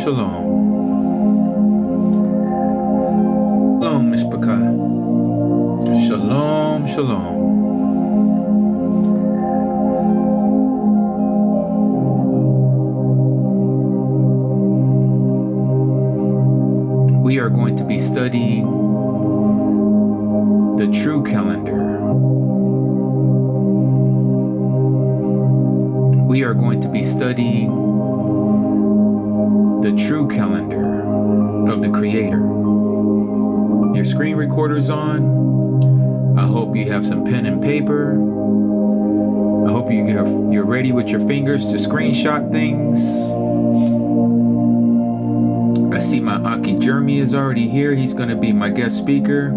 Shalom. Shalom, Mishpachah. Shalom, shalom. We are going to be studying the true calendar. We are going to be studying the true calendar of the Creator. Your screen recorder's on. I hope you have some pen and paper. I hope you're ready with your fingers to screenshot things. I see my Aki Jeremy is already here. He's going to be my guest speaker.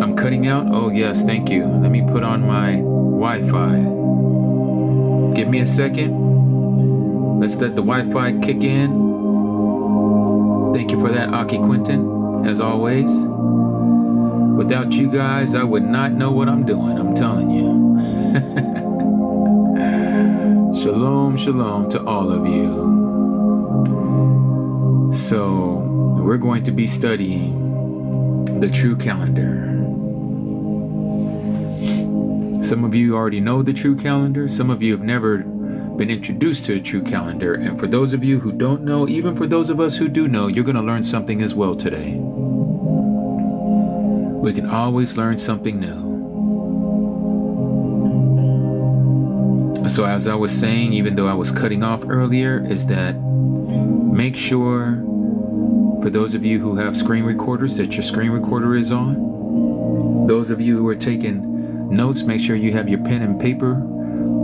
I'm cutting out. Oh yes, thank you. Let me put on my Wi-Fi. Give me a second. Let's let the Wi-Fi kick in. Thank you for that, Aki Quinton, as always. Without you guys, I would not know what I'm doing, I'm telling you. Shalom, shalom to all of you. So, we're going to be studying the true calendar. Some of you already know the true calendar. Some of you have never been introduced to the true calendar. And for those of you who don't know, even for those of us who do know, you're going to learn something as well today. We can always learn something new. So as I was saying, even though I was cutting off earlier, is that make sure, for those of you who have screen recorders, that your screen recorder is on. Those of you who are taking notes, make sure you have your pen and paper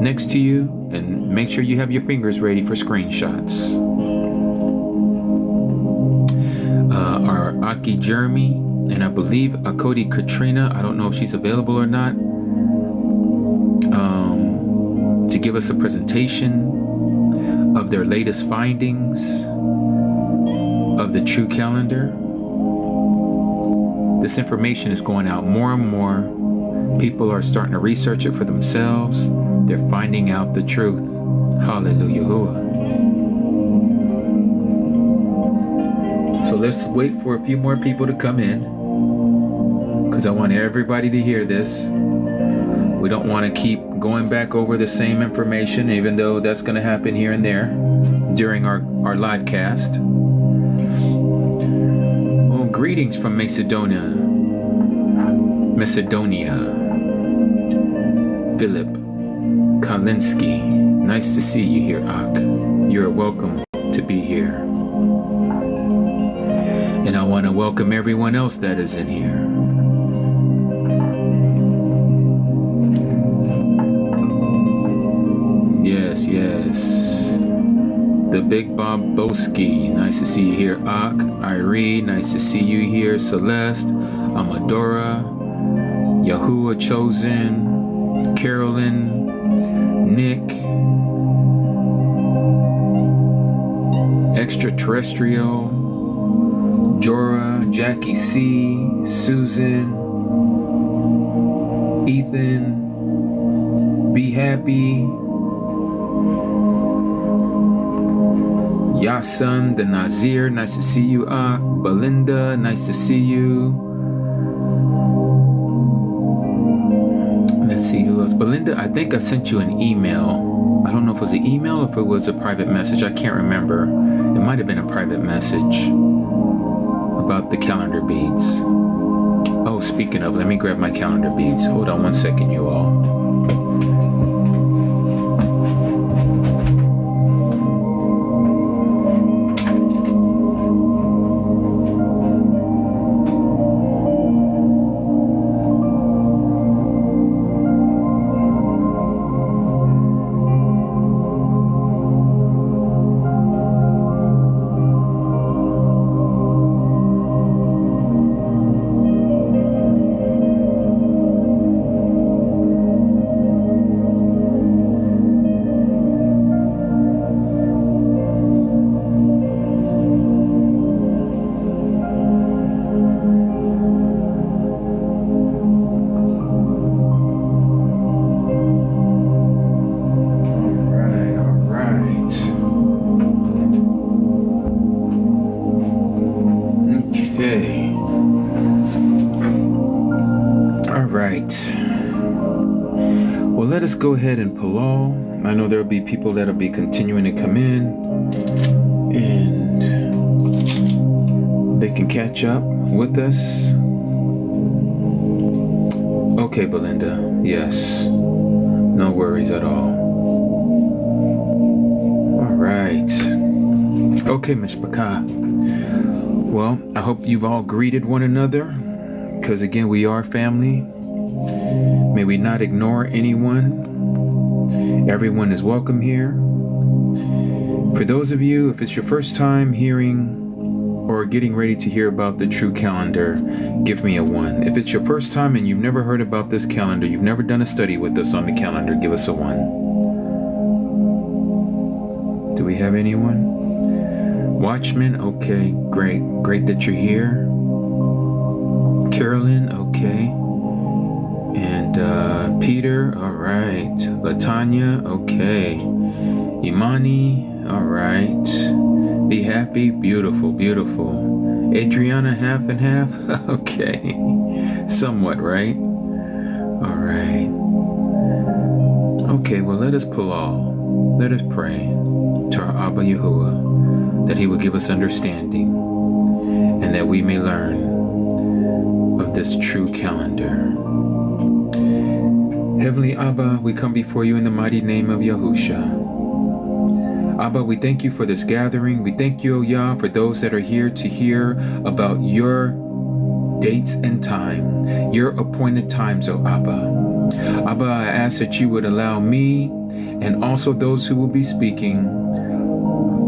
next to you, and make sure you have your fingers ready for screenshots. Our Aki Jeremy, and I believe Akodi Katrina, I don't know if she's available or not, to give us a presentation of their latest findings of the true calendar. This information is going out more and more. People are starting to research it for themselves. They're finding out the truth. Hallelujah. So let's wait for a few more people to come in, because I want everybody to hear this. We don't want to keep going back over the same information, even though that's going to happen here and there during our live cast. Oh, greetings from Macedonia. Philip Kalinsky. Nice to see you here, Ak. You're welcome to be here. And I want to welcome everyone else that is in here. Yes, yes. The Big Bob Boski. Nice to see you here, Ak. Irene, nice to see you here. Celeste, Amadora, Yahuwah Chosen, Carolyn, Nick, Extraterrestrial, Jorah, Jackie C, Susan, Ethan, Be Happy, Yasun, the Nazir, nice to see you, Ak. Belinda, nice to see you. Let's see who else. Belinda, I think I sent you an email. I don't know if it was an email or if it was a private message. I can't remember. It might have been a private message about the calendar beads. Oh, speaking of, let me grab my calendar beads. Hold on one second, you all. right. Well, let us go ahead and Palal. I know there'll be people that'll be continuing to come in, and they can catch up with us. Okay, Belinda. Yes. No worries at all. All right. Okay, Mishpachah. Well, I hope you've all greeted one another, because again, we are family. May we not ignore anyone. Everyone is welcome here. For those of you, if it's your first time hearing or getting ready to hear about the true calendar, give me a 1. If it's your first time and you've never heard about this calendar, you've never done a study with us on the calendar, give us a 1. Do we have anyone? Watchman, okay, great. Great that you're here. Carolyn, okay. And Peter, all right. Latanya, okay. Imani, all right. Be happy, beautiful, beautiful. Adriana, half and half, okay. Somewhat, right? All right. Okay, well, let us Palal. Let us pray to our Abba Yahuwah that he will give us understanding and that we may learn of this true calendar. Heavenly Abba, we come before you in the mighty name of Yahusha. Abba, we thank you for this gathering. We thank you, O Yah, for those that are here to hear about your dates and time, your appointed times, O Abba. Abba, I ask that you would allow me and also those who will be speaking,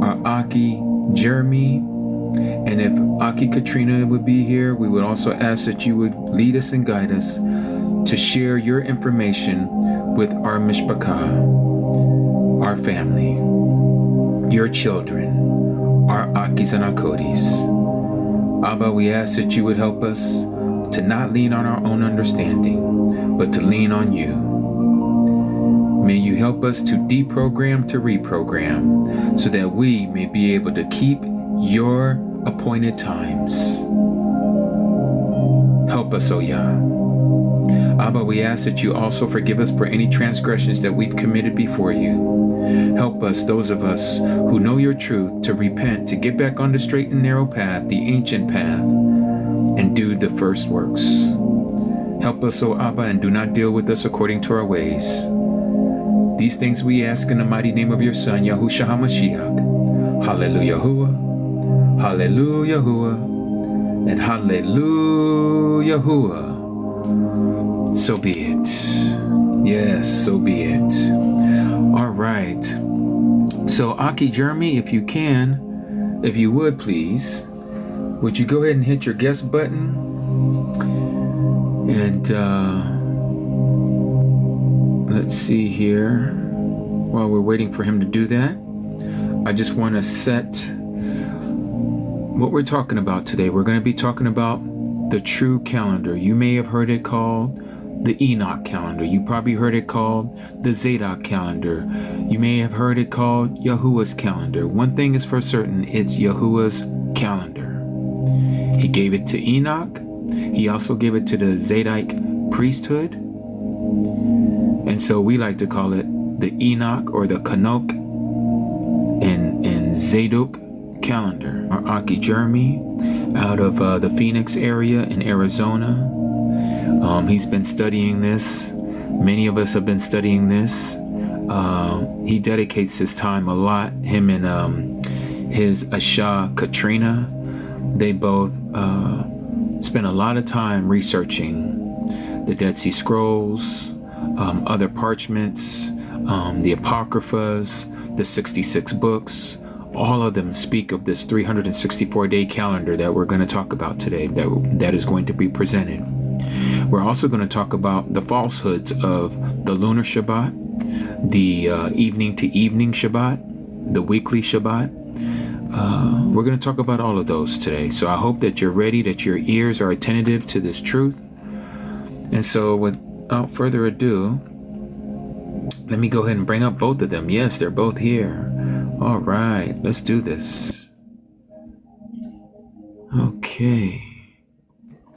our Aki Jeremy, and if Aki Katrina would be here, we would also ask that you would lead us and guide us to share your information with our Mishpachah, our family, your children, our Akis and our Kodis. Abba, we ask that you would help us to not lean on our own understanding, but to lean on you. May you help us to deprogram to reprogram so that we may be able to keep your appointed times. Help us, O Yah. Abba, we ask that you also forgive us for any transgressions that we've committed before you. Help us, those of us who know your truth, to repent, to get back on the straight and narrow path, the ancient path, and do the first works. Help us, O Abba, and do not deal with us according to our ways. These things we ask in the mighty name of your Son, Yahushua HaMashiach. Hallelujah, Hallelujah, and Hallelujah. So be it. Yes, so be it. All right. So, Aki Jeremy, if you can, if you would please, would you go ahead and hit your guest button? And let's see here. While we're waiting for him to do that, I just want to set what we're talking about today. We're going to be talking about the true calendar. You may have heard it called the Enoch calendar. You probably heard it called the Zadok calendar. You may have heard it called Yahuwah's calendar. One thing is for certain, it's Yahuwah's calendar. He gave it to Enoch. He also gave it to the Zadok priesthood. And so we like to call it the Enoch or the Kanok and Zadok calendar. Our Aki Jeremy out of the Phoenix area in Arizona. He's been studying this. Many of us have been studying this. He dedicates his time a lot. Him and his Asha Katrina, they both spent a lot of time researching the Dead Sea Scrolls, other parchments, the Apocryphas, the 66 books. All of them speak of this 364-day calendar that we're going to talk about today, that is going to be presented. We're also going to talk about the falsehoods of the lunar Shabbat, the evening to evening Shabbat, the weekly Shabbat. We're going to talk about all of those today. So I hope that you're ready, that your ears are attentive to this truth. And so without further ado, let me go ahead and bring up both of them. Yes, they're both here. All right, let's do this. Okay.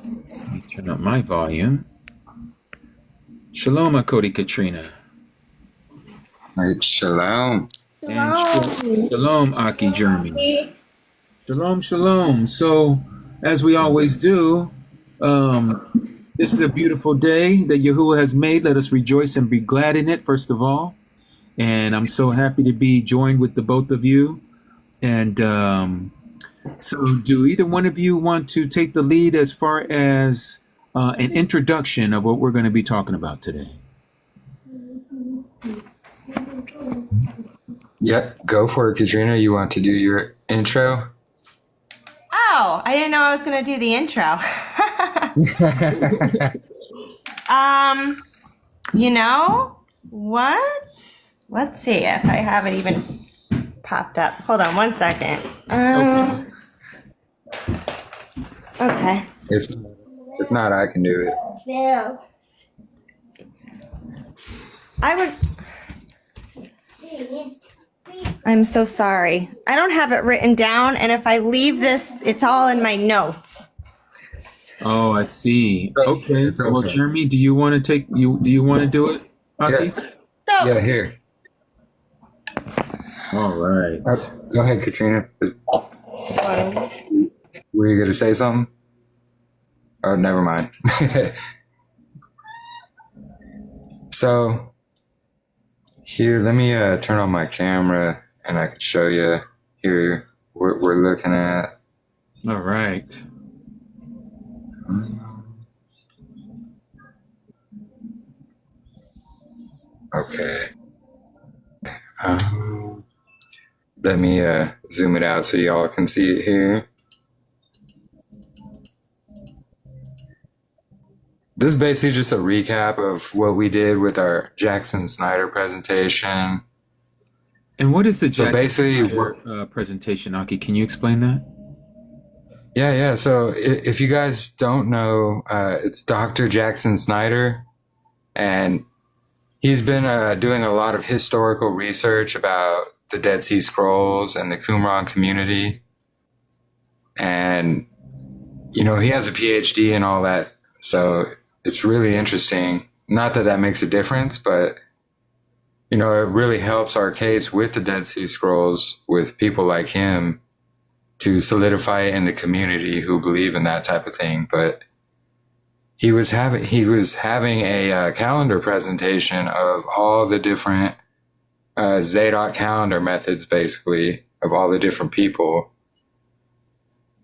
Let me turn up my volume. Shalom, Akodi Katrina. Right, shalom. And shalom, Aki Jeremy. Shalom, shalom. So, as we always do, this is a beautiful day that Yahuwah has made. Let us rejoice and be glad in it, first of all. And I'm so happy to be joined with the both of you. And so, do either one of you want to take the lead as far as an introduction of what we're going to be talking about today? Yep, go for it, Katrina. You want to do your intro? Oh, I didn't know I was going to do the intro. You know what? Let's see if I have it even popped up. Hold on one second. Okay. If not, I can do it. Yeah. I'm so sorry. I don't have it written down, and if I leave this, it's all in my notes. Oh, I see. Okay. It's okay. Well, Jeremy, do you want to do you want to do it, Aki? Yeah, here. All right. Go ahead, Katrina. Were you going to say something? Oh, never mind. So, here, let me turn on my camera and I can show you here what we're looking at. All right. Okay. Let me zoom it out so y'all can see it here. This is basically just a recap of what we did with our Jackson Snyder presentation. And what is the basically presentation, Aki? Can you explain that? Yeah. So if you guys don't know, it's Dr. Jackson Snyder, and he's been doing a lot of historical research about the Dead Sea Scrolls and the Qumran community. And, you know, he has a PhD and all that. So it's really interesting. Not that makes a difference, but, you know, it really helps our case with the Dead Sea Scrolls with people like him to solidify it in the community who believe in that type of thing. But he was having a calendar presentation of all the different Zadok calendar methods, basically, of all the different people.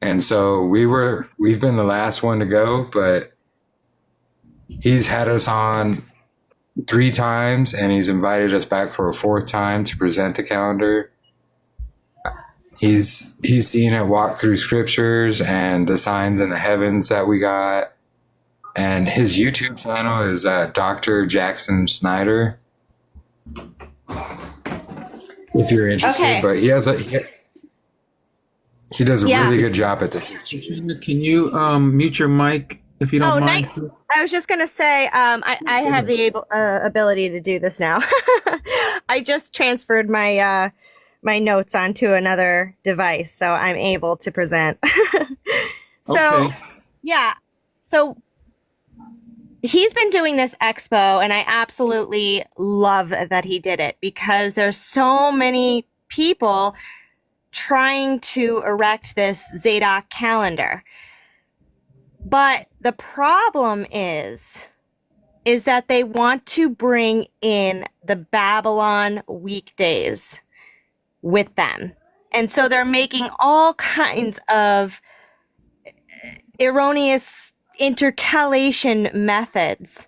And so we've been the last one to go, but he's had us on 3 times, and he's invited us back for a 4th time to present the calendar. He's seen it walk through scriptures and the signs in the heavens that we got. And his YouTube channel is Dr. Jackson Snyder, if you're interested. Okay. But he does a really good job at the history. Can you mute your mic if you don't mind? I was just going to say, I have the ability to do this now. I just transferred my my notes onto another device, so I'm able to present. So he's been doing this expo, and I absolutely love that he did it, because there's so many people trying to erect this Zadok calendar. But the problem is that they want to bring in the Babylon weekdays with them. And so they're making all kinds of erroneous intercalation methods,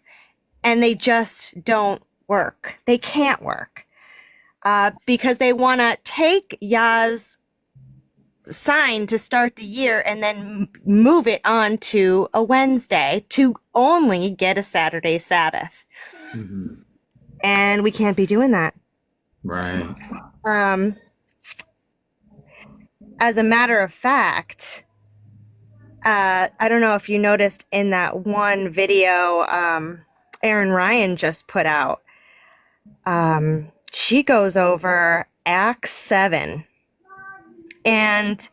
and they just don't work. They can't work because they want to take Yah's sign to start the year and then move it on to a Wednesday to only get a Saturday Sabbath. Mm-hmm. And we can't be doing that. Right. As a matter of fact, I don't know if you noticed in that one video Aaron Ryan just put out, she goes over Acts 7. And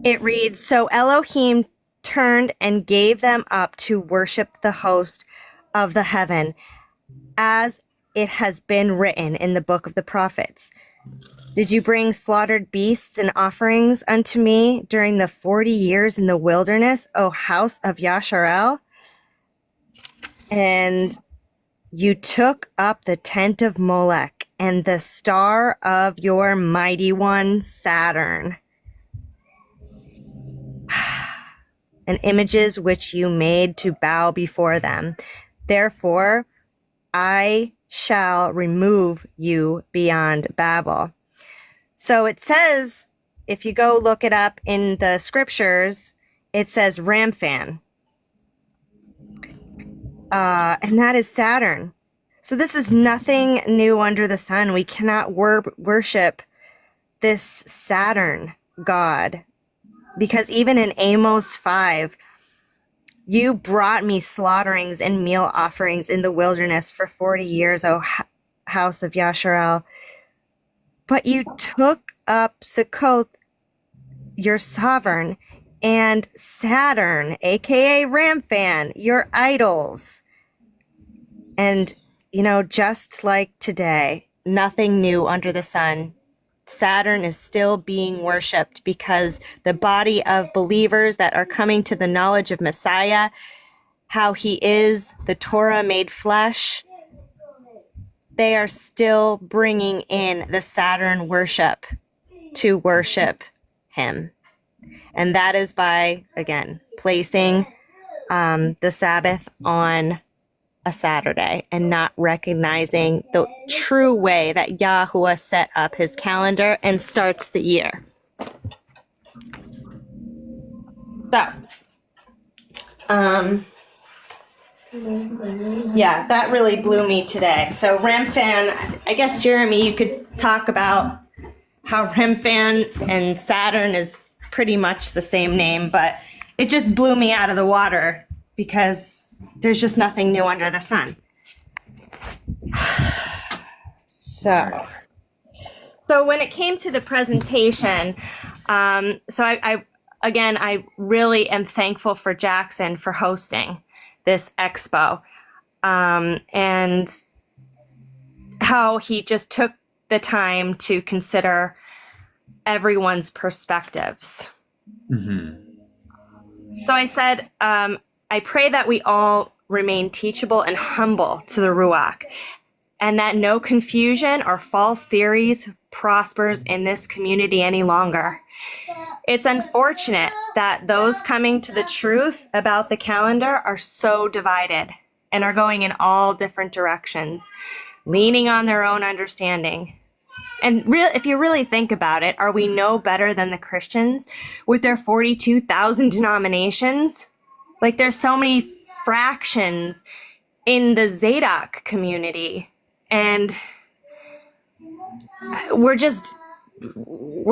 it reads, "So Elohim turned and gave them up to worship the host of the heaven, as it has been written in the book of the prophets. Did you bring slaughtered beasts and offerings unto me during the 40 years in the wilderness, O house of Yasharel? And you took up the tent of Molech and the star of your mighty one, Saturn, and images which you made to bow before them. Therefore, I shall remove you beyond Babel. So it says, if you go look it up in the scriptures, it says Ramphan. And that is Saturn. So this is nothing new under the sun. We cannot worship this Saturn god, because even in Amos 5, you brought me slaughterings and meal offerings in the wilderness for 40 years, O house of Yasharel. But you took up Succoth, your sovereign, and Saturn, aka Ramphan, your idols. And, you know, just like today, nothing new under the sun. Saturn is still being worshipped because the body of believers that are coming to the knowledge of Messiah, how he is the Torah made flesh, they are still bringing in the Saturn worship to worship him. And that is by, again, placing the Sabbath on a Saturday and not recognizing the true way that Yahuwah set up his calendar and starts the year. So, yeah, that really blew me today. So Ramphan, I guess, Jeremy, you could talk about how Ramphan and Saturn is pretty much the same name, but it just blew me out of the water because there's just nothing new under the sun. So when it came to the presentation, I really am thankful for Jackson for hosting this expo, and how he just took the time to consider everyone's perspectives. Mm-hmm. So I said, I pray that we all remain teachable and humble to the Ruach, and that no confusion or false theories prospers in this community any longer. It's unfortunate that those coming to the truth about the calendar are so divided and are going in all different directions, leaning on their own understanding. And if you really think about it, are we no better than the Christians with their 42,000 denominations? Like, there's so many fractions in the Zadok community, and we're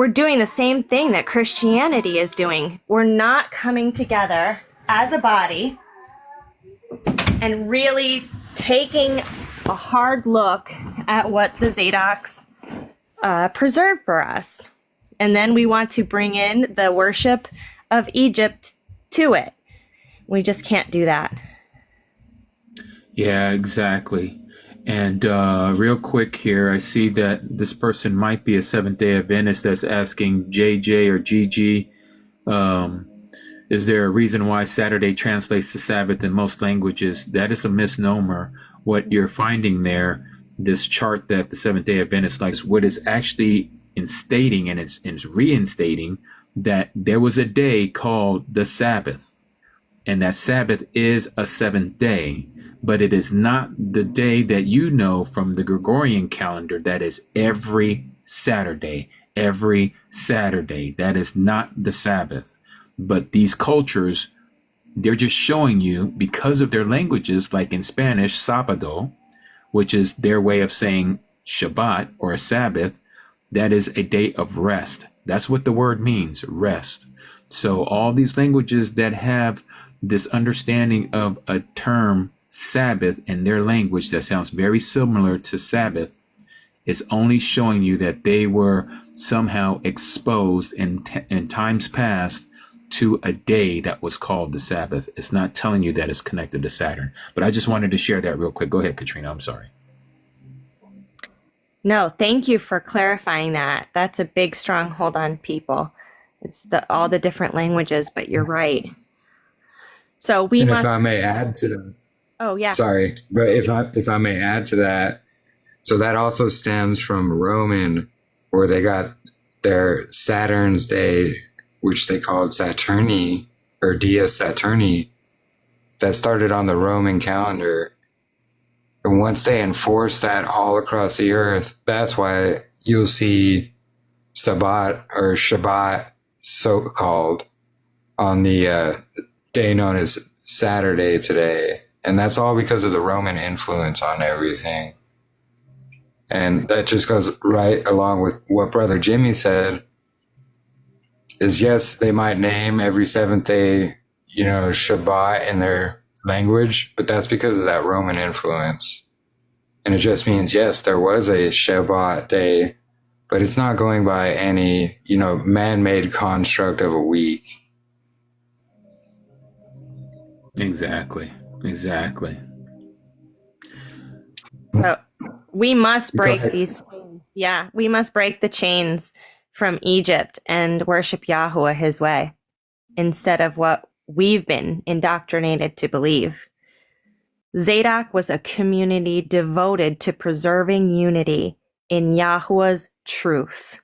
doing the same thing that Christianity is doing. We're not coming together as a body and really taking a hard look at what the Zadoks preserved for us. And then we want to bring in the worship of Egypt to it. We just can't do that. Yeah, exactly. And real quick here, I see that this person might be a Seventh-day Adventist that's asking JJ or GG, is there a reason why Saturday translates to Sabbath in most languages? That is a misnomer. What you're finding there, this chart that the Seventh-day Adventist likes, what is actually instating, and it's reinstating, that there was a day called the Sabbath. And that Sabbath is a seventh day, but it is not the day that you know from the Gregorian calendar. That is every Saturday. That is not the Sabbath. But these cultures, they're just showing you, because of their languages, like in Spanish, sábado, which is their way of saying Shabbat or a Sabbath, that is a day of rest. That's what the word means, rest. So all these languages that have this understanding of a term Sabbath in their language that sounds very similar to Sabbath, is only showing you that they were somehow exposed in times past to a day that was called the Sabbath. It's not telling you that it's connected to Saturn. But I just wanted to share that real quick. Go ahead, Katrina. I'm sorry. No, thank you for clarifying that. That's a big stronghold on people. It's all the different languages, but you're right. So we And must. if I may add to that, Oh yeah. sorry, but if I may add to that, so that also stems from Roman, where they got their Saturn's Day, which they called Saturni or Dies Saturni, that started on the Roman calendar. And once they enforced that all across the earth, that's why you'll see Sabbat or Shabbat, so called, on the day known as Saturday today. And that's all because of the Roman influence on everything. And that just goes right along with what Brother Jimmy said, is yes, they might name every seventh day, Shabbat in their language, but that's because of that Roman influence. And it just means, yes, there was a Shabbat day, but it's not going by any, man-made construct of a week. Exactly. So we must break these chains. Yeah, we must break the chains from Egypt and worship Yahweh his way instead of what we've been indoctrinated to believe. Zadok was a community devoted to preserving unity in Yahweh's truth.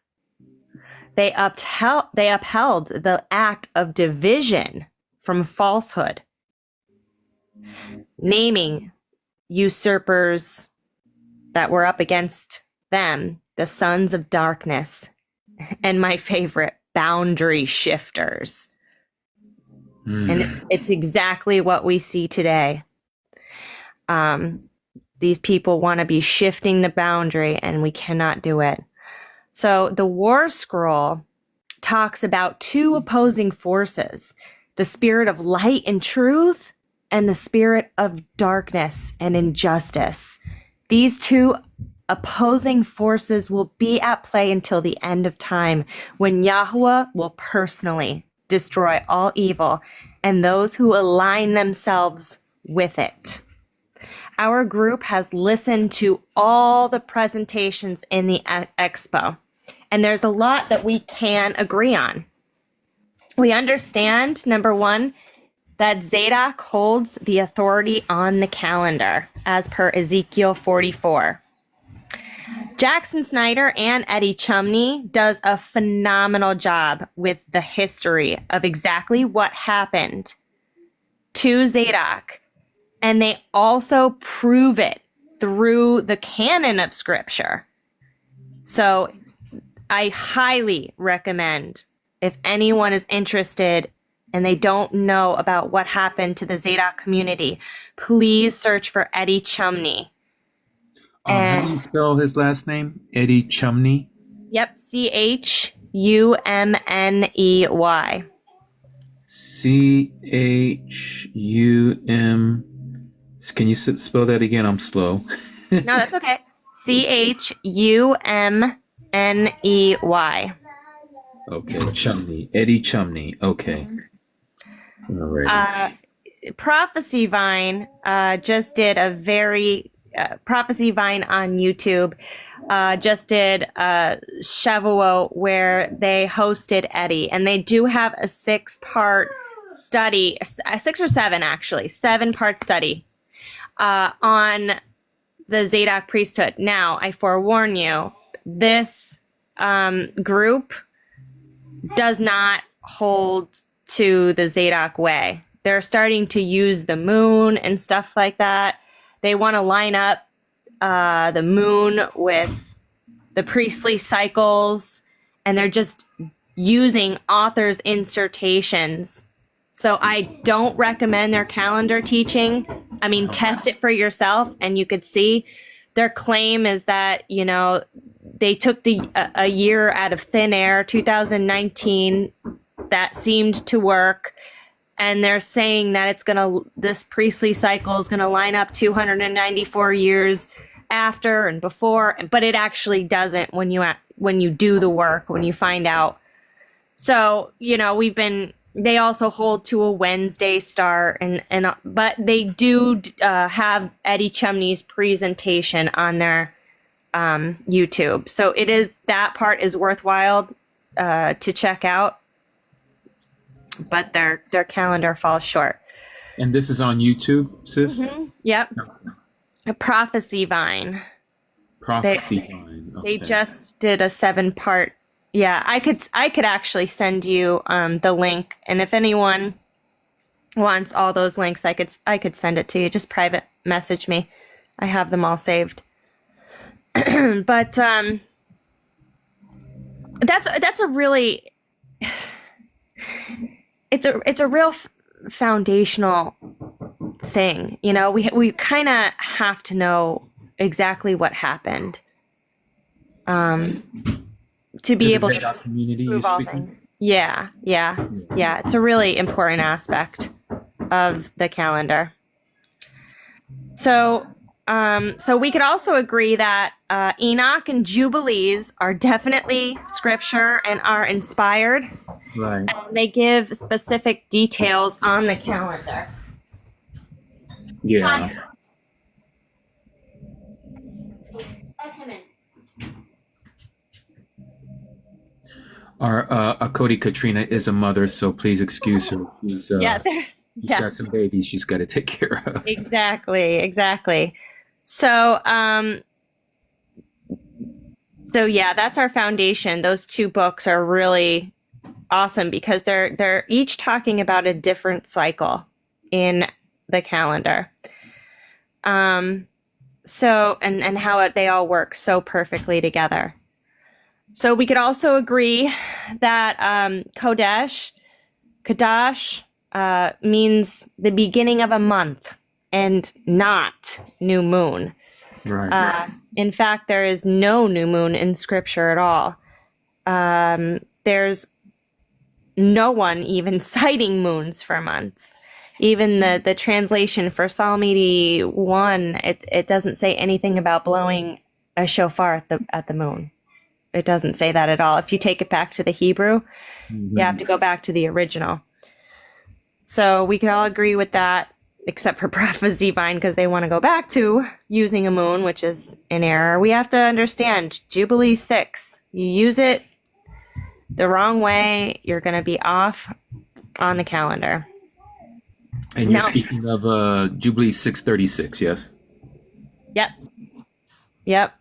They upheld the act of division from falsehood, naming usurpers that were up against them the sons of darkness, and my favorite, boundary shifters. And it's exactly what we see today. These people want to be shifting the boundary, and we cannot do it. So the War Scroll talks about two opposing forces, the spirit of light and truth and the spirit of darkness and injustice. These two opposing forces will be at play until the end of time, when Yahweh will personally destroy all evil and those who align themselves with it. Our group has listened to all the presentations in the expo, and there's a lot that we can agree on. We understand, number one, that Zadok holds the authority on the calendar, as per Ezekiel 44. Jackson Snyder and Eddie Chumney does a phenomenal job with the history of exactly what happened to Zadok, and they also prove it through the canon of Scripture. So I highly recommend, if anyone is interested and they don't know about what happened to the Zadok community, please search for Eddie Chumney. How do you spell his last name? Eddie Chumney? Yep, CHUMNEY. CHUM. Can you spell that again? I'm slow. No, that's okay. CHUMNEY. Okay, Chumney. Eddie Chumney. Okay. All right. Prophecy Vine just did a very Prophecy Vine on YouTube just did a Shavuot where they hosted Eddie, and they do have a 6-part study, 6 or 7 actually, 7-part study on the Zadok priesthood. Now, I forewarn you, this group does not hold to the Zadok way. They're starting to use the moon and stuff like that. They want to line up the moon with the priestly cycles, and they're just using authors' insertions. So I don't recommend their calendar teaching. I mean, test it for yourself, and you could see their claim is that, they took a year out of thin air, 2019, that seemed to work. And they're saying that this priestly cycle is gonna line up 294 years after and before, but it actually doesn't when you do the work, when you find out. So, we've been they also hold to a Wednesday start, but they do have Eddie Chumney's presentation on their YouTube. So that part is worthwhile to check out, but their calendar falls short. And this is on YouTube, sis? Mm-hmm. Yep. A Prophecy Vine. Prophecy Vine. Okay. They just did a 7-part. Yeah, I could actually send you the link, and if anyone wants all those links, I could send it to you. Just private message me. I have them all saved. But that's a really it's a real foundational thing. You know, we kind of have to know exactly what happened. To be able to prove all things. Yeah. It's a really important aspect of the calendar. So we could also agree that Enoch and Jubilees are definitely scripture and are inspired. Right. And they give specific details on the calendar. Yeah. Our Cody Katrina is a mother, so please excuse her. She's got some babies she's got to take care of. Exactly. So yeah, that's our foundation. Those 2 books are really awesome because they're each talking about a different cycle in the calendar. So and how they all work so perfectly together. So we could also agree that Kadash means the beginning of a month and not new moon. Right. In fact, there is no new moon in scripture at all. There's no one even citing moons for months. Even the translation for Psalm 81, it doesn't say anything about blowing a shofar at the moon. It doesn't say that at all. If you take it back to the Hebrew, you have to go back to the original. So we can all agree with that, except for Prophecy Vine, because they want to go back to using a moon, which is an error. We have to understand Jubilee 6. You use it the wrong way, you're going to be off on the calendar. And you're speaking of Jubilee 636, yes? Yep.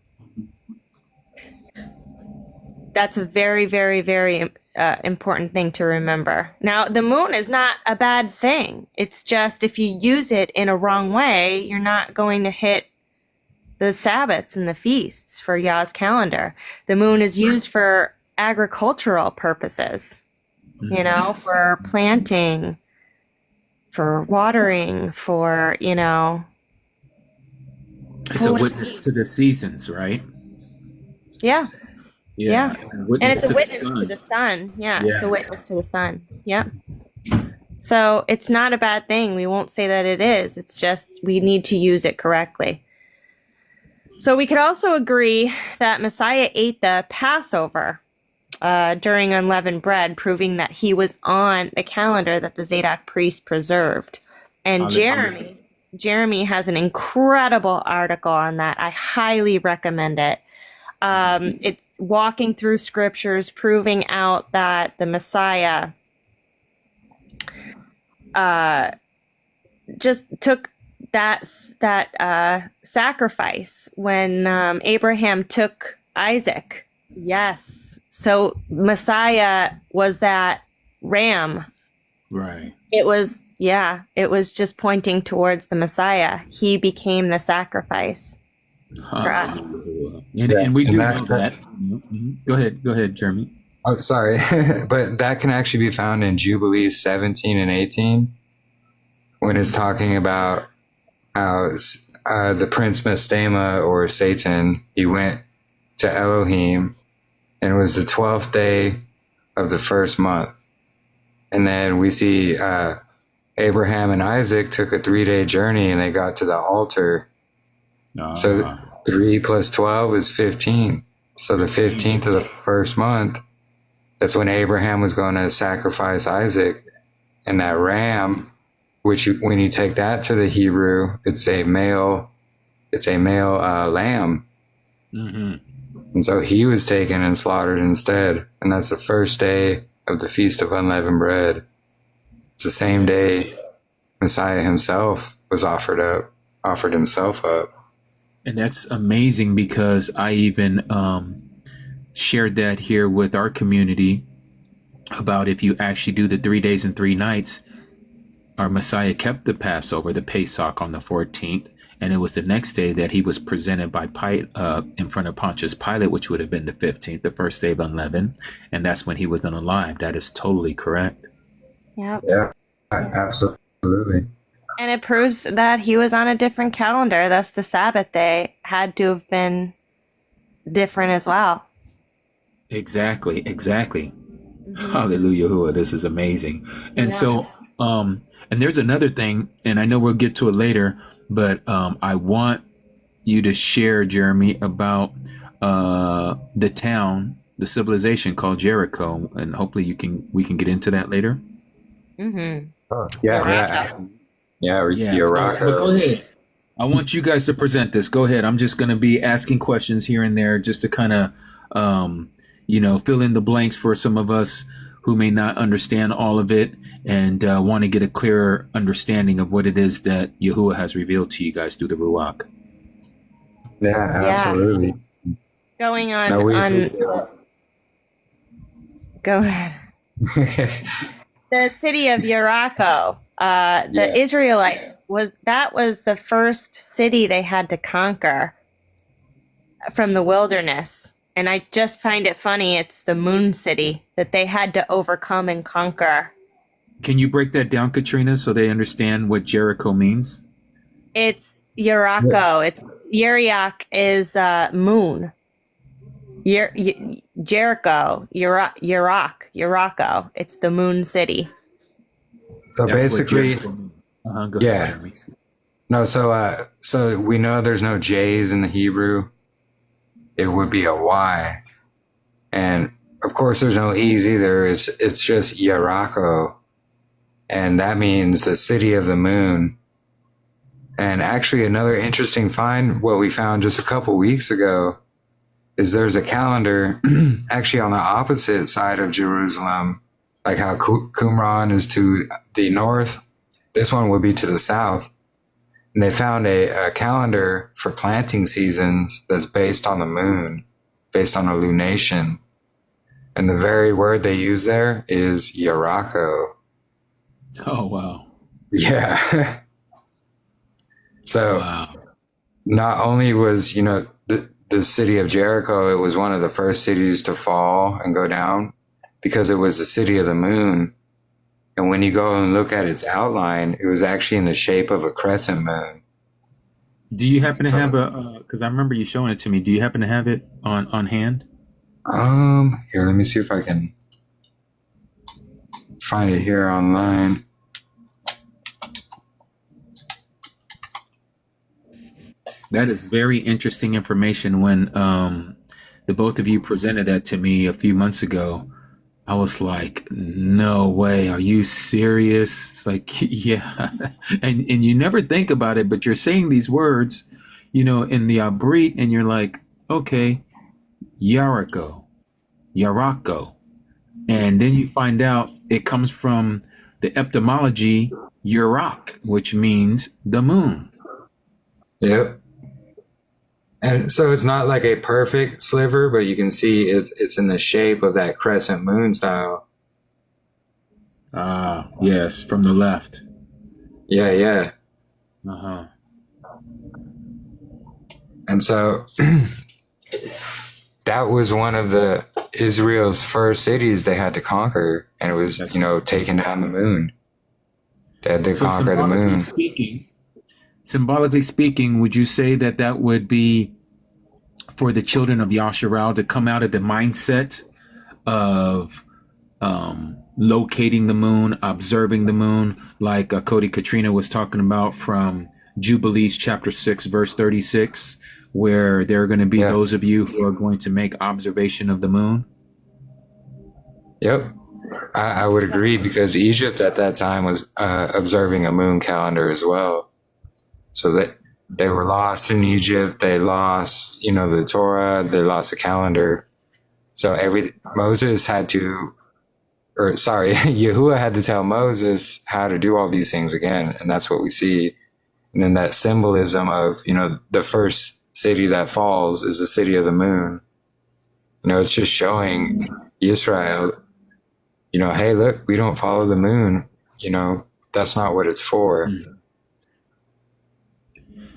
That's a very, very, very important thing to remember. Now, the moon is not a bad thing. It's just if you use it in a wrong way, you're not going to hit the Sabbaths and the feasts for Yah's calendar. The moon is used for agricultural purposes, for planting, for watering, for, It's a witness to the seasons, right? Yeah. And it's a witness to the sun. Yeah, it's a witness to the sun. Yeah. So it's not a bad thing. We won't say that it is. It's just we need to use it correctly. So we could also agree that Messiah ate the Passover during unleavened bread, proving that he was on the calendar that the Zadok priest preserved. And Jeremy has an incredible article on that. I highly recommend it. It's walking through scriptures, proving out that the Messiah just took that sacrifice when Abraham took Isaac. Yes. So Messiah was that ram. Right. It was just pointing towards the Messiah. He became the sacrifice. For us. And we do know that. Mm-hmm. Go ahead, Jeremy. Oh, sorry. But that can actually be found in Jubilees 17 and 18 when it's talking about how the Prince Mastema, or Satan, he went to Elohim, and it was the 12th day of the first month. And then we see Abraham and Isaac took a 3-day journey, and they got to the altar. So 3 plus 12 is 15. So the 15th of the first month, that's when Abraham was going to sacrifice Isaac. And that ram, when you take that to the Hebrew, it's a male lamb. Mm-hmm. And so he was taken and slaughtered instead. And that's the first day of the Feast of Unleavened Bread. It's the same day Messiah himself was offered himself up. And that's amazing because I even shared that here with our community about if you actually do the 3 days and 3 nights, our Messiah kept the Passover, the Pesach, on the 14th. And it was the next day that he was presented by in front of Pontius Pilate, which would have been the 15th, the first day of unleavened. And that's when he was unalive. That is totally correct. Yep. Yeah, absolutely. And it proves that he was on a different calendar. Thus, the Sabbath day had to have been different as well. Exactly. Hallelujah. Yahuwah. This is amazing. And so, and there's another thing, and I know we'll get to it later, but I want you to share, Jeremy, about the town, the civilization called Jericho, and hopefully we can get into that later. Mm-hmm. Oh, yeah. But go ahead. I want you guys to present this. Go ahead. I'm just going to be asking questions here and there just to kind of, fill in the blanks for some of us who may not understand all of it and want to get a clearer understanding of what it is that Yahuwah has revealed to you guys through the Ruach. Yeah, absolutely. Going on. Go ahead. The city of Jericho, the Israelites was the first city they had to conquer from the wilderness. And I just find it funny. It's the moon city that they had to overcome and conquer. Can you break that down, Katrina, so they understand what Jericho means? It's Jericho. It's Yeriach is moon. Jericho, Jericho. It's the moon city. So That's basically, go ahead, Jeremy. No, so we know there's no J's in the Hebrew. It would be a Y. And of course there's no E's either. It's just Jericho. And that means the city of the moon. And actually another interesting find, what we found just a couple weeks ago, is there's a calendar actually on the opposite side of Jerusalem, like how Qumran is to the north. This one would be to the south. And they found a calendar for planting seasons that's based on the moon, based on a lunation. And the very word they use there is Jericho. Oh, wow. Yeah. So not only was, the city of Jericho, it was one of the first cities to fall and go down because it was the city of the moon. And when you go and look at its outline, it was actually in the shape of a crescent moon. Do you happen to have because I remember you showing it to me. Do you happen to have it on hand? Here, let me see if I can find it here online. That is very interesting information. When the both of you presented that to me a few months ago, I was like, no way. Are you serious? It's like, yeah. And you never think about it, but you're saying these words, in the Abrit, and you're like, okay, Jericho. And then you find out it comes from the etymology Yurak, which means the moon. Yep. And so it's not like a perfect sliver, but you can see it's in the shape of that crescent moon style. Yes, from the left. Yeah. Uh-huh. And so that was one of the Israel's first cities they had to conquer, and it was, taking down the moon. They had to conquer the moon. Symbolically speaking, would you say that would be for the children of Yasharal to come out of the mindset of locating the moon, observing the moon, like Cody Katrina was talking about from Jubilees chapter 6, verse 36, where there are going to be those of you who are going to make observation of the moon? Yep. I would agree, because Egypt at that time was observing a moon calendar as well. So that they were lost in Egypt. They lost, the Torah. They lost the calendar. So Yahuwah had to tell Moses how to do all these things again. And that's what we see. And then that symbolism of, the first city that falls is the city of the moon. It's just showing Israel, hey, look, we don't follow the moon. That's not what it's for.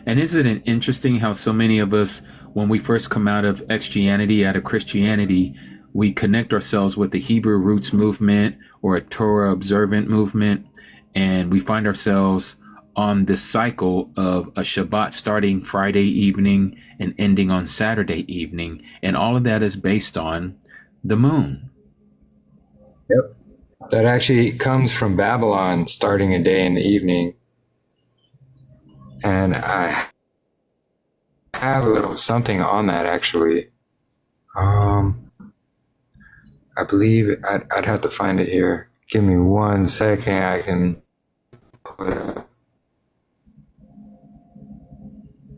And isn't it interesting how so many of us, when we first come out of out of Christianity, we connect ourselves with the Hebrew roots movement or a Torah observant movement, and we find ourselves on this cycle of a Shabbat starting Friday evening and ending on Saturday evening. And all of that is based on the moon. Yep. That actually comes from Babylon, starting a day in the evening. And I have a little something on that, actually. I believe I'd have to find it here. Give me 1 second. I can put it up.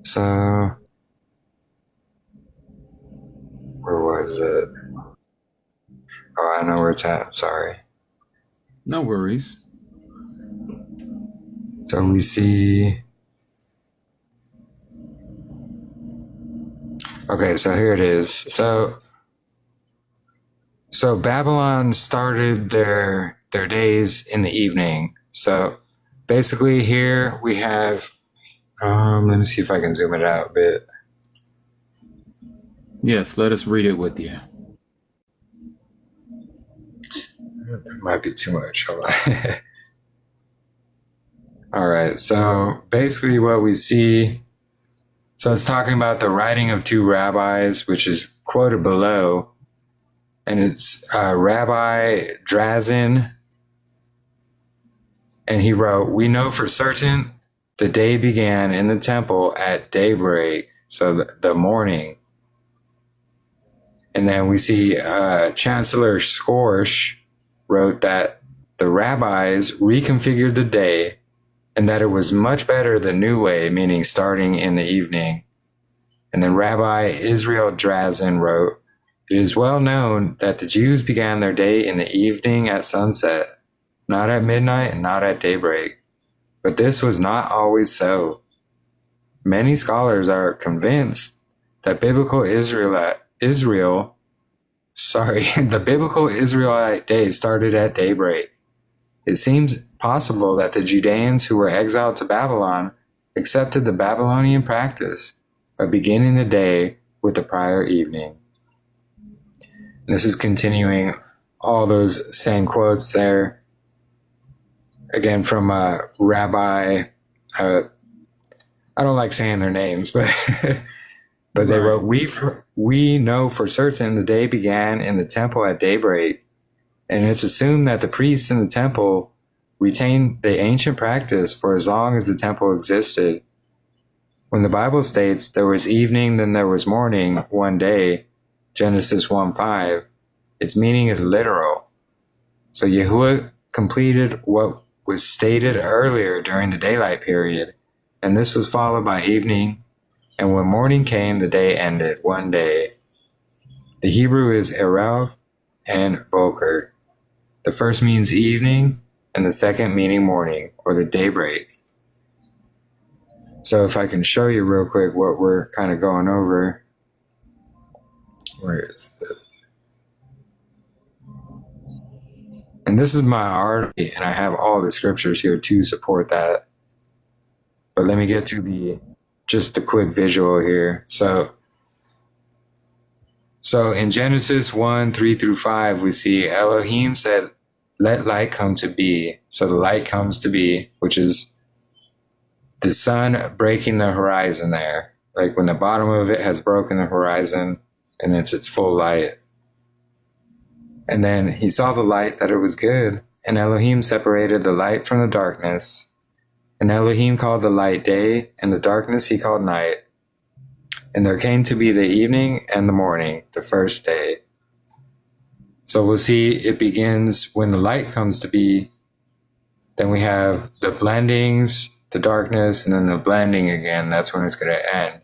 So, where was it? Oh, I know where it's at. Sorry. No worries. So we see. Okay, so here it is. So Babylon started their days in the evening. So basically here we have, let me see if I can zoom it out a bit. Yes, let us read it with you. It might be too much. Hold on. All right, so basically what we see, so it's talking about the writing of two rabbis, which is quoted below. And it's Rabbi Drazin. And he wrote, "We know for certain the day began in the temple at daybreak." So the morning. And then we see Chancellor Skorsh wrote that the rabbis reconfigured the day and that it was much better the new way, meaning starting in the evening. And then Rabbi Israel Drazin wrote, "It is well known that the Jews began their day in the evening at sunset, not at midnight and not at daybreak. But this was not always so. Many scholars are convinced that the biblical Israelite day started at daybreak. It seems possible that the Judeans who were exiled to Babylon accepted the Babylonian practice of beginning the day with the prior evening." This is continuing all those same quotes there. Again, from Rabbi, I don't like saying their names, but but they wrote, we know for certain the day began in the temple at daybreak, and it's assumed that the priests in the temple retained the ancient practice for as long as the temple existed. When the Bible states there was evening, then there was morning one day, Genesis 1:5, its meaning is literal. So Yahuwah completed what was stated earlier during the daylight period, and this was followed by evening, and when morning came, the day ended, one day. The Hebrew is Erev and Boker. The first means evening, and the second meaning morning, or the daybreak. So if I can show you real quick what we're kind of going over. Where is it? And this is my art, and I have all the scriptures here to support that. But let me get to the quick visual here. So in Genesis 1:3-5, we see Elohim said, "Let light come to be." So the light comes to be, which is the sun breaking the horizon there. Like when the bottom of it has broken the horizon and it's its full light. And then he saw the light that it was good, and Elohim separated the light from the darkness. And Elohim called the light day, and the darkness he called night. And there came to be the evening and the morning, the first day. So we'll see it begins when the light comes to be. Then we have the blendings, the darkness, and then the blending again. That's when it's going to end.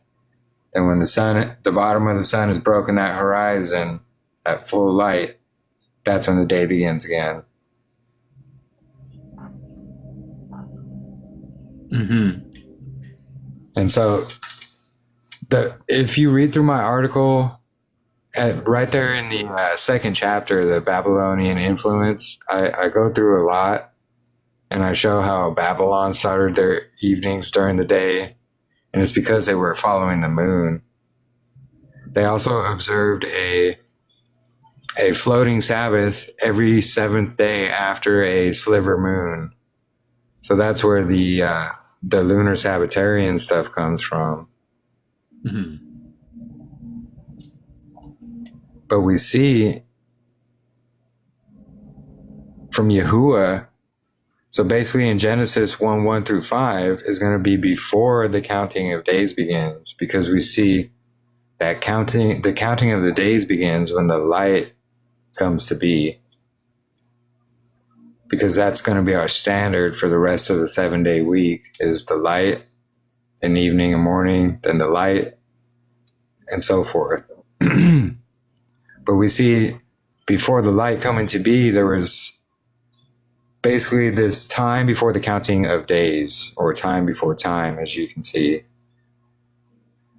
And when the bottom of the sun has broken that horizon, that full light, that's when the day begins again. Mm-hmm. And so if you read through my article, right there in the second chapter, the Babylonian influence, I go through a lot, and I show how Babylon started their evenings during the day, and it's because they were following the moon. They also observed a floating Sabbath every seventh day after a sliver moon. So that's where the lunar Sabbatarian stuff comes from. Mm-hmm. But we see from Yahuwah, so basically in Genesis 1 through 5 is going to be before the counting of days begins, because we see that the counting of the days begins when the light comes to be, because that's going to be our standard for the rest of the 7-day week, is the light, and evening and morning, then the light, and so forth. But we see before the light coming to be, there was basically this time before the counting of days, or time before time, as you can see.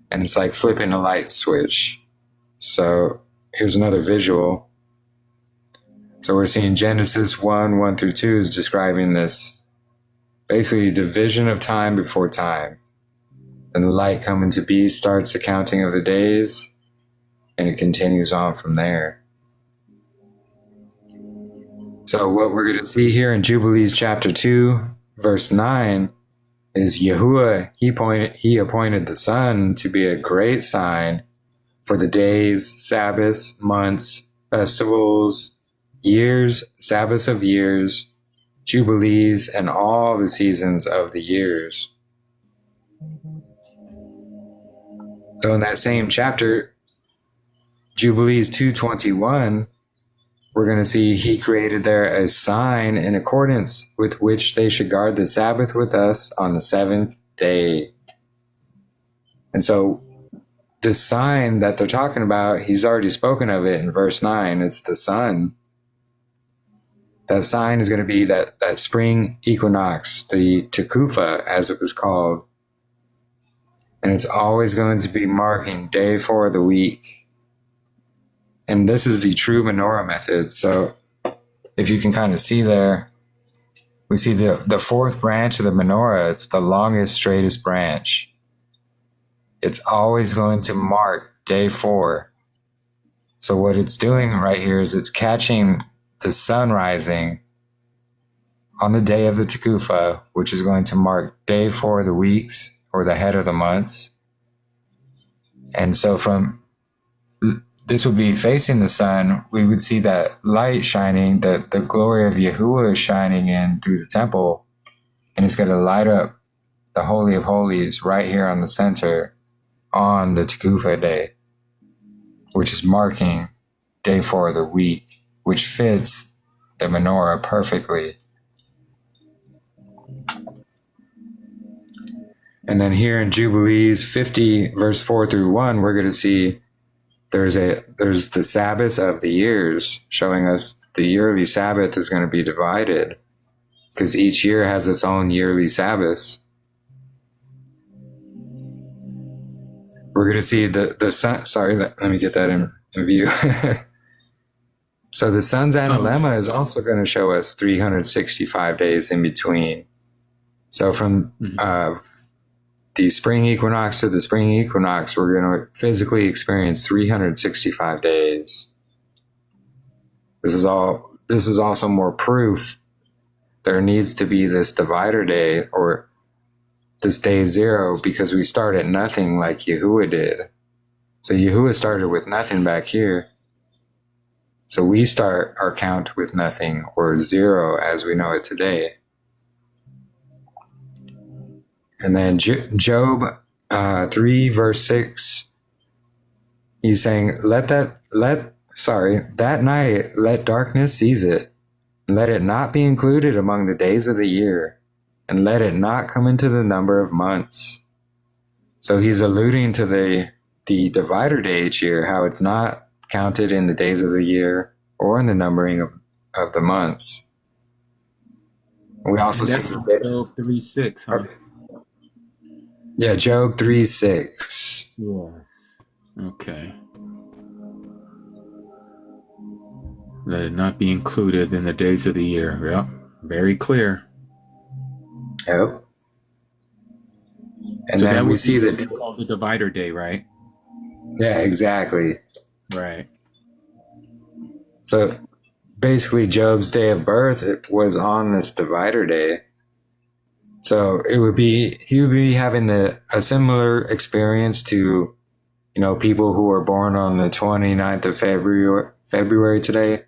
And it's like flipping a light switch. So here's another visual. So we're seeing Genesis 1 through 2 is describing this basically division of time before time. And the light coming to be starts the counting of the days, and it continues on from there. So what we're going to see here in Jubilees chapter 2, verse 9, is Yahuwah, he appointed the sun to be a great sign for the days, Sabbaths, months, festivals, years, Sabbaths of years, Jubilees, and all the seasons of the years. So in that same chapter, Jubilees 2:21, we're going to see he created there a sign in accordance with which they should guard the Sabbath with us on the 7th day. And so this sign that they're talking about, he's already spoken of it in verse 9. It's the sun. That sign is going to be that spring equinox, the Tekufa, as it was called. And it's always going to be marking day 4 of the week. And this is the true menorah method. So if you can kind of see there, we see the fourth branch of the menorah. It's the longest, straightest branch. It's always going to mark day 4. So what it's doing right here is it's catching the sun rising on the day of the Tekufa, which is going to mark day 4 of the weeks, or the head of the months. And so this would be facing the sun, we would see that light shining, the glory of Yahuwah is shining in through the temple, and it's going to light up the Holy of Holies right here on the center on the Tekufa day, which is marking day 4 of the week, which fits the menorah perfectly. And then here in Jubilees 50, verse 4 through 1, we're going to see there's the Sabbaths of the years, showing us the yearly Sabbath is going to be divided, because each year has its own yearly Sabbaths. We're going to see the sun. Sorry, let me get that in view. So the sun's analemma is also going to show us 365 days in between. So from the spring equinox to the spring equinox, we're going to physically experience 365 days. This is also more proof there needs to be this divider day, or this day 0, because we start at nothing like Yahuwah did. So Yahuwah started with nothing back here. So we start our count with nothing, or 0 as we know it today. And then Job 3 verse 6, he's saying, let that night let darkness seize it. Let it not be included among the days of the year, and let it not come into the number of months. So he's alluding to the divider day each year, how it's not counted in the days of the year or in the numbering of the months. We also That's see Job 3:6, huh? Yeah, Job 3:6. Yes. Okay. Let it not be included in the days of the year. Yep. Very clear. Yep. And So then that we would see be that. called the divider day, right? Yeah, exactly. Right. So basically, Job's day of birth was on this divider day. So he would be having a similar experience to, people who were born on the 29th of February today.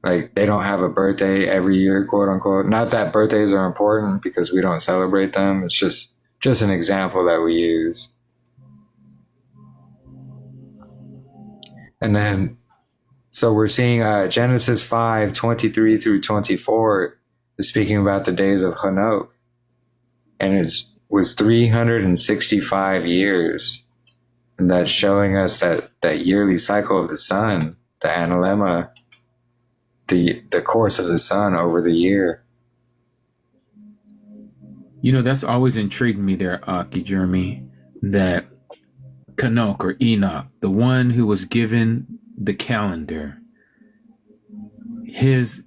Like, they don't have a birthday every year, quote unquote. Not that birthdays are important because we don't celebrate them. It's just an example that we use. And then, so we're seeing Genesis 5:23 through 24 is speaking about the days of Hanok. And it was 365 years. And that's showing us that yearly cycle of the sun, the 𝐤𝐄𝐄𝐄, the course of the sun over the year. That's always intrigued me there, Aki Jeremy, that Kanok or Enoch, the one who was given the calendar, his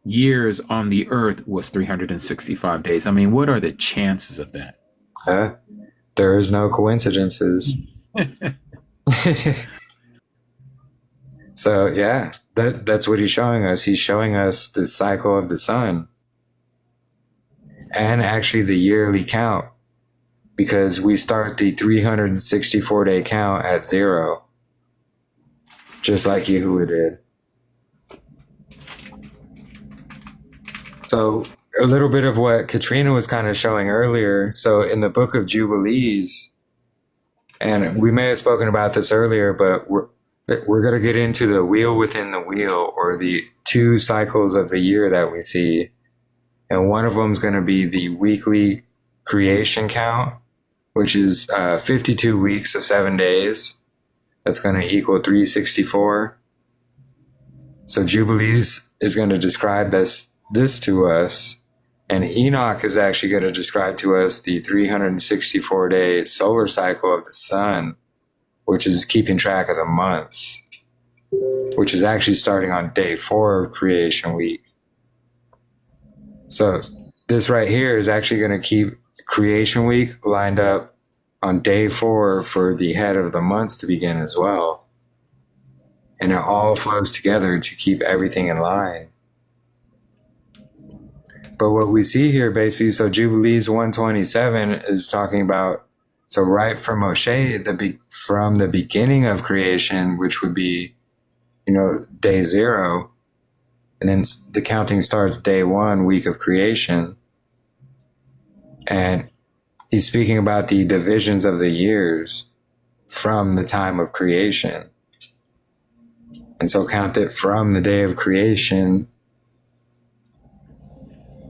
years on the earth was 365 days. I mean, what are the chances of that? There is no coincidences. So yeah, that's what he's showing us. He's showing us the cycle of the sun and actually the yearly count, because we start the 364-day count at 0, just like Yahuwah did. So a little bit of what Katrina was kind of showing earlier. So in the book of Jubilees, and we may have spoken about this earlier, but we're going to get into the wheel within the wheel, or the 2 cycles of the year that we see. And one of them is going to be the weekly creation count, which is 52 weeks of 7 days. That's going to equal 364. So Jubilees is going to describe this to us. And Enoch is actually going to describe to us the 364-day solar cycle of the sun, which is keeping track of the months, which is actually starting on day 4 of creation week. So this right here is actually going to keep creation week lined up on day 4 for the head of the months to begin as well. And it all flows together to keep everything in line. But what we see here basically, so Jubilees 127 is talking about, so right from Moshe, from the beginning of creation, which would be, day 0, and then the counting starts day 1, week of creation. And he's speaking about the divisions of the years from the time of creation. And so count it from the day of creation,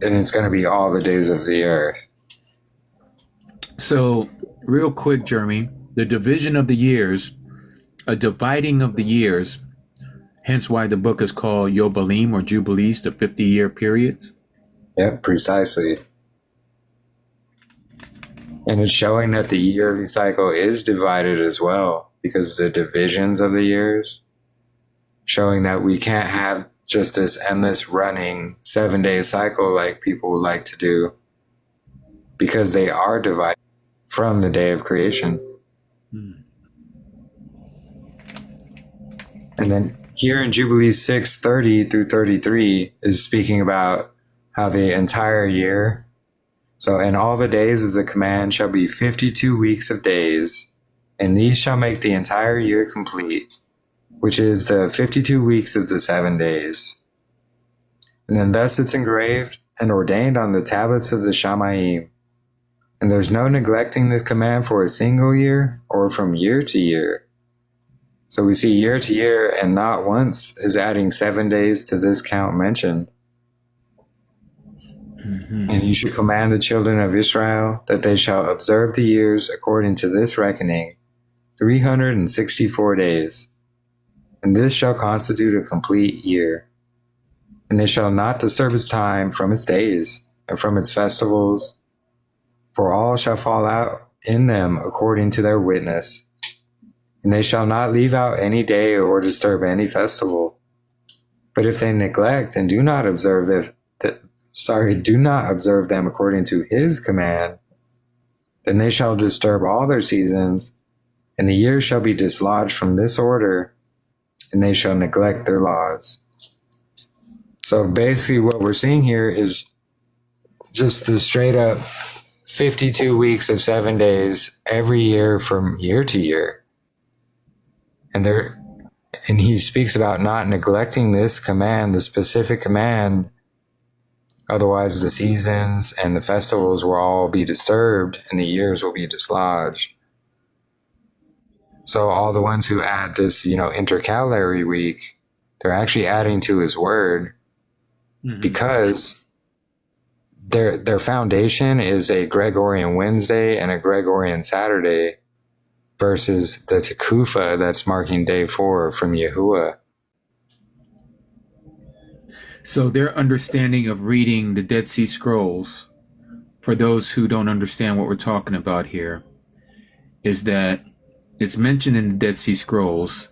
and it's going to be all the days of the earth. So real quick, Jeremy, the division of the years, a dividing of the years, hence why the book is called Yobalim or Jubilees, the 50-year periods. Yep, precisely. And it's showing that the yearly cycle is divided as well, because the divisions of the years, showing that we can't have just this endless running 7-day cycle like people would like to do, because they are divided from the day of creation. And then here in Jubilees 6:30 through 33 is speaking about how the entire year, so in all the days of the command shall be 52 weeks of days, and these shall make the entire year complete, which is the 52 weeks of the 7 days. And then thus it's engraved and ordained on the tablets of the Shamayim. And there's no neglecting this command for a single year or from year to year. So we see year to year, and not once is adding 7 days to this count mentioned. And you should command the children of Israel that they shall observe the years according to this reckoning, 364 days. And this shall constitute a complete year. And they shall not disturb its time from its days and from its festivals, for all shall fall out in them according to their witness. And they shall not leave out any day or disturb any festival. But if they neglect and do not observe do not observe them according to his command, then they shall disturb all their seasons, and the year shall be dislodged from this order, and they shall neglect their laws. So basically what we're seeing here is just the straight up 52 weeks of 7 days every year from year to year. And he speaks about not neglecting this command, the specific command. Otherwise, the seasons and the festivals will all be disturbed and the years will be dislodged. So all the ones who add this, intercalary week, they're actually adding to his word because their foundation is a Gregorian Wednesday and a Gregorian Saturday versus the Tekufa that's marking day 4 from Yahuwah. So their understanding of reading the Dead Sea Scrolls, for those who don't understand what we're talking about here, is that it's mentioned in the Dead Sea Scrolls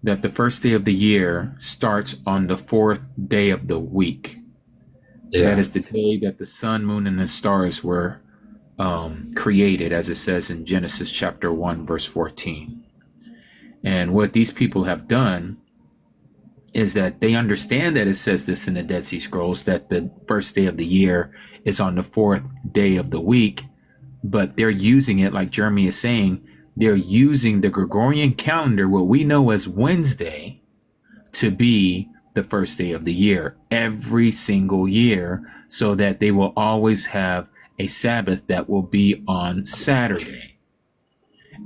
that the first day of the year starts on the 4th day of the week. Yeah. That is the day that the sun, moon, and the stars were created, as it says in Genesis chapter 1, verse 14. And what these people have done is that they understand that it says this in the Dead Sea Scrolls, that the first day of the year is on the 4th day of the week, but they're using it, like Jeremy is saying, they're using the Gregorian calendar, what we know as Wednesday, to be the first day of the year every single year, so that they will always have a Sabbath that will be on Saturday.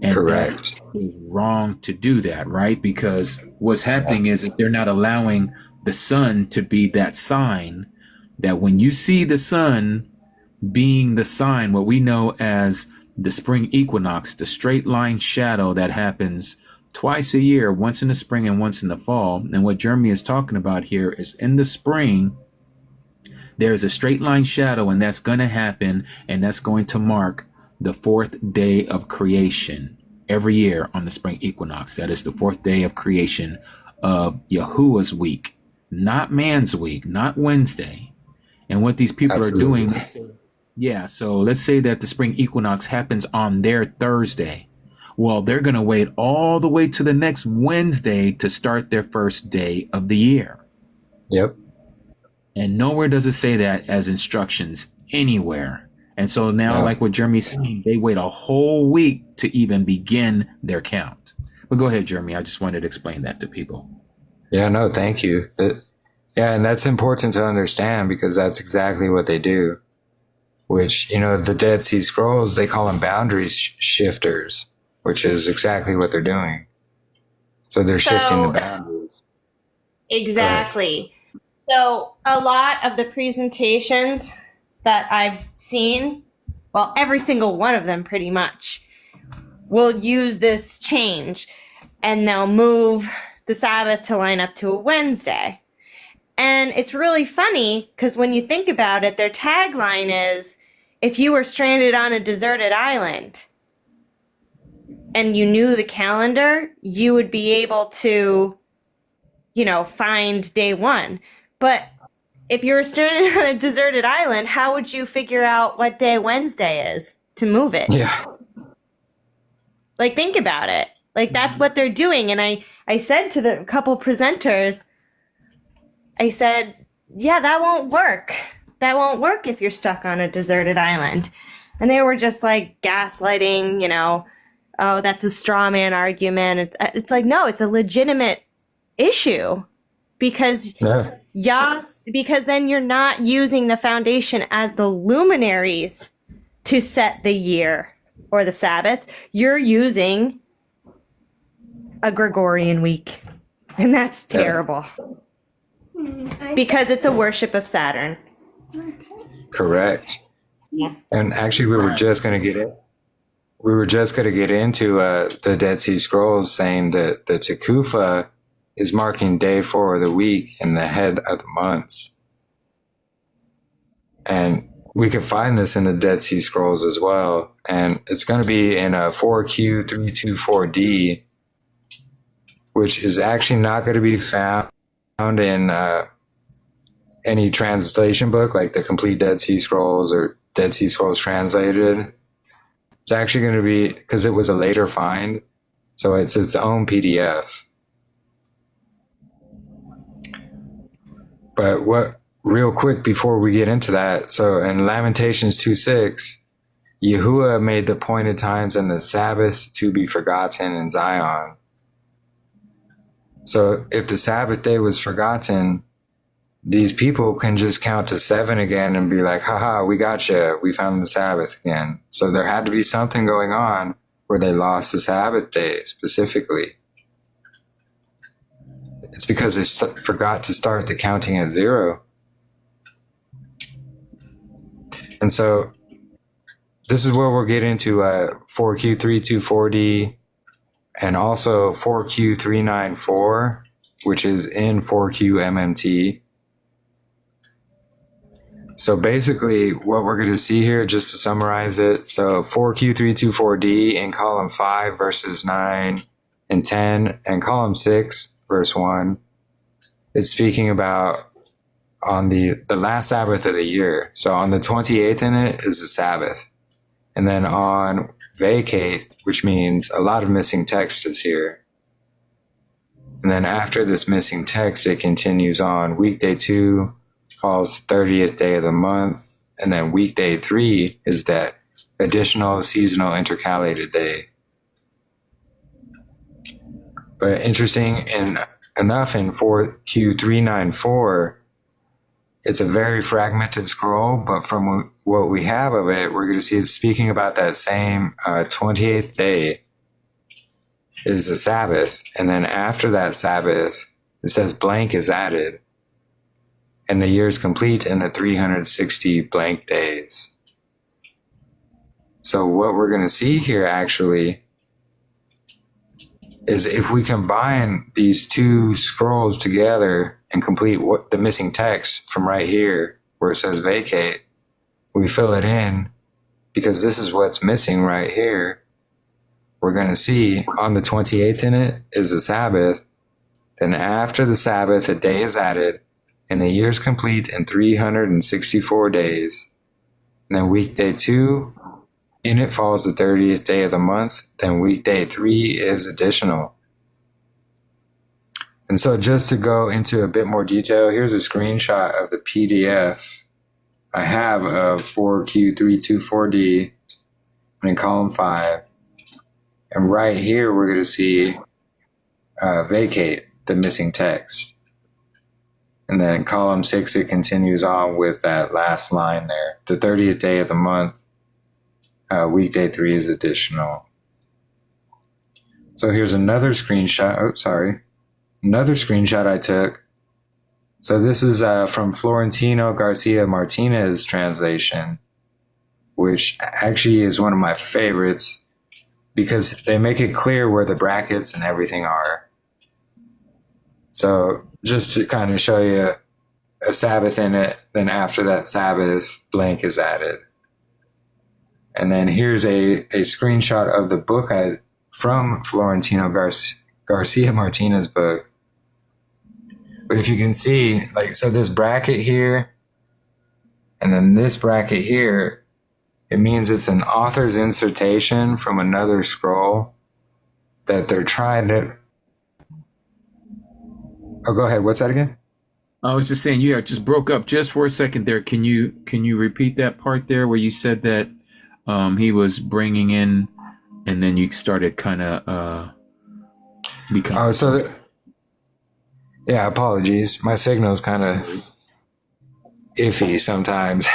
And correct. It's wrong to do that, right? Because what's happening is they're not allowing the sun to be that sign, that when you see the sun being the sign, what we know as the spring equinox, the straight line shadow that happens twice a year, once in the spring and once in the fall. And what Jeremy is talking about here is in the spring, there's a straight line shadow, and that's going to happen, and that's going to mark the 4th day of creation every year on the spring equinox. That is the 4th day of creation of Yahuwah's week, not man's week, not Wednesday. And what these people Absolutely. Are doing, so let's say that the spring equinox happens on their Thursday. Well, they're going to wait all the way to the next Wednesday to start their first day of the year. Yep. And nowhere does it say that as instructions anywhere. And so now, like what Jeremy's saying, they wait a whole week to even begin their count. But go ahead, Jeremy. I just wanted to explain that to people. Yeah, no, thank you. And that's important to understand, because that's exactly what they do. Which, the Dead Sea Scrolls, they call them boundary shifters, which is exactly what they're doing. So they're shifting the boundaries. Exactly. So a lot of the presentations that I've seen, well, every single one of them pretty much, will use this change, and they'll move the Sabbath to line up to a Wednesday. And it's really funny because when you think about it, their tagline is, if you were stranded on a deserted island and you knew the calendar, you would be able to, find day 1. But if you were stranded on a deserted island, how would you figure out what day Wednesday is to move it? Yeah. Like, think about it. Like, that's what they're doing. And I said to the couple presenters, I said, that won't work. That won't work if you're stuck on a deserted island. And they were just like gaslighting, oh, that's a straw man argument. It's like, no, it's a legitimate issue, because because then you're not using the foundation as the luminaries to set the year or the Sabbath. You're using a Gregorian week. And that's terrible. Because it's a worship of Saturn. Correct. Yeah. And actually, we were just going to get it. We were just going to get into the Dead Sea Scrolls, saying that the Tekufa is marking day 4 of the week and the head of the months. And we can find this in the Dead Sea Scrolls as well. And it's going to be in a 4Q324D, which is actually not going to be found in any translation book like the Complete Dead Sea Scrolls or Dead Sea Scrolls Translated. It's actually going to be, because it was a later find, so it's its own PDF. But real quick before we get into that, so in Lamentations 2:6, Yahuwah made the appointed times and the Sabbaths to be forgotten in Zion. So if the Sabbath day was forgotten, these people can just count to 7 again and be like, haha, we gotcha. We found the Sabbath again. So there had to be something going on where they lost the Sabbath day specifically. It's because they forgot to start the counting at 0. And so this is where we'll get into 4Q324D and also 4Q394, which is in 4QMMT. So basically what we're going to see here, just to summarize it, so 4Q324D in column 5, verses 9 and 10, and column 6, verse 1, it's speaking about on the last Sabbath of the year. So on the 28th in it is the Sabbath. And then on vacate, which means a lot of missing text is here. And then after this missing text, it continues on. Weekday 2 falls 30th day of the month. And then weekday 3 is that additional seasonal intercalated day. But interesting enough in 4Q394, it's a very fragmented scroll, but from what we have of it, we're going to see it speaking about that same 28th day is the Sabbath. And then after that Sabbath, it says blank is added. And the year is complete in the 360 blank days. So what we're going to see here actually is if we combine these two scrolls together and complete what the missing text from right here where it says vacate, we fill it in because this is what's missing right here. We're going to see on the 28th in it is the Sabbath. Then after the Sabbath, a day is added and the year is complete in 364 days. And then weekday 2, in it falls the 30th day of the month. Then weekday 3 is additional. And so just to go into a bit more detail, here's a screenshot of the PDF I have of 4Q324D in column 5. And right here, we're going to see vacate, the missing text. And then in column 6, it continues on with that last line there. The 30th day of the month, weekday 3 is additional. So here's another screenshot. Another screenshot I took. So this is from Florentino Garcia Martinez's translation, which actually is one of my favorites because they make it clear where the brackets and everything are. So just to kind of show you a Sabbath in it, then after that Sabbath, blank is added. And then here's a screenshot of the book from Florentino Garcia Martinez's book. But if you can see, so this bracket here, and then this bracket here, it means it's an author's insertion from another scroll that they're trying to... Oh, go ahead. What's that again? I was just saying, you just broke up just for a second there. Can you repeat that part there where you said that he was bringing in, and then you started kind of becoming... Oh, so... Yeah, apologies. My signal is kind of iffy sometimes.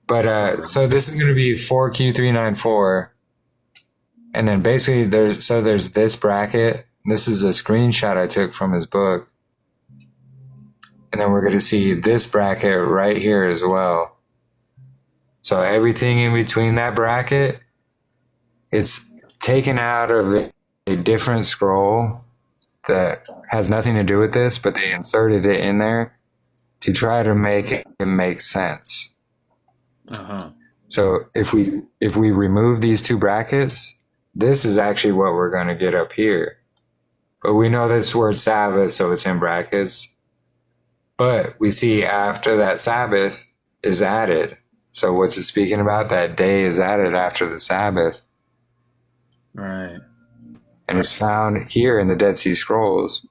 But so this is going to be 4Q394. And then basically there's this bracket. This is a screenshot I took from his book. And then we're going to see this bracket right here as well. So everything in between that bracket, it's taken out of a different scroll that has nothing to do with this, but they inserted it in there to try to make it make sense. So if we remove these two brackets, this is actually what we're going to get up here. But we know this word Sabbath, so it's in brackets. But we see after that Sabbath is added. So what's it speaking about? That day is added after the Sabbath. Right. And it's found here in the Dead Sea Scrolls.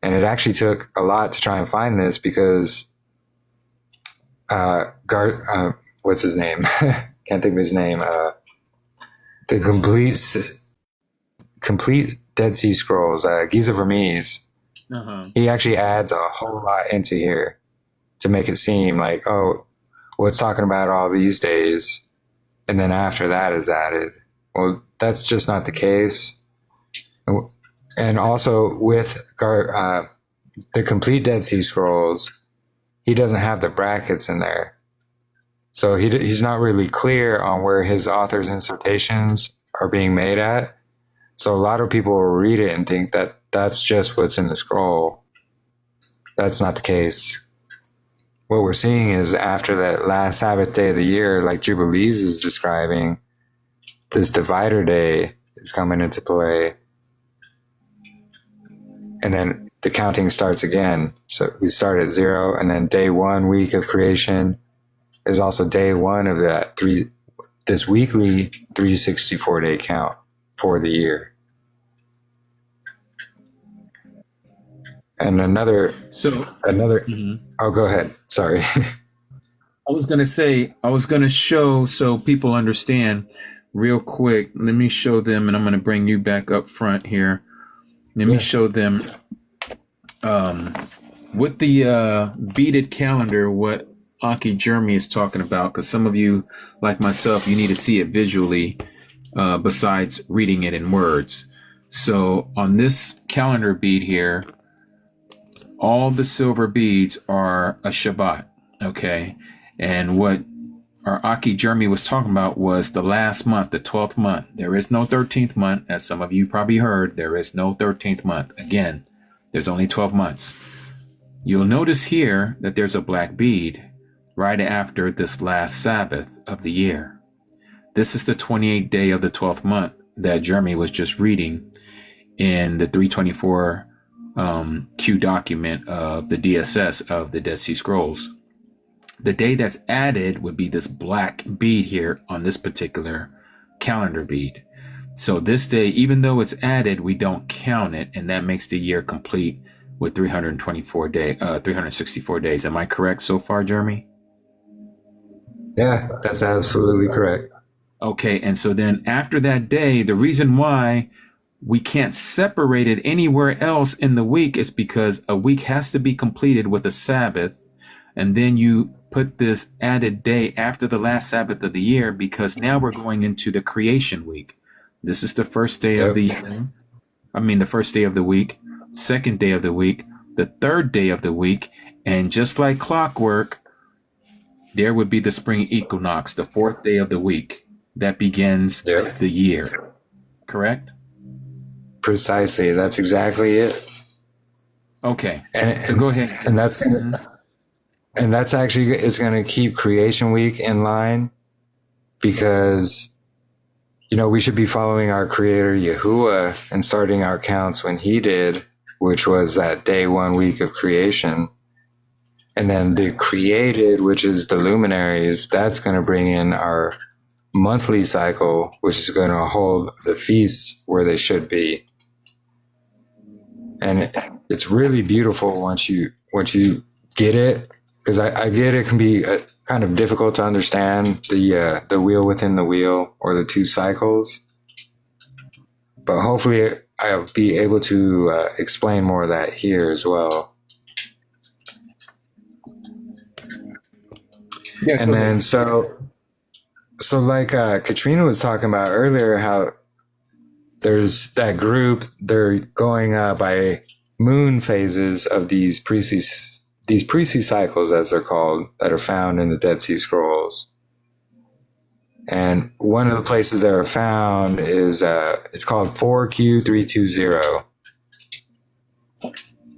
And it actually took a lot to try and find this because what's his name? Can't think of his name. The complete Dead Sea Scrolls, 𤤄𤄅𤄄. He actually adds a whole lot into here to make it seem like, oh, well, it's talking about all these days, and then after that is added. Well, that's just not the case. And also with the complete Dead Sea Scrolls, he doesn't have the brackets in there. So he's not really clear on where his author's insertions are being made at. So a lot of people will read it and think that that's just what's in the scroll. That's not the case. What we're seeing is after that last Sabbath day of the year, like Jubilees is describing, this divider day is coming into play. And then the counting starts again. So we start at 0, and then day 1 week of creation is also day 1 of this weekly 364 day count for the year. And another. Oh, go ahead. Sorry. I was going to show so people understand real quick. Let me show them, and I'm going to bring you back up front here. Let me show them with the beaded calendar what 𝐤𝐄𝐄𝐄 is talking about, because some of you, like myself, you need to see it visually besides reading it in words. So on this calendar bead here, all the silver beads are a Shabbat, okay? And what our 𝐤𝐄𝐄𝐄 was talking about was the last month, the 12th month. There is no 13th month, as some of you probably heard. There is no 13th month. Again, there's only 12 months. You'll notice here that there's a black bead right after this last Sabbath of the year. This is the 28th day of the 12th month that Jeremy was just reading in the 324 Q document of the DSS of the Dead Sea Scrolls. The day that's added would be this black bead here on this particular calendar bead. So this day, even though it's added, we don't count it, and that makes the year complete with 364 days. Am I correct so far, Jeremy? Yeah, that's absolutely correct. Okay, and so then after that day, the reason why we can't separate it anywhere else in the week is because a week has to be completed with a Sabbath, and then you put this added day after the last Sabbath of the year, because now we're going into the creation week. This is the first day of the year. The first day of the week, second day of the week, the third day of the week, and just like clockwork, there would be the spring equinox, the fourth day of the week. That begins the year. Correct? Precisely. That's exactly it. Okay. So go ahead. And that's actually, it's going to keep creation week in line, because, we should be following our creator Yahuwah and starting our counts when he did, which was that day 1 week of creation. And then the created, which is the luminaries, that's going to bring in our monthly cycle, which is going to hold the feasts where they should be. And it's really beautiful once you get it, because I get it can be kind of difficult to understand the wheel within the wheel, or the 2 cycles. But hopefully I'll be able to explain more of that here as well. Yeah, and then so like Katrina was talking about earlier, how there's that group, they're going by moon phases of these priestly cycles, as they're called, that are found in the Dead Sea Scrolls. And one of the places that are found is, it's called 4Q320.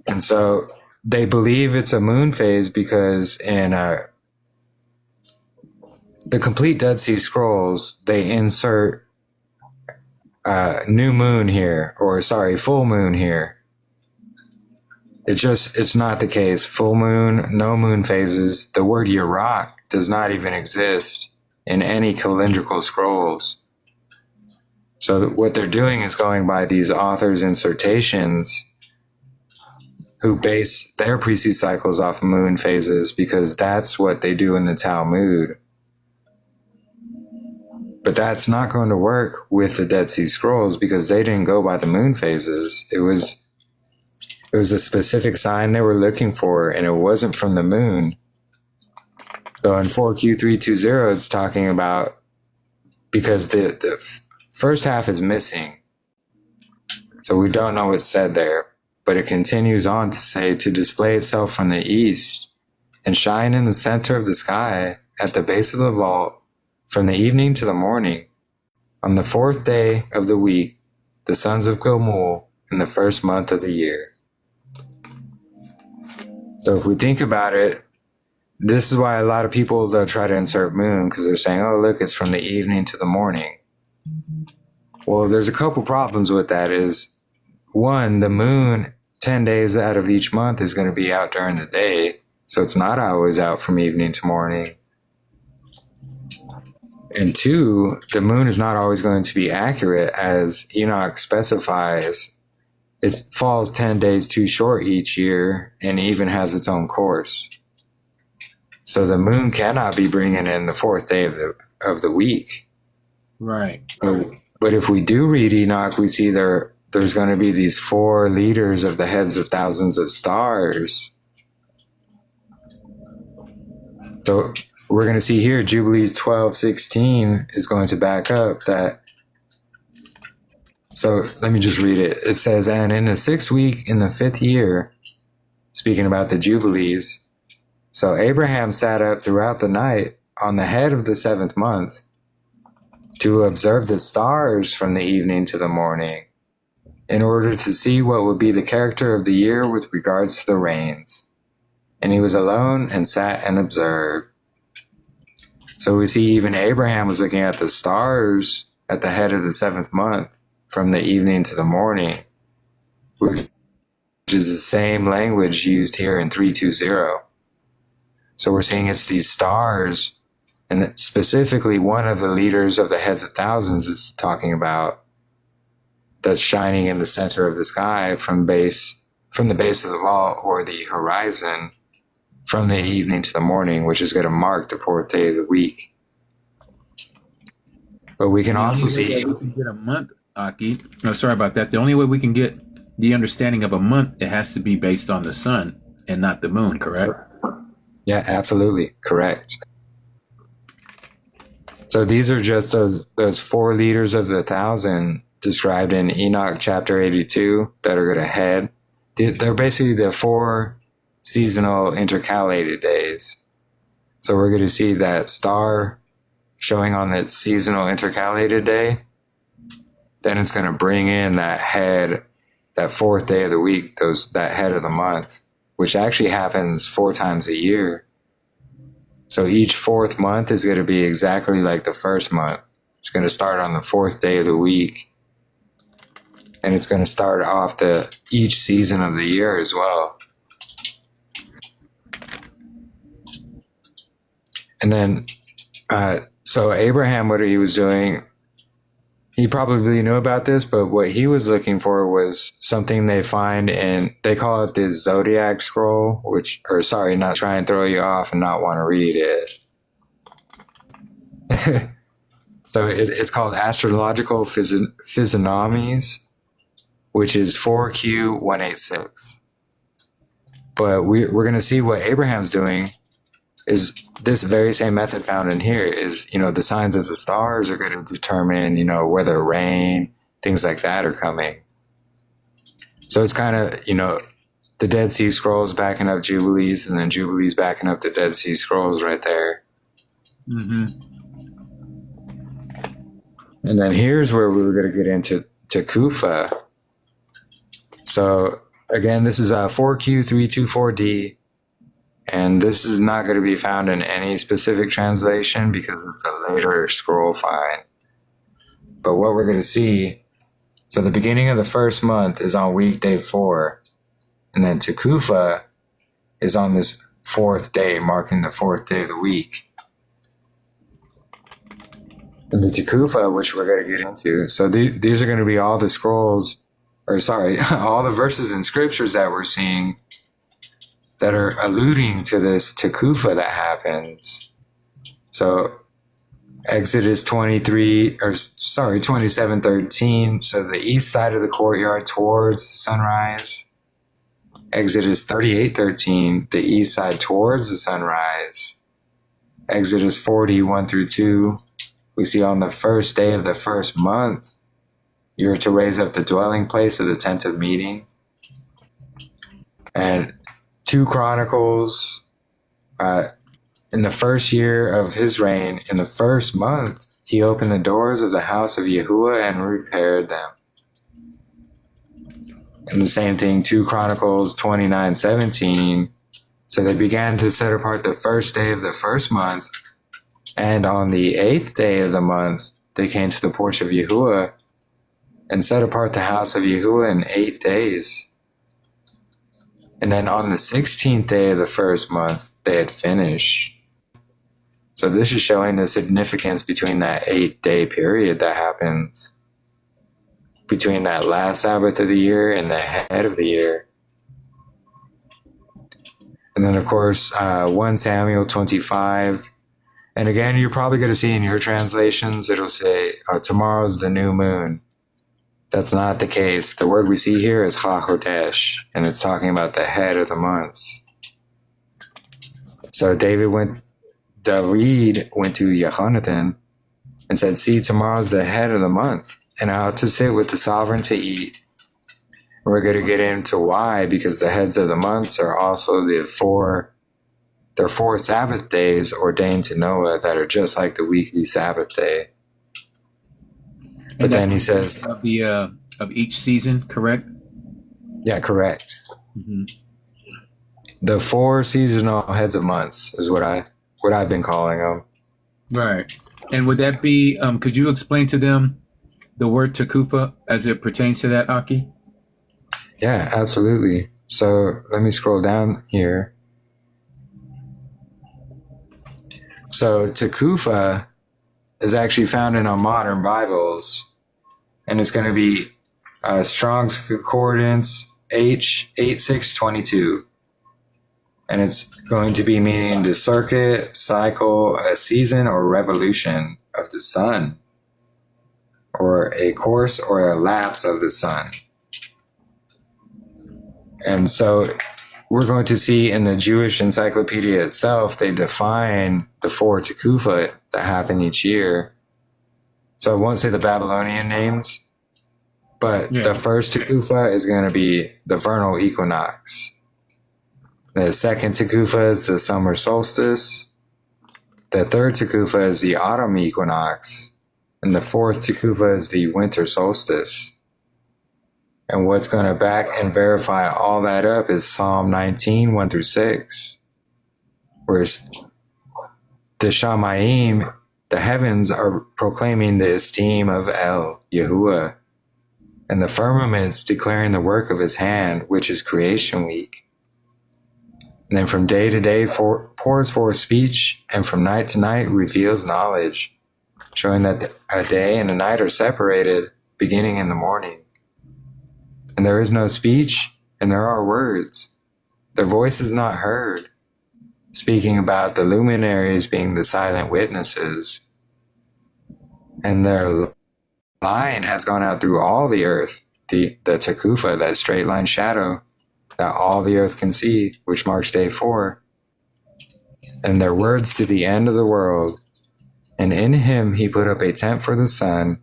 And so they believe it's a moon phase because in the complete Dead Sea Scrolls, they insert new moon here, or sorry, full moon here. It's not the case. Full moon, no moon phases. The word 𝐤𝐄𝐄𝐄 does not even exist in any calendrical scrolls. So what they're doing is going by these authors' insertations who base their priestly cycles off moon phases because that's what they do in the Talmud. But that's not going to work with the Dead Sea Scrolls because they didn't go by the moon phases. It was a specific sign they were looking for, and it wasn't from the moon. So in 4Q320, it's talking about, because the first half is missing. So we don't know what's said there, but it continues on to say, to display itself from the east and shine in the center of the sky at the base of the vault from the evening to the morning. On the 4th day of the week, the sons of 𝐤𝐄𝐄 in the 1st month of the year. So if we think about it, this is why a lot of people, they'll try to insert moon because they're saying, oh, look, it's from the evening to the morning. Well, there's a couple problems with that is, one, the moon 10 days out of each month is going to be out during the day. So it's not always out from evening to morning. And two, the moon is not always going to be accurate, as Enoch specifies. It falls 10 days too short each year and even has its own course. So the moon cannot be bringing in the 4th day of the week. Right. But if we do read Enoch, we see there's going to be these 4 leaders of the heads of thousands of stars. So we're going to see here, Jubilees 12:16 is going to back up that. So let me just read it. It says, and in the 6th week in the 5th year, speaking about the Jubilees, so Abraham sat up throughout the night on the head of the 7th month to observe the stars from the evening to the morning, in order to see what would be the character of the year with regards to the rains. And he was alone and sat and observed. So we see even Abraham was looking at the stars at the head of the 7th month from the evening to the morning, which is the same language used here in 320. So we're seeing it's these stars, and specifically one of the leaders of the heads of thousands is talking about, that's shining in the center of the sky from the base of the vault or the horizon from the evening to the morning, which is going to mark the 4th day of the week. But we can also see, we can get a month, Aki. No, sorry about that. The only way we can get the understanding of a month, it has to be based on the sun and not the moon, correct? yeah, absolutely correct. So these are just those 4 leaders of the 1,000 described in Enoch chapter 82 that are going to head. They're basically the 4 seasonal intercalated days. So we're going to see that star showing on that seasonal intercalated day. Then it's going to bring in that head, that 4th day of the week, that head of the month, which actually happens 4 times a year. So each 4th month is going to be exactly like the 1st month. It's going to start on the 4th day of the week. And it's going to start off each season of the year as well. And then, so Abraham, what he was doing, he probably knew about this, but what he was looking for was something they find they call it the Zodiac Scroll, not try and throw you off and not want to read it. So it's called Astrological Physiognomies, which is 4Q186. But we're going to see what Abraham's doing is this very same method found in here is, the signs of the stars are going to determine, whether rain things like that are coming. So it's kind of, the Dead Sea Scrolls backing up Jubilees, and then Jubilees backing up the Dead Sea Scrolls right there. Mm-hmm. And then here's where we were going to get into Tekufa. So again, this is 4Q324D, and this is not going to be found in any specific translation because it's a later scroll find. But what we're going to see, so the beginning of the first month is on weekday 4, and then Tekufa is on this 4th day, marking the 4th day of the week. And the Tekufa, which we're going to get into, so these are going to be all the scrolls, all the verses in scriptures that we're seeing that are alluding to this Tekufa that happens. So Exodus 27:13. So the east side of the courtyard towards sunrise. Exodus 38:13. The east side towards the sunrise. Exodus 40:1-2. We see on the first day of the first month, you're to raise up the dwelling place of the tent of meeting. And 2 Chronicles, in the first year of his reign, in the first month, he opened the doors of the house of Yahuwah and repaired them. And the same thing, 2 Chronicles 29:17. So they began to set apart the first day of the first month, and on the 8th day of the month, they came to the porch of Yahuwah and set apart the house of Yahuwah in 8 days. And then on the 16th day of the first month, they had finished. So this is showing the significance between that 8-day period that happens between that last Sabbath of the year and the head of the year. And then, of course, 1 Samuel 25. And again, you're probably going to see in your translations, it'll say, tomorrow's the new moon. That's not the case. The word we see here is HaChodesh, and it's talking about the head of the months. So David went to Yehonathan and said, see, tomorrow's the head of the month, and out to sit with the sovereign to eat. We're going to get into why, because the heads of the months are also there are 4 Sabbath days ordained to Noah that are just like the weekly Sabbath day. But then he says of each season, correct? Yeah, correct. Mm-hmm. The 4 seasonal heads of months is what I've been calling them. Right. And would that be? Could you explain to them the word Tekufa as it pertains to that, Aki? Yeah, absolutely. So let me scroll down here. So Tekufa is actually found in our modern Bibles, and it's going to be Strong's Concordance H8622. And it's going to be meaning the circuit, cycle, a season, or revolution of the sun, or a course or a lapse of the sun. And so we're going to see in the Jewish encyclopedia itself, they define the 4 Tekufa that happen each year. So I won't say the Babylonian names, but the first Tekufa is going to be the vernal equinox. The second Tekufa is the summer solstice. The third Tekufa is the autumn equinox. And the 4th Tekufa is the winter solstice. And what's going to back and verify all that up is Psalm 19, 1-6, where the Shamayim, the heavens, are proclaiming the esteem of El, Yahuwah, and the firmaments declaring the work of his hand, which is creation week. And then from day to day pours forth speech, and from night to night reveals knowledge, showing that a day and a night are separated, beginning in the morning. And there is no speech, and there are words. Their voice is not heard, speaking about the luminaries being the silent witnesses. And their line has gone out through all the earth, the Tekufa, that straight line shadow that all the earth can see, which marks day 4. And their words to the end of the world. And in him he put up a tent for the sun,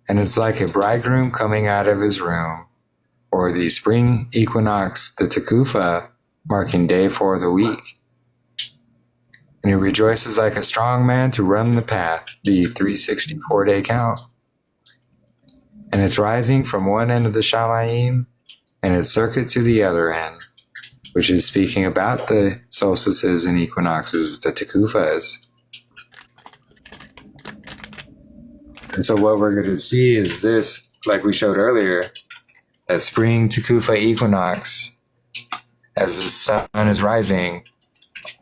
And it's like a bridegroom coming out of his room, or the spring equinox, the Tekufa, marking day 4 of the week. And he rejoices like a strong man to run the path, the 364-day count. And it's rising from one end of the Shamayim, and its circuit to the other end, which is speaking about the solstices and equinoxes, the Tekufas. And so what we're going to see is this, like we showed earlier, that spring Tekufa equinox, as the sun is rising,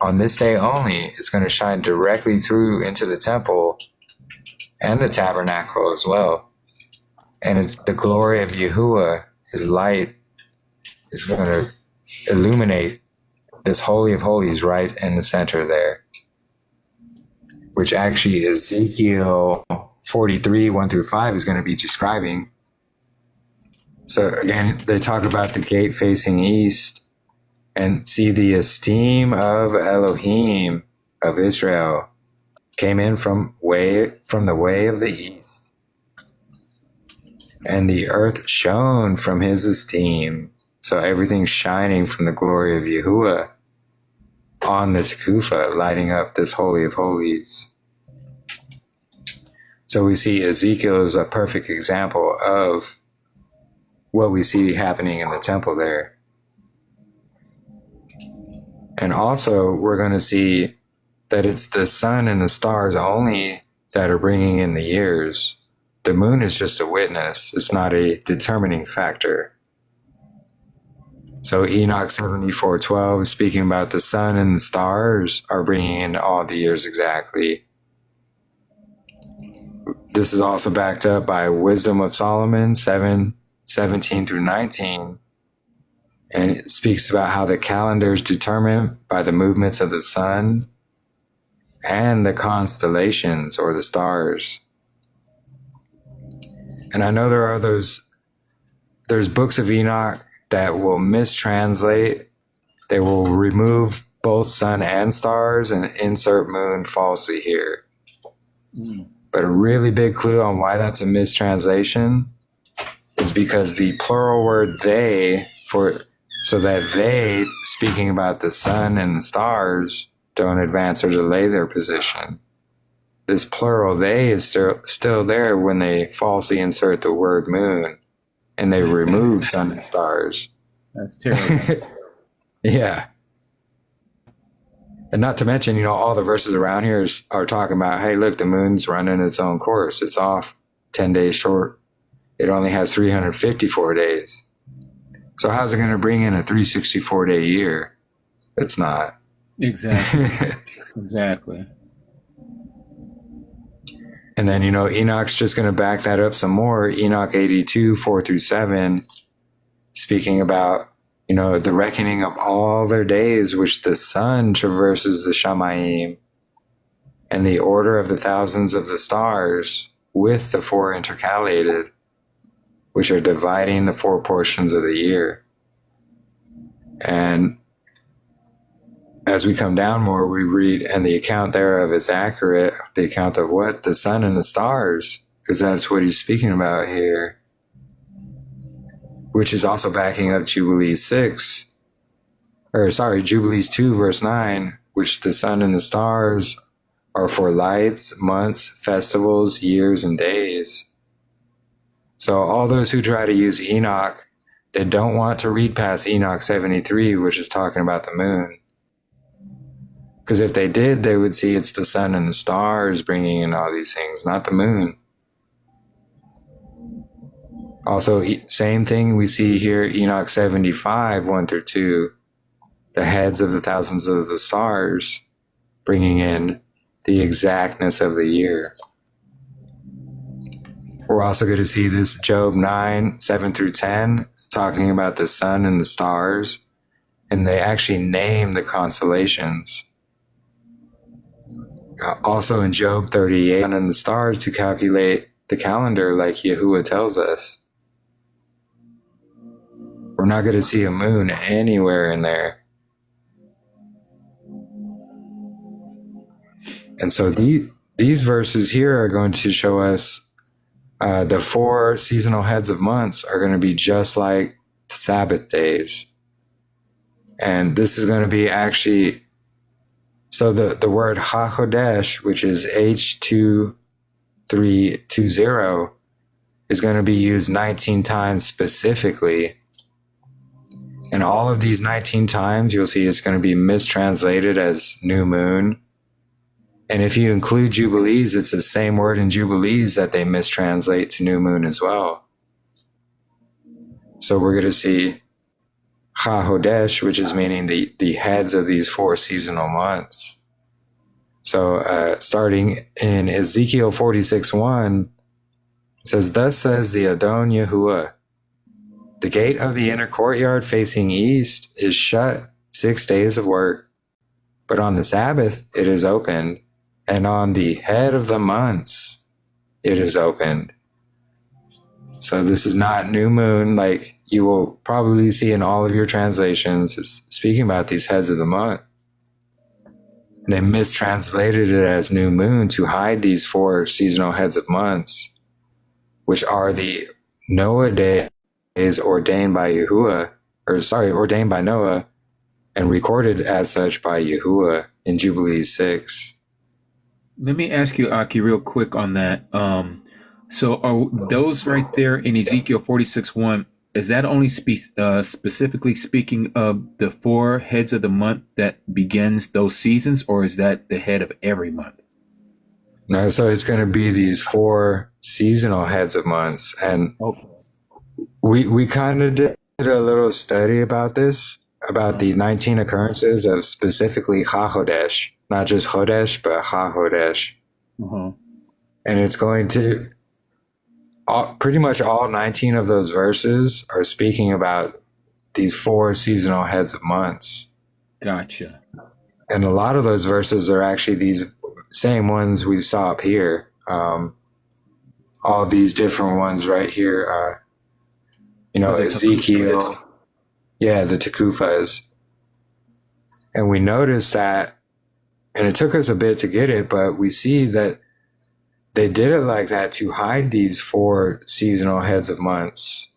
on this day only, is going to shine directly through into the temple and the tabernacle as well. And it's the glory of Yahuwah, his light, is going to illuminate this Holy of Holies right in the center there, which actually Ezekiel 43, 1 through 5 is going to be describing. So again, they talk about the gate facing east and see the esteem of Elohim of Israel came in from the way of the east, and the earth shone from his esteem. So everything's shining from the glory of Yahuwah on the Tekufa, lighting up this Holy of Holies. So we see Ezekiel is a perfect example of what we see happening in the temple there. And also, we're going to see that it's the sun and the stars only that are bringing in the years. The moon is just a witness. It's not a determining factor. So Enoch 74:12 is speaking about the sun and the stars are bringing in all the years exactly. This is also backed up by Wisdom of Solomon 7:17 through 19. And it speaks about how the calendar is determined by the movements of the sun and the constellations or the stars. And I know there's books of Enoch that will mistranslate. They will remove both sun and stars and insert moon falsely here. But a really big clue on why that's a mistranslation is because the plural word they, so that they, speaking about the sun and the stars, don't advance or delay their position. This plural they is still there when they falsely insert the word moon and they remove sun and stars. That's terrible. Yeah. And not to mention, all the verses around here are talking about, hey, look, the moon's running its own course. It's off 10 days short. It only has 354 days. So how's it going to bring in a 364-day year? It's not. Exactly. Exactly. And then, Enoch's just going to back that up some more. Enoch 82, 4 through 7, speaking about, the reckoning of all their days, which the sun traverses the Shamayim, and the order of the thousands of the stars with the 4 intercalated, which are dividing the 4 portions of the year. And as we come down more, we read, and the account thereof is accurate. The account of what? The sun and the stars, because that's what he's speaking about here, which is also backing up Jubilees 2, verse 9, which the sun and the stars are for lights, months, festivals, years, and days. So all those who try to use Enoch, they don't want to read past Enoch 73, which is talking about the moon. Because if they did, they would see it's the sun and the stars bringing in all these things, not the moon. Also, same thing we see here, Enoch 75, 1 through 2, the heads of the thousands of the stars, bringing in the exactness of the year. We're also going to see this Job 9, 7 through 10, talking about the sun and the stars, and they actually name the constellations. Also in Job 38, sun and the stars to calculate the calendar like Yahuwah tells us. We're not going to see a moon anywhere in there. And so these verses here are going to show us the 4 seasonal heads of months are going to be just like the Sabbath days. And this is going to be actually, so the word HaChodesh, which is H2320, is going to be used 19 times specifically. And all of these 19 times, you'll see it's going to be mistranslated as new moon. And if you include Jubilees, it's the same word in Jubilees that they mistranslate to new moon as well. So we're going to see HaHodesh, which is meaning the heads of these 4 seasonal months. So starting in Ezekiel 46:1, it says, "Thus says the Adon Yahuwah, the gate of the inner courtyard facing east is shut 6 days of work, but on the Sabbath it is opened, and on the head of the months it is opened." So this is not new moon like you will probably see in all of your translations. It's speaking about these heads of the month. They mistranslated it as new moon to hide these 4 seasonal heads of months, which are the Noah days ordained by ordained by Noah and recorded as such by Yahuwah in Jubilees 6. Let me ask you, Aki, real quick on that. So are those right there in Ezekiel 46:1, is that only specifically speaking of the 4 heads of the month that begins those seasons, or is that the head of every month? No, so it's going to be these 4 seasonal heads of months. And we kind of did a little study about this, about the 19 occurrences of specifically HaHodesh, not just Hodesh, but HaHodesh. Uh-huh. And it's going to, pretty much all 19 of those verses are speaking about these 4 seasonal heads of months. Gotcha. And a lot of those verses are actually these same ones we saw up here. All these different ones right here. Ezekiel. Yeah, the Tekufas. And we noticed that, and it took us a bit to get it, but we see that they did it like that to hide these 4 seasonal heads of months,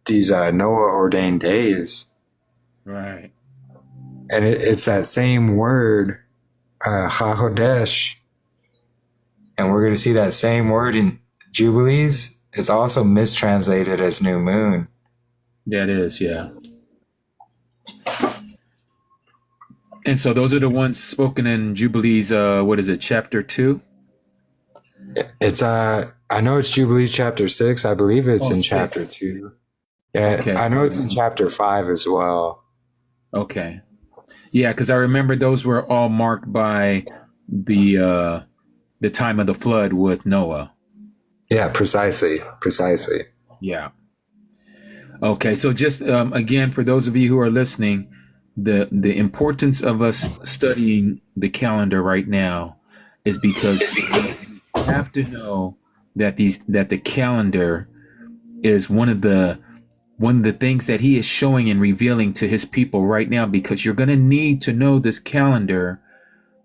these Noah ordained days. Right. And it's that same word, HaHodesh. And we're going to see that same word in Jubilees. It's also mistranslated as new moon. That is, yeah. And so those are the ones spoken in Jubilees, what is it, chapter 2? It's I know it's Jubilees chapter 6. I believe it's in 6. chapter 2. Yeah, Okay. I know it's in chapter 5 as well. Okay. Yeah, because I remember those were all marked by the time of the flood with Noah. Yeah, precisely. Yeah. Okay, so just again, for those of you who are listening, the importance of us studying the calendar right now is because we have to know that the calendar is one of the things that he is showing and revealing to his people right now, because you're going to need to know this calendar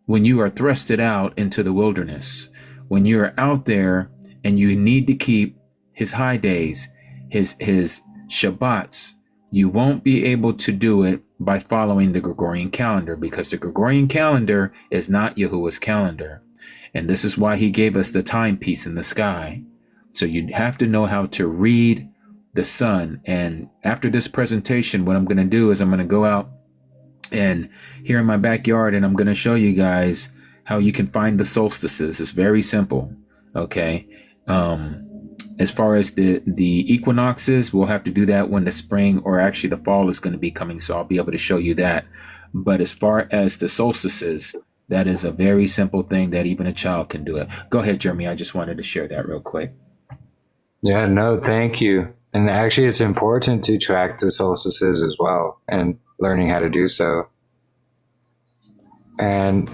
when you are thrusted out into the wilderness, when you're out there and you need to keep his high days, his Shabbats. You won't be able to do it by following the Gregorian calendar, because the Gregorian calendar is not Yahuwah's calendar. And this is why he gave us the timepiece in the sky. So you have to know how to read the sun. And after this presentation, what I'm going to do is I'm going to go out and here in my backyard, and I'm going to show you guys how you can find the solstices. It's very simple. Okay. As far as the equinoxes, we'll have to do that when the spring, or actually the fall, is going to be coming. So I'll be able to show you that. But as far as the solstices, that is a very simple thing that even a child can do it. Go ahead, Jeremy. I just wanted to share that real quick. Yeah, no, thank you. And actually, it's important to track the solstices as well, and learning how to do so. And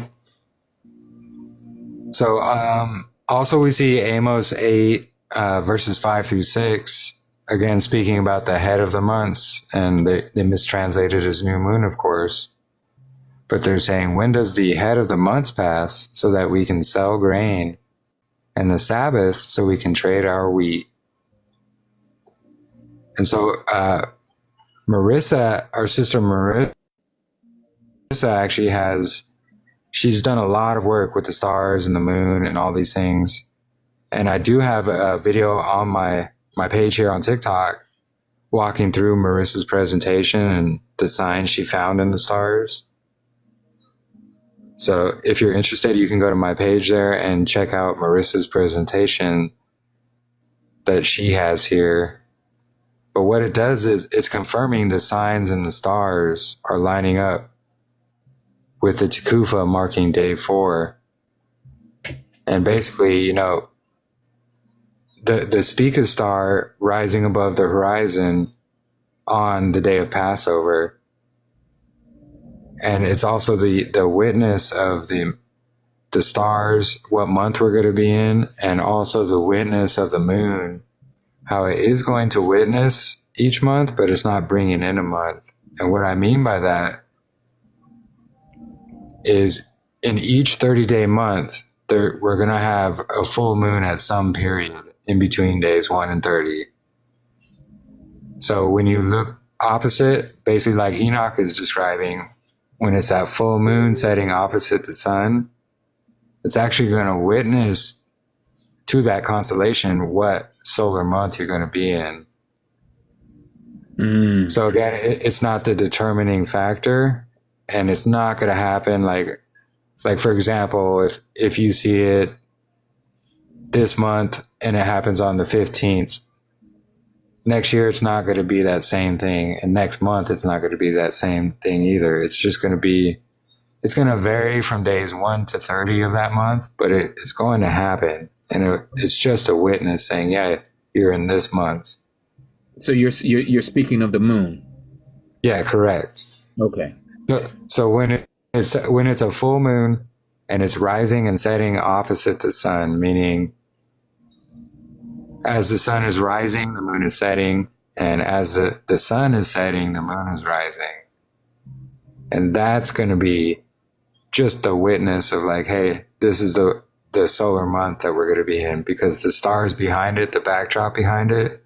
so also we see Amos 8, verses 5 through 6, again, speaking about the head of the months, and they mistranslate it as new moon, of course. But they're saying, when does the head of the months pass so that we can sell grain and the Sabbath so we can trade our wheat. And so Marissa, our sister Marissa, actually she's done a lot of work with the stars and the moon and all these things. And I do have a video on my page here on TikTok walking through Marissa's presentation and the signs she found in the stars. So if you're interested, you can go to my page there and check out Marissa's presentation that she has here. But what it does is it's confirming the signs in the stars are lining up with the Tekufa marking day 4. And basically, you know, the Spica star rising above the horizon on the day of Passover. And it's also the witness of the stars, what month we're going to be in, and also the witness of the moon, how it is going to witness each month, but it's not bringing in a month. And what I mean by that is in each 30-day month, we're going to have a full moon at some period in between days 1 and 30. So when you look opposite, basically like Enoch is describing, when it's that full moon setting opposite the sun, it's actually going to witness to that constellation what solar month you're going to be in. So again, it's not the determining factor, and it's not going to happen like for example, if you see it this month and it happens on the 15th, next year it's not going to be that same thing, and next month it's not going to be that same thing either. It's just going to be, it's going to vary from days 1 to 30 of that month, but it's going to happen, and it's just a witness saying, yeah, you're in this month. So you're speaking of the moon. Yeah, correct. Okay. So when it's a full moon and it's rising and setting opposite the sun, meaning as the sun is rising, the moon is setting, and as the sun is setting, the moon is rising. And that's going to be just the witness of like, hey, this is the solar month that we're going to be in, because the stars behind it, the backdrop behind it,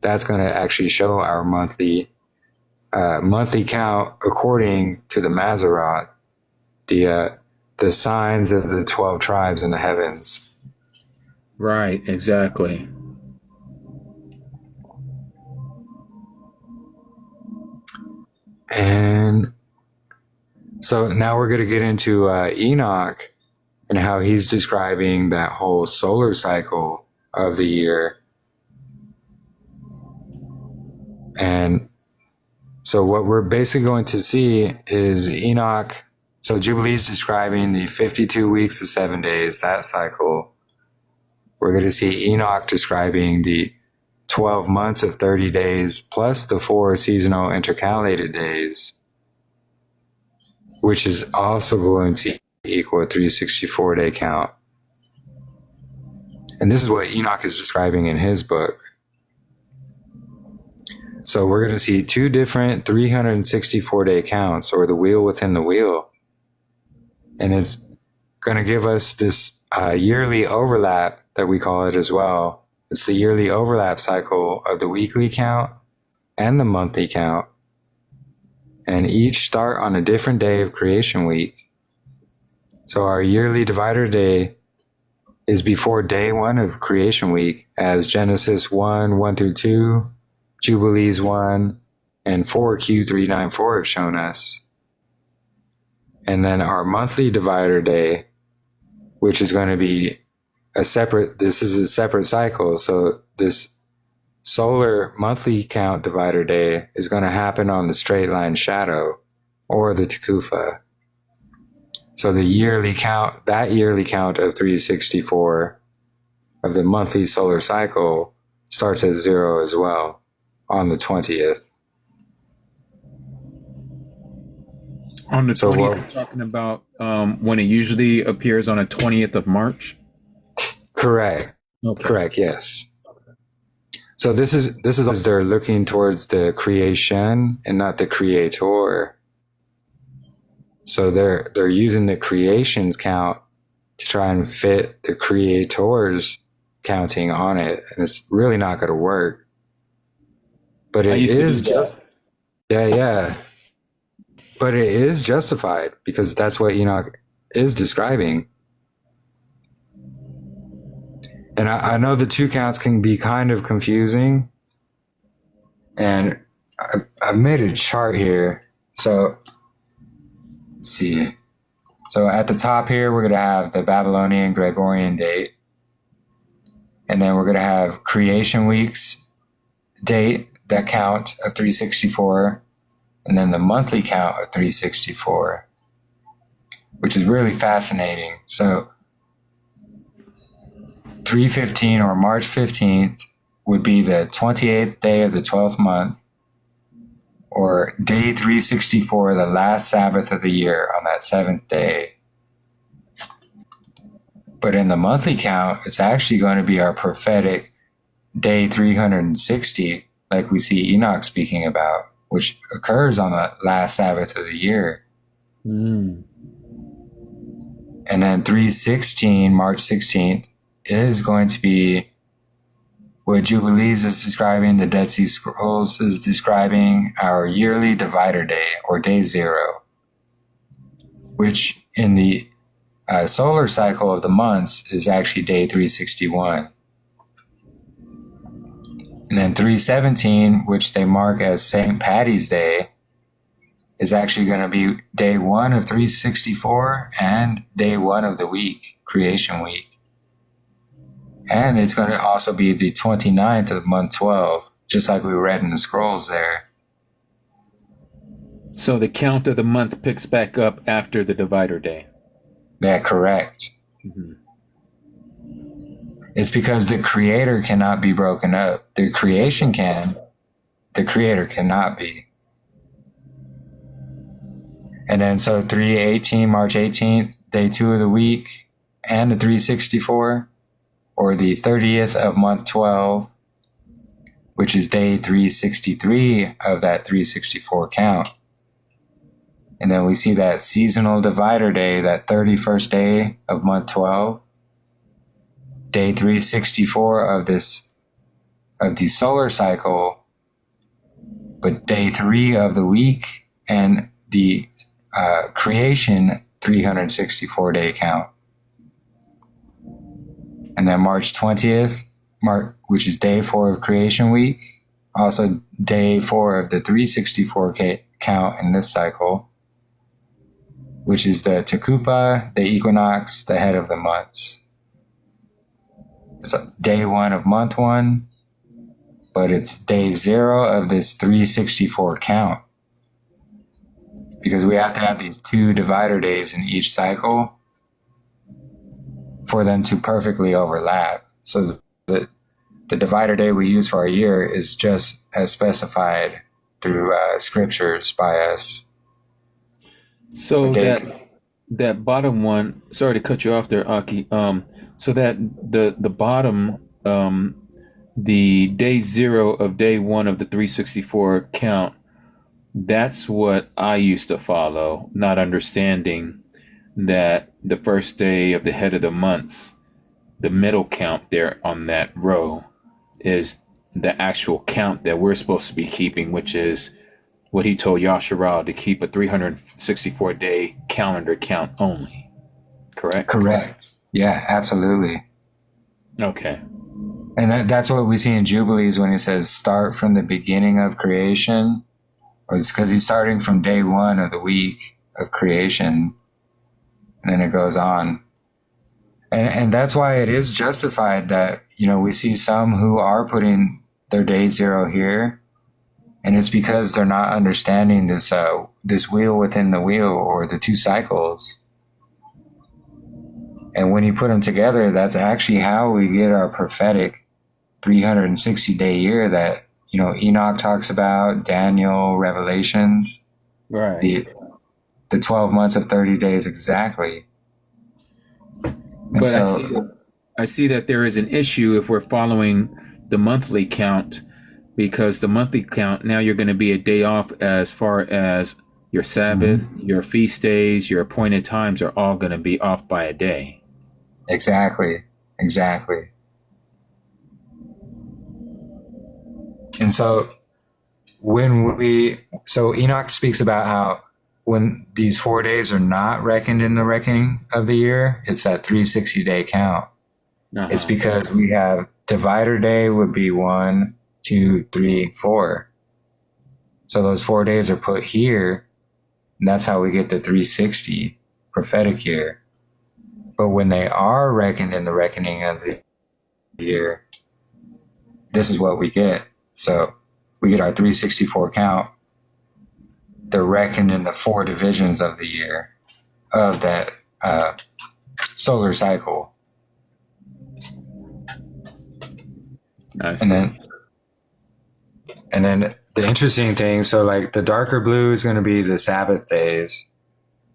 that's going to actually show our monthly count according to the natzareth, the signs of the 12 tribes in the heavens. Right, exactly. And so now we're going to get into Enoch and how he's describing that whole solar cycle of the year. And so what we're basically going to see is Enoch. So Jubilee is describing the 52 weeks of 7 days, that cycle. We're going to see Enoch describing the 12 months of 30 days plus the 4 seasonal intercalated days, which is also going to equal a 364-day count. And this is what Enoch is describing in his book. So we're going to see 2 different 364-day counts, or the wheel within the wheel. And it's going to give us this yearly overlap that we call it as well. It's the yearly overlap cycle of the weekly count and the monthly count. And each start on a different day of creation week. So our yearly divider day is before day 1 of creation week, as Genesis 1 through 2, Jubilees 1, and 4 Q3.94 have shown us. And then our monthly divider day, which is going to be this is a separate cycle. So this solar monthly count divider day is going to happen on the straight line shadow, or the Tekufa. So the yearly count of 364 of the monthly solar cycle starts at 0 as well on the 20th. On the 20th, we're talking about when it usually appears on the 20th of March? Correct. Okay. Correct, yes. So this is as they're looking towards the creation and not the creator. So they're using the creations count to try and fit the creator's counting on it, and it's really not going to work. But it is just, yeah. But it is justified because that's what Enoch is describing. And I know the two counts can be kind of confusing. And I've made a chart here. So let's see. So at the top here, we're going to have the Babylonian Gregorian date. And then we're going to have creation week's date, that count of 364. And then the monthly count of 364, which is really fascinating. So 315 or March 15th would be the 28th day of the 12th month, or day 364, the last Sabbath of the year on that 7th day. But in the monthly count, it's actually going to be our prophetic day 360, like we see Enoch speaking about, which occurs on the last Sabbath of the year. And then 316, March 16th, is going to be what Jubilees is describing, the Dead Sea Scrolls is describing our yearly divider day, or day 0, which in the solar cycle of the months is actually day 361. And then 317, which they mark as St. Paddy's Day, is actually going to be day 1 of 364 and day 1 of the week, creation week. And it's going to also be the 29th of month 12, just like we read in the scrolls there. So the count of the month picks back up after the divider day. Yeah, correct. Mm-hmm. It's because the creator cannot be broken up. The creation can. The creator cannot be. And then so 318, March 18th, day 2 of the week, and the 364, or the 30th of month 12, which is day 363 of that 364 count. And then we see that seasonal divider day, that 31st day of month 12, day 364 of the solar cycle, but day 3 of the week, and the creation 364 day count. And then March 20th, which is day 4 of creation week, also day 4 of the 364 count in this cycle, which is the Tekupa, the equinox, the head of the months. It's day 1 of month 1, but it's day 0 of this 364 count. Because we have to have these 2 divider days in each cycle for them to perfectly overlap. So the divider day we use for our year is just as specified through scriptures by us. So that bottom one, sorry to cut you off there, Aki. So that the bottom, the day 0 of day 1 of the 364 count, that's what I used to follow, not understanding that the first day of the head of the months, the middle count there on that row, is the actual count that we're supposed to be keeping, which is what he told Yasharal to keep a 364 day calendar count only. Correct? Correct. Yeah, absolutely. Okay. And that's what we see in Jubilees when he says start from the beginning of creation. Or it's because he's starting from day 1 of the week of creation. And then it goes on. And that's why it is justified that, we see some who are putting their day 0 here. And it's because they're not understanding this wheel within the wheel, or the 2 cycles. And when you put them together, that's actually how we get our prophetic 360-day year that, Enoch talks about, Daniel, Revelations. Right. The 12 months of 30 days exactly. And but I see that there is an issue if we're following the monthly count, because the monthly count, now you're going to be a day off as far as your Sabbath, your feast days, your appointed times are all going to be off by a day. Exactly. Exactly. And so so Enoch speaks about how when these 4 days are not reckoned in the reckoning of the year, it's that 360-day count. Uh-huh. It's because we have divider day would be 1, 2, 3, 4. So those 4 days are put here, and that's how we get the 360 prophetic year. But when they are reckoned in the reckoning of the year, this is what we get. So we get our 364 count. They're reckoned in the 4 divisions of the year of that solar cycle. Nice. And then the interesting thing, so like the darker blue is going to be the Sabbath days,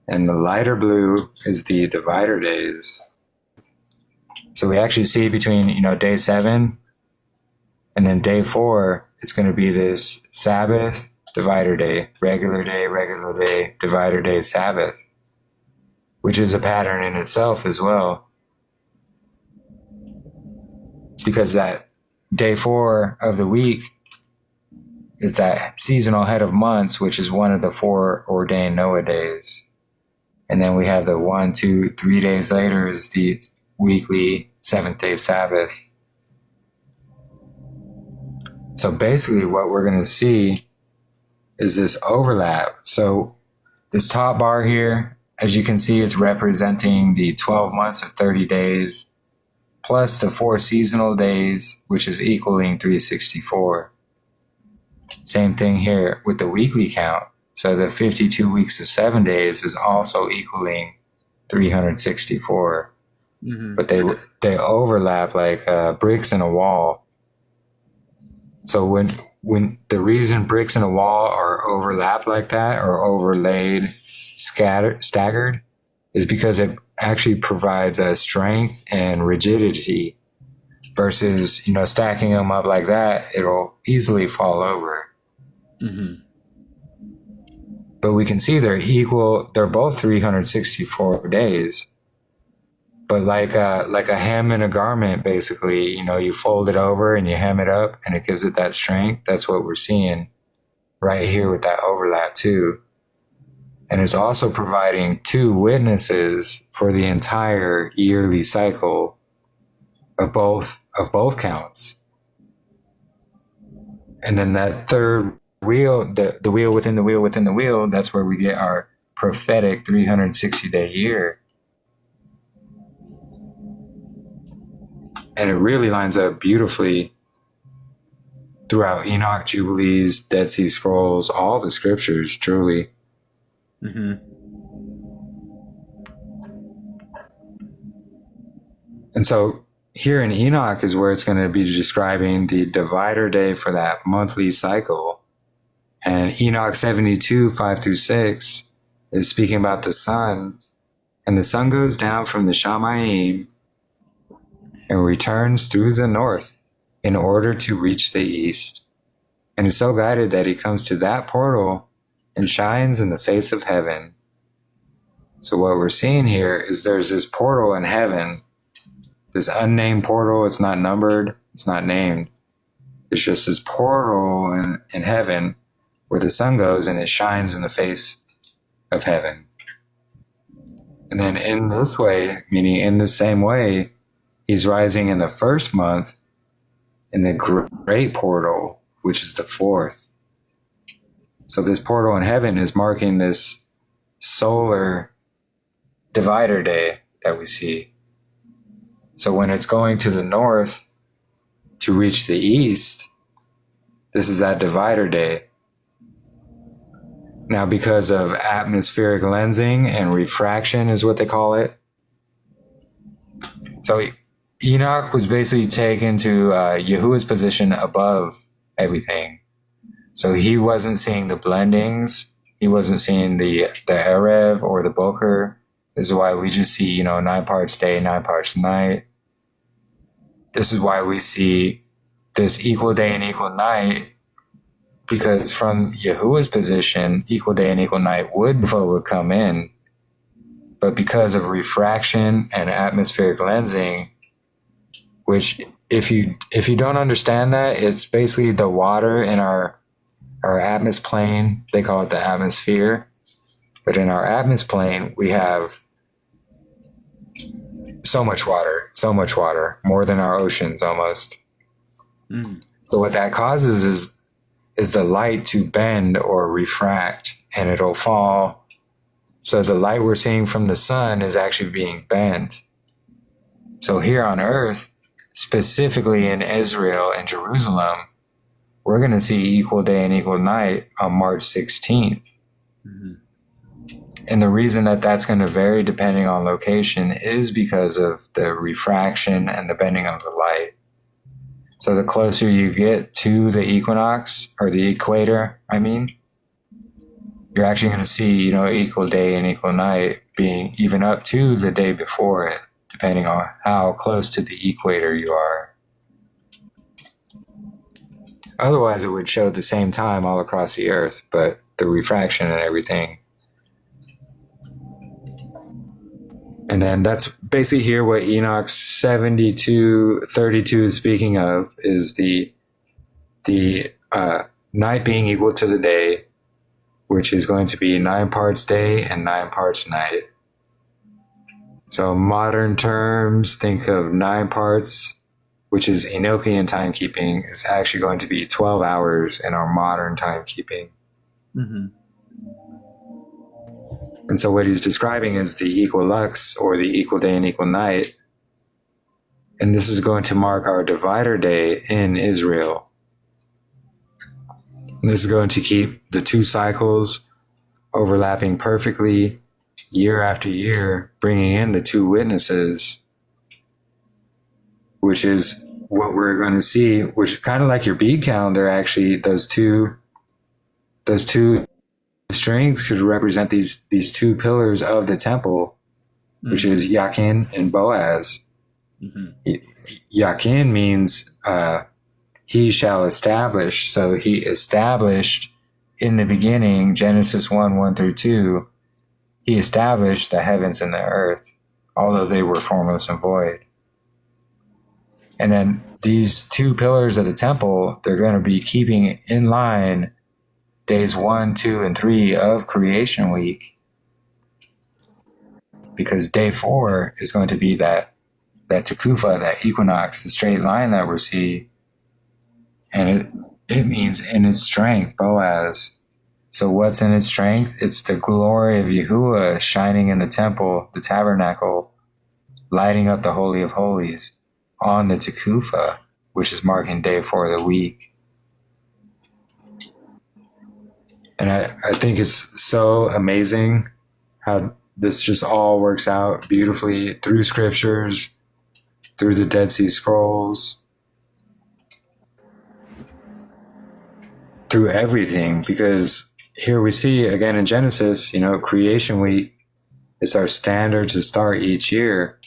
and the lighter blue is the divider days. So we actually see between, day 7 and then day 4, it's going to be this Sabbath, divider day, regular day, divider day, Sabbath, which is a pattern in itself as well. Because that day 4 of the week is that seasonal head of months, which is one of the 4 ordained Noah days. And then we have the 1, 2, 3 days later is the weekly 7th-day Sabbath. So basically what we're going to see is this overlap. So this top bar here, as you can see, it's representing the 12 months of 30 days plus the 4 seasonal days, which is equaling 364. Same thing here with the weekly count. So the 52 weeks of 7 days is also equaling 364. Mm-hmm. But they overlap like bricks in a wall. So when the reason bricks in a wall are overlapped like that or overlaid, staggered, is because it actually provides a strength and rigidity versus, stacking them up like that, it'll easily fall over. Mm-hmm. But we can see they're equal. They're both 364 days. But like a hem in a garment, basically, you fold it over and you hem it up and it gives it that strength. That's what we're seeing right here with that overlap too. And it's also providing 2 witnesses for the entire yearly cycle of both counts. And then that third wheel, the wheel within the wheel within the wheel, that's where we get our prophetic 360-day year. And it really lines up beautifully throughout Enoch, Jubilees, Dead Sea Scrolls, all the scriptures, truly. Mm-hmm. And so here in Enoch is where it's going to be describing the divider day for that monthly cycle. And Enoch 72, 5-6 is speaking about the sun. And the sun goes down from the Shamayim and returns through the north in order to reach the east. And is so guided that he comes to that portal and shines in the face of heaven. So what we're seeing here is there's this portal in heaven, this unnamed portal. It's not numbered. It's not named. It's just this portal in heaven where the sun goes and it shines in the face of heaven. And then in this way, meaning in the same way, he's rising in the first month in the great portal, which is the 4th. So this portal in heaven is marking this solar divider day that we see. So when it's going to the north to reach the east, this is that divider day. Now, because of atmospheric lensing and refraction is what they call it. So Enoch was basically taken to Yahuwah's position above everything. So he wasn't seeing the blendings. He wasn't seeing the Erev or the Boker. This is why we just see, 9 parts day, 9 parts night. This is why we see this equal day and equal night, because from Yahuwah's position, equal day and equal night would come in. but because of refraction and atmospheric lensing, which if you don't understand that, it's basically the water in our atmosphere plane. They call it the atmosphere. But in our atmosphere plane, we have so much water, more than our oceans almost. So what that causes is the light to bend or refract, and it'll fall. So the light we're seeing from the sun is actually being bent. So here on Earth, specifically in Israel and Jerusalem, we're going to see equal day and equal night on March 16th. And the reason that that's going to vary depending on location is because of the refraction and the bending of the light. So the closer you get to the equinox, or the equator, you're actually going to see, equal day and equal night being even up to the day before it, depending on how close to the equator you are. Otherwise, it would show the same time all across the Earth, but the refraction and everything. And then that's basically here what Enoch 72:32 is speaking of, is the night being equal to the day, which is going to be 9 parts day and 9 parts night. So modern terms, think of 9 parts, which is Enochian timekeeping, is actually going to be 12 hours in our modern timekeeping. And so what he's describing is the equal lux, or the equal day and equal night. And this is going to mark our divider day in Israel. And this is going to keep the 2 cycles overlapping perfectly year after year, bringing in the 2 witnesses, which is what we're going to see, which is kind of like your bead calendar, actually. Those two strings could represent these 2 pillars of the temple, which is Yakin and Boaz. Yakin means he shall establish. So he established in the beginning, Genesis 1:1-2, he established the heavens and the earth, although they were formless and void. And then these 2 pillars of the temple, they're going to be keeping in line days 1, 2, and 3 of creation week, because day 4 is going to be that Tekufa, that equinox, the straight line that we're seeing, and it means in its strength, Boaz. So what's in its strength? It's the glory of Yahuwah shining in the temple, the tabernacle, lighting up the Holy of Holies on the Tekufa, which is marking day 4 of the week. And I think it's so amazing how this just all works out beautifully through scriptures, through the Dead Sea Scrolls, through everything. Because here we see again in Genesis, creation week, it's our standard to start each year.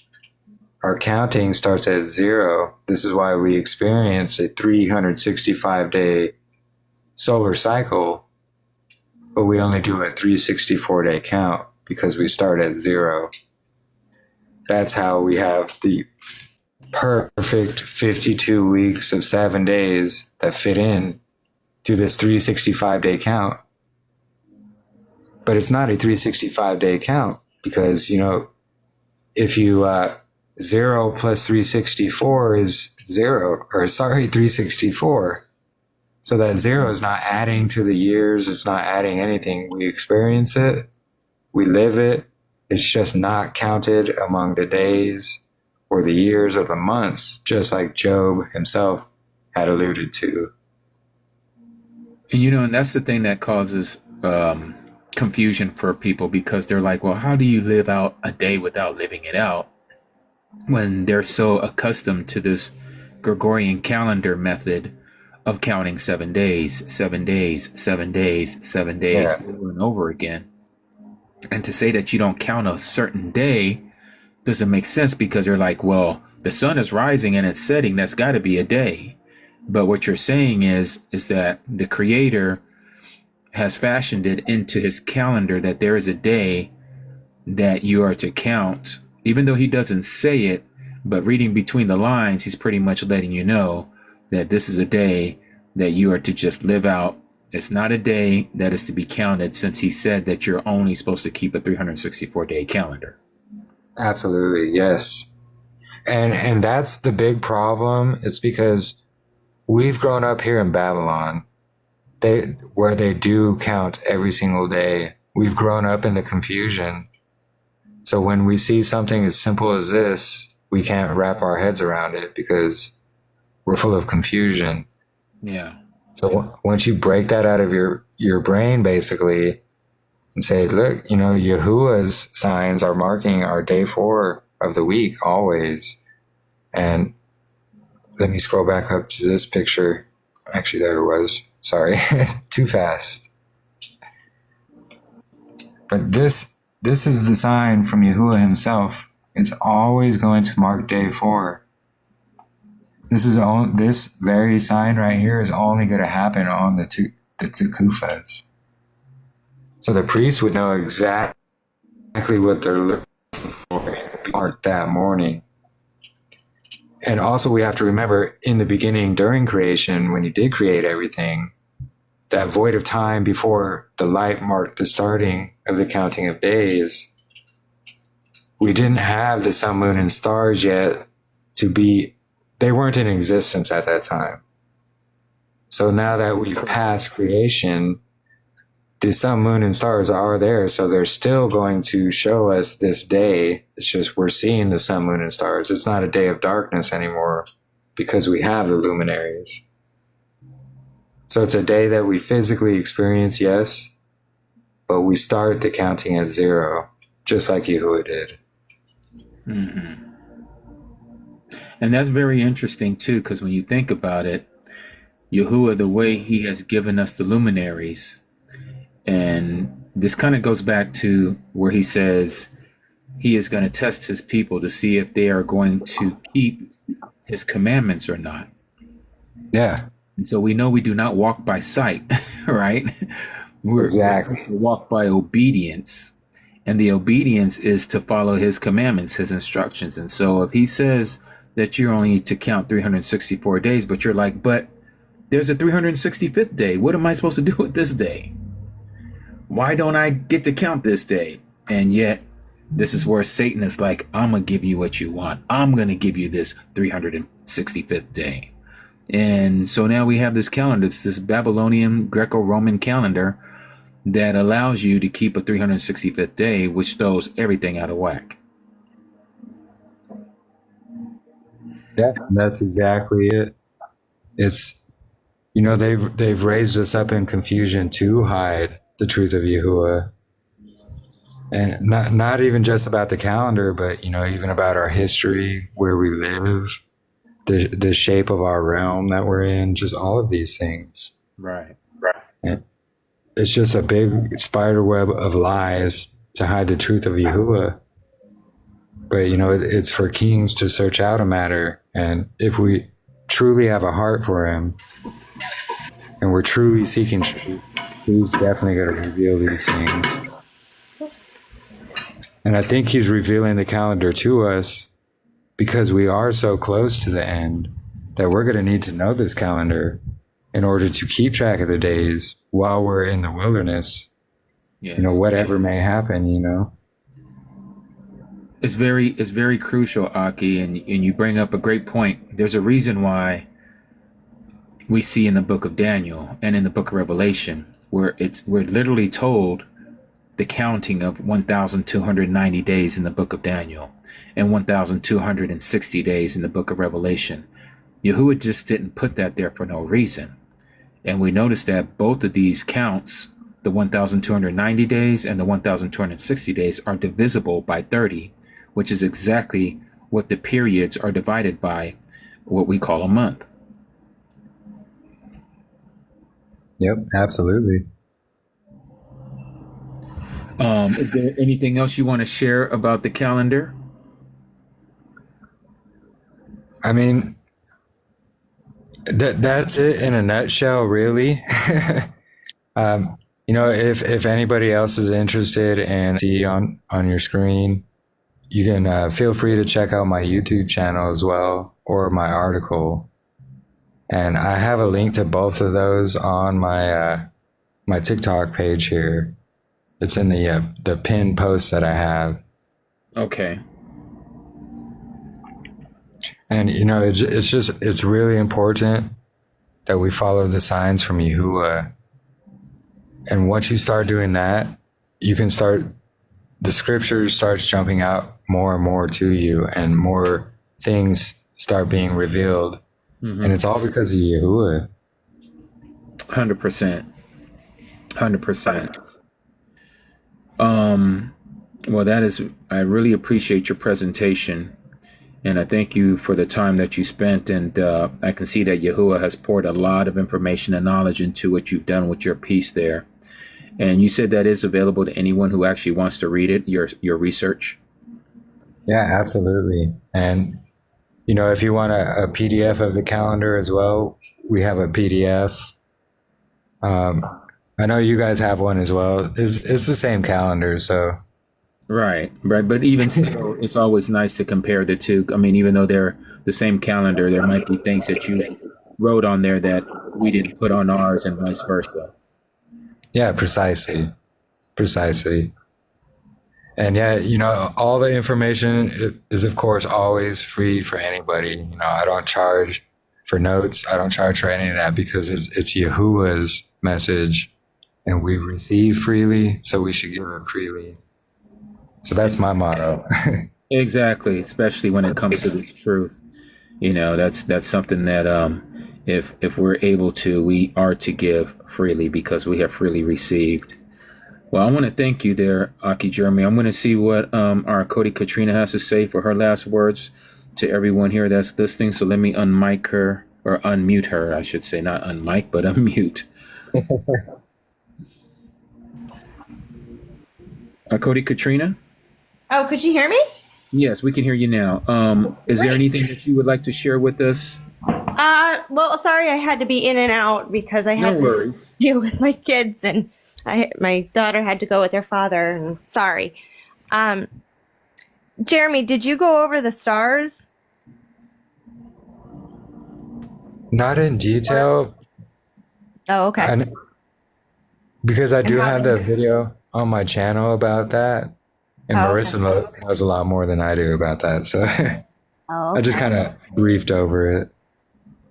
Our counting starts at 0. This is why we experience a 365-day solar cycle, but we only do a 364-day count because we start at 0. That's how we have the perfect 52 weeks of 7 days that fit in to this 365-day count. But it's not a 365-day count because, if you 0 plus 364 is 364. So that 0 is not adding to the years. It's not adding anything. We experience it. We live it. It's just not counted among the days or the years or the months, just like Job himself had alluded to. And that's the thing that causes confusion for people, because they're like, well, how do you live out a day without living it out, when they're so accustomed to this Gregorian calendar method of counting 7 days, 7 days, 7 days, 7 days, over and over again. And to say that you don't count a certain day doesn't make sense, because they're like, well, the sun is rising and it's setting. That's got to be a day. But what you're saying is that the Creator has fashioned it into his calendar that there is a day that you are to count, even though he doesn't say it, but reading between the lines, he's pretty much letting you know that this is a day that you are to just live out. It's not a day that is to be counted, since he said that you're only supposed to keep a 364-day calendar. Absolutely, yes. And that's the big problem. It's because we've grown up here in Babylon, where they do count every single day. We've grown up in the confusion. So when we see something as simple as this, we can't wrap our heads around it because we're full of confusion. Yeah. So once you break that out of your brain, basically, and say, look, Yahuwah's signs are marking our day 4 of the week always. And let me scroll back up to this picture. Actually, there it was. Sorry, too fast. But this is the sign from Yahuwah himself. It's always going to mark day 4. This very sign right here is only going to happen on the Tekufas. So the priest would know exactly what they're looking for marked that morning. And also we have to remember, in the beginning, during creation, when he did create everything, that void of time before the light marked the starting of the counting of days, we didn't have the sun, moon, and stars yet they weren't in existence at that time. So now that we've passed creation, the sun, moon, and stars are there. So they're still going to show us this day. It's just we're seeing the sun, moon, and stars. It's not a day of darkness anymore because we have the luminaries. So it's a day that we physically experience, yes, but we start the counting at 0, just like Yahuwah did. Mm-hmm. And that's very interesting too, because when you think about it, Yahuwah, the way he has given us the luminaries, and this kind of goes back to where he says he is going to test his people to see if they are going to keep his commandments or not. Yeah. And so we know we do not walk by sight, right? We're supposed to walk by obedience. And the obedience is to follow his commandments, his instructions. And so if he says that you're only to count 364 days, but you're like, but there's a 365th day. What am I supposed to do with this day? Why don't I get to count this day? And yet, this is where Satan is like, I'm going to give you what you want. I'm going to give you this 365th day. And so now we have this calendar. It's this Babylonian Greco-Roman calendar that allows you to keep a 365th day, which throws everything out of whack. Yeah, that's exactly it. It's, they've raised us up in confusion to hide the truth of Yahuwah. And not even just about the calendar, but, even about our history, where we live, the shape of our realm that we're in, just all of these things. Right. And it's just a big spider web of lies to hide the truth of Yahuwah. But, it's for kings to search out a matter. And if we truly have a heart for him and we're truly seeking truth, he's definitely going to reveal these things. And I think he's revealing the calendar to us because we are so close to the end that we're going to need to know this calendar in order to keep track of the days while we're in the wilderness. Yes. Whatever may happen, It's very crucial, Aki, and you bring up a great point. There's a reason why we see in the book of Daniel and in the book of Revelation where we're literally told the counting of 1,290 days in the book of Daniel and 1,260 days in the book of Revelation. Yahuwah just didn't put that there for no reason. And we notice that both of these counts, the 1,290 days and the 1,260 days, are divisible by 30, which is exactly what the periods are divided by, what we call a month. Yep, absolutely. Is there anything else you want to share about the calendar? I mean, that's it in a nutshell, really. You know, if anybody else is interested and see on your screen, you can feel free to check out my YouTube channel as well, or my article. And I have a link to both of those on my my TikTok page here. It's in the pinned post that I have. Okay. And you know, it's really important that we follow the signs from Yahuwah. And once you start doing that, you can start, the scriptures starts jumping out more and more to you, and more things start being revealed. Mm-hmm. And it's all because of Yahuwah. 100%. 100%. Well, I really appreciate your presentation, and I thank you for the time that you spent. And I can see that Yahuwah has poured a lot of information and knowledge into what you've done with your piece there. And you said that is available to anyone who actually wants to read it, your research? Yeah, absolutely. And, you know, if you want a PDF of the calendar as well, we have a PDF. I know you guys have one as well. It's the same calendar, so. Right. But even still, it's always nice to compare the two. I mean, even though they're the same calendar, there might be things that you wrote on there that we didn't put on ours, and vice versa. Yeah, precisely. And yeah, you know, all the information is, of course, always free for anybody. You know, I don't charge for notes. I don't charge for any of that, because it's Yahuwah's message, and we receive freely, so we should give it freely. So that's my motto. Exactly, especially when it comes to this truth. You know, that's something that if we're able to, we are to give freely, because we have freely received. Well, I want to thank you there, Aki Jeremy. I'm going to see what our Cody Katrina has to say for her last words to everyone here that's listening. So let me unmic her, or unmute her, I should say, not unmic, but unmute. Cody Katrina? Oh, could you hear me? Yes, we can hear you now. Is there anything that you would like to share with us? Well, sorry, I had to be in and out because I had to deal with my kids, and my daughter had to go with her father, and sorry. Jeremy, did you go over the stars? Not in detail. Oh, okay. Because I do have the video on my channel about that. And Marissa knows a lot more than I do about that. So I just kind of briefed over it.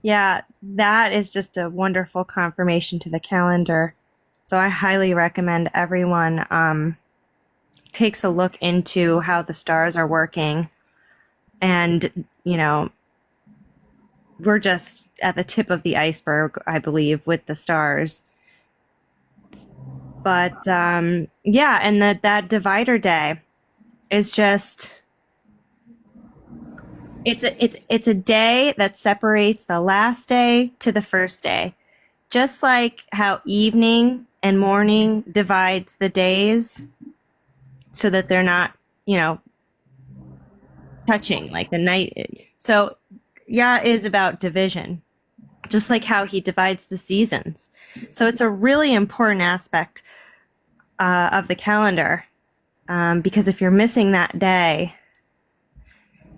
Yeah, that is just a wonderful confirmation to the calendar. So I highly recommend everyone takes a look into how the stars are working. And, you know, we're just at the tip of the iceberg, I believe, with the stars. But yeah, and that divider day is just, it's a day that separates the last day to the first day. Just like how evening and morning divides the days so that they're not, you know, touching like the night. So Yah is about division, just like how he divides the seasons. So it's a really important aspect of the calendar, because if you're missing that day,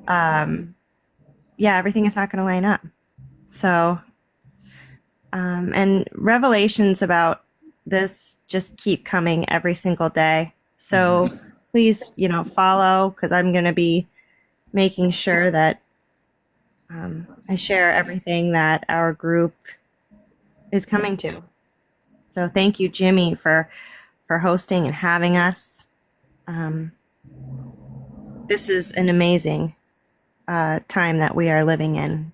everything is not going to line up. So, and revelations about this just keep coming every single day. So please, you know, follow, because I'm going to be making sure that I share everything that our group is coming to. So thank you, Jimmy, for hosting and having us. This is an amazing time that we are living in.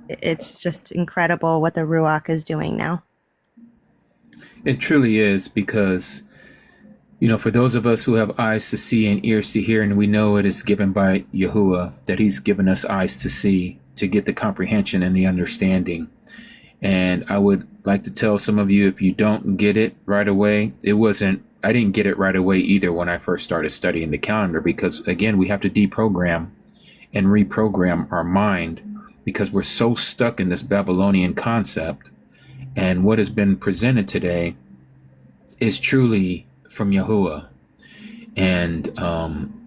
It's just incredible what the Ruach is doing now. It truly is, because, you know, for those of us who have eyes to see and ears to hear, and we know it is given by Yahuwah, that he's given us eyes to see, to get the comprehension and the understanding. And I would like to tell some of you, if you don't get it right away, I didn't get it right away either when I first started studying the calendar, because again, we have to deprogram and reprogram our mind, because we're so stuck in this Babylonian concept. And what has been presented today is truly from Yahuwah. And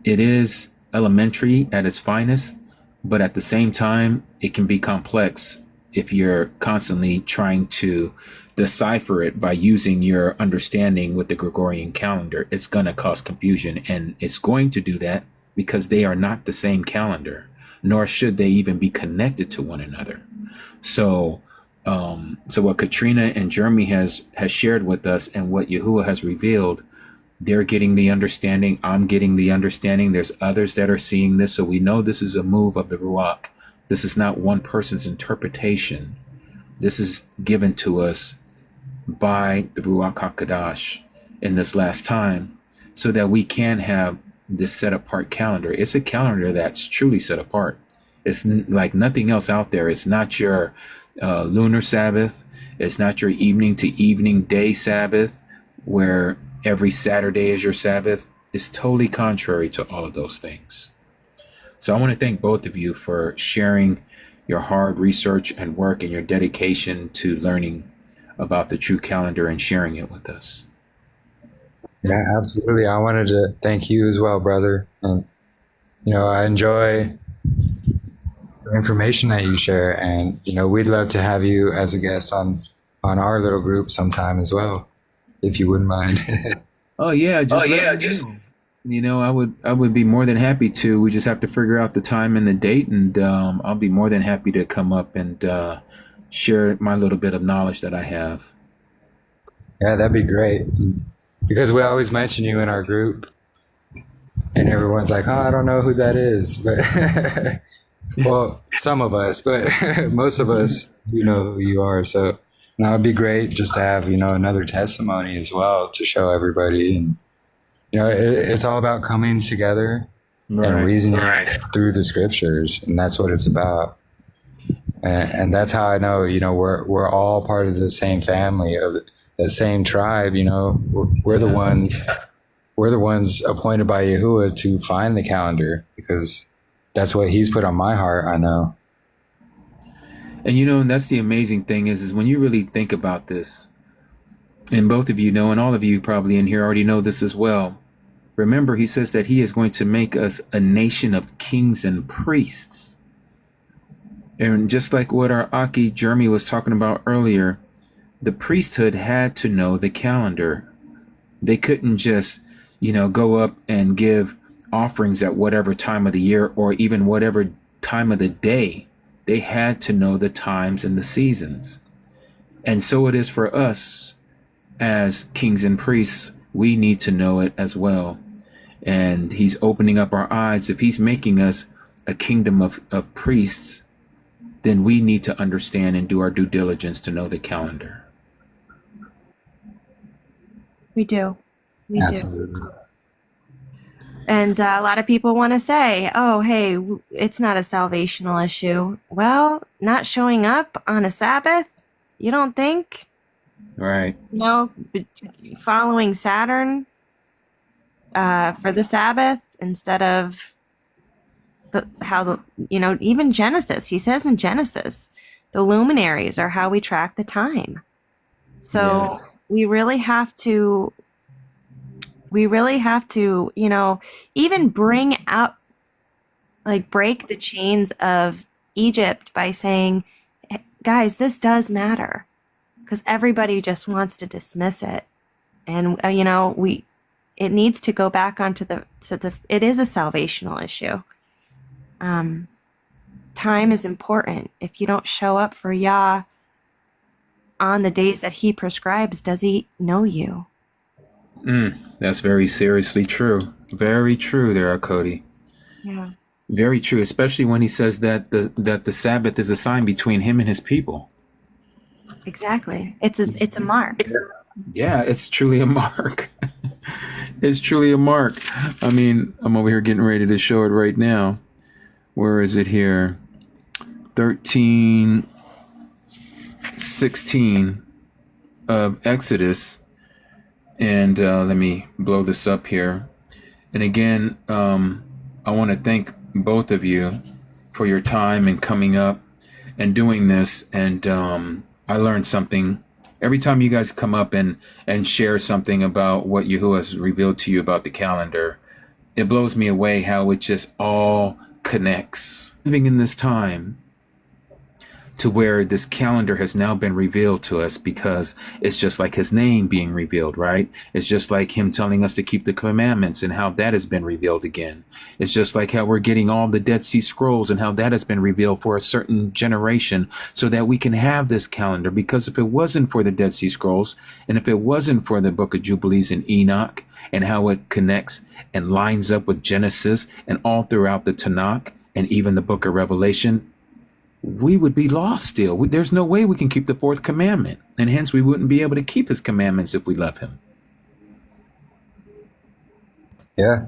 it is elementary at its finest, but at the same time, it can be complex if you're constantly trying to decipher it by using your understanding with the Gregorian calendar. It's going to cause confusion, and it's going to do that because they are not the same calendar, nor should they even be connected to one another. So what Katrina and Jeremy has shared with us, and what Yahuwah has revealed, they're getting the understanding. I'm getting the understanding. There's others that are seeing this. So we know this is a move of the Ruach. This is not one person's interpretation. This is given to us by the Ruach HaKodesh in this last time, so that we can have this set apart calendar. It's a calendar that's truly set apart. It's like nothing else out there. It's not your lunar Sabbath. It's not your evening to evening day Sabbath, where every Saturday is your Sabbath. It's totally contrary to all of those things. So I want to thank both of you for sharing your hard research and work and your dedication to learning about the true calendar and sharing it with us. Yeah, absolutely. I wanted to thank you as well, brother. And, I enjoy the information that you share. And, we'd love to have you as a guest on our little group sometime as well, if you wouldn't mind. Oh yeah, I would be more than happy to. We just have to figure out the time and the date, and I'll be more than happy to come up and share my little bit of knowledge that I have. Yeah, that'd be great. Because we always mention you in our group, and everyone's like, "Oh, I don't know who that is," but well, some of us, but most of us, know who you are. So now it'd be great just to have another testimony as well to show everybody. And it's all about coming together and reasoning through the scriptures, and that's what it's about. And that's how I know we're all part of the same family, of the same tribe. We're the ones appointed by Yahuwah to find the calendar, because that's what he's put on my heart. I know. And that's the amazing thing is when you really think about this, and both of you know, and all of you probably in here already know this as well. Remember, he says that he is going to make us a nation of kings and priests. And just like what our Aki Jeremy was talking about earlier, the priesthood had to know the calendar. They couldn't just, go up and give offerings at whatever time of the year or even whatever time of the day. They had to know the times and the seasons. And so it is for us as kings and priests. We need to know it as well. And he's opening up our eyes. If he's making us a kingdom of priests, then we need to understand and do our due diligence to know the calendar. We do. We Absolutely. do. And a lot of people want to say, oh, hey, it's not a salvational issue. Well, not showing up on a Sabbath, you don't think? Right. Following Saturn for the Sabbath instead of even Genesis. He says in Genesis, the luminaries are how we track the time. So we really have to, even bring up, break the chains of Egypt by saying, guys, this does matter, because everybody just wants to dismiss it. And, it needs to go back onto it is a salvational issue. Time is important. If you don't show up for Yah on the days that he prescribes, does he know you? That's very seriously true. Very true there, Cody. Yeah. Very true, especially when he says that the Sabbath is a sign between him and his people. Exactly. It's a mark. Yeah, it's truly a mark. It's truly a mark. I mean, I'm over here getting ready to show it right now. Where is it here? 13:16 of Exodus. And let me blow this up here. And again, I want to thank both of you for your time and coming up and doing this. And I learned something Every time you guys come up and share something about what Yahuwah has revealed to you about the calendar, it blows me away how it just all connects. Living in this time to where this calendar has now been revealed to us, because it's just like his name being revealed, right? It's just like him telling us to keep the commandments and how that has been revealed again. It's just like how we're getting all the Dead Sea Scrolls and how that has been revealed for a certain generation so that we can have this calendar. Because if it wasn't for the Dead Sea Scrolls, and if it wasn't for the Book of Jubilees and Enoch and how it connects and lines up with Genesis and all throughout the Tanakh and even the Book of Revelation, we would be lost still. There's no way we can keep the fourth commandment, and hence we wouldn't be able to keep his commandments if we love him. Yeah,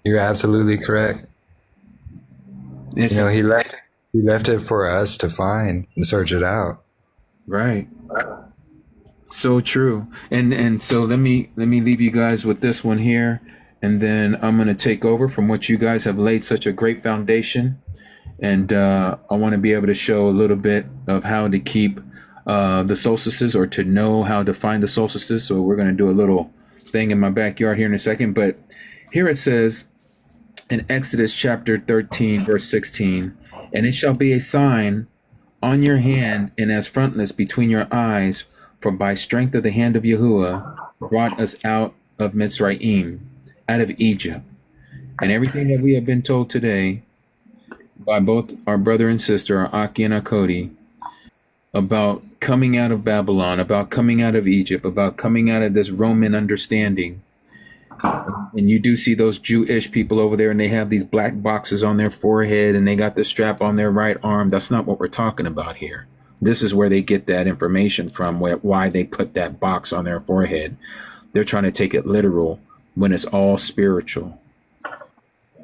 you're absolutely correct. It's, You know, he left it for us to find and search it out. right. So true. And so let me leave you guys with this one here, and then I'm going to take over from what you guys have laid such a great foundation. And I want to be able to show a little bit of how to keep the solstices, or to know how to find the solstices. So we're going to do a little thing in my backyard here in a second. But here it says in Exodus chapter 13, verse 16, "And it shall be a sign on your hand and as frontlets between your eyes, for by strength of the hand of Yahuwah brought us out of Mitzrayim, out of Egypt." And everything that we have been told today by both our brother and sister, our Aki and our Cody, about coming out of Babylon, about coming out of Egypt, about coming out of this Roman understanding. And you do see those Jewish people over there, and they have these black boxes on their forehead, and they got the strap on their right arm. That's not what we're talking about here. This is where they get that information from, why they put that box on their forehead. They're trying to take it literal when it's all spiritual.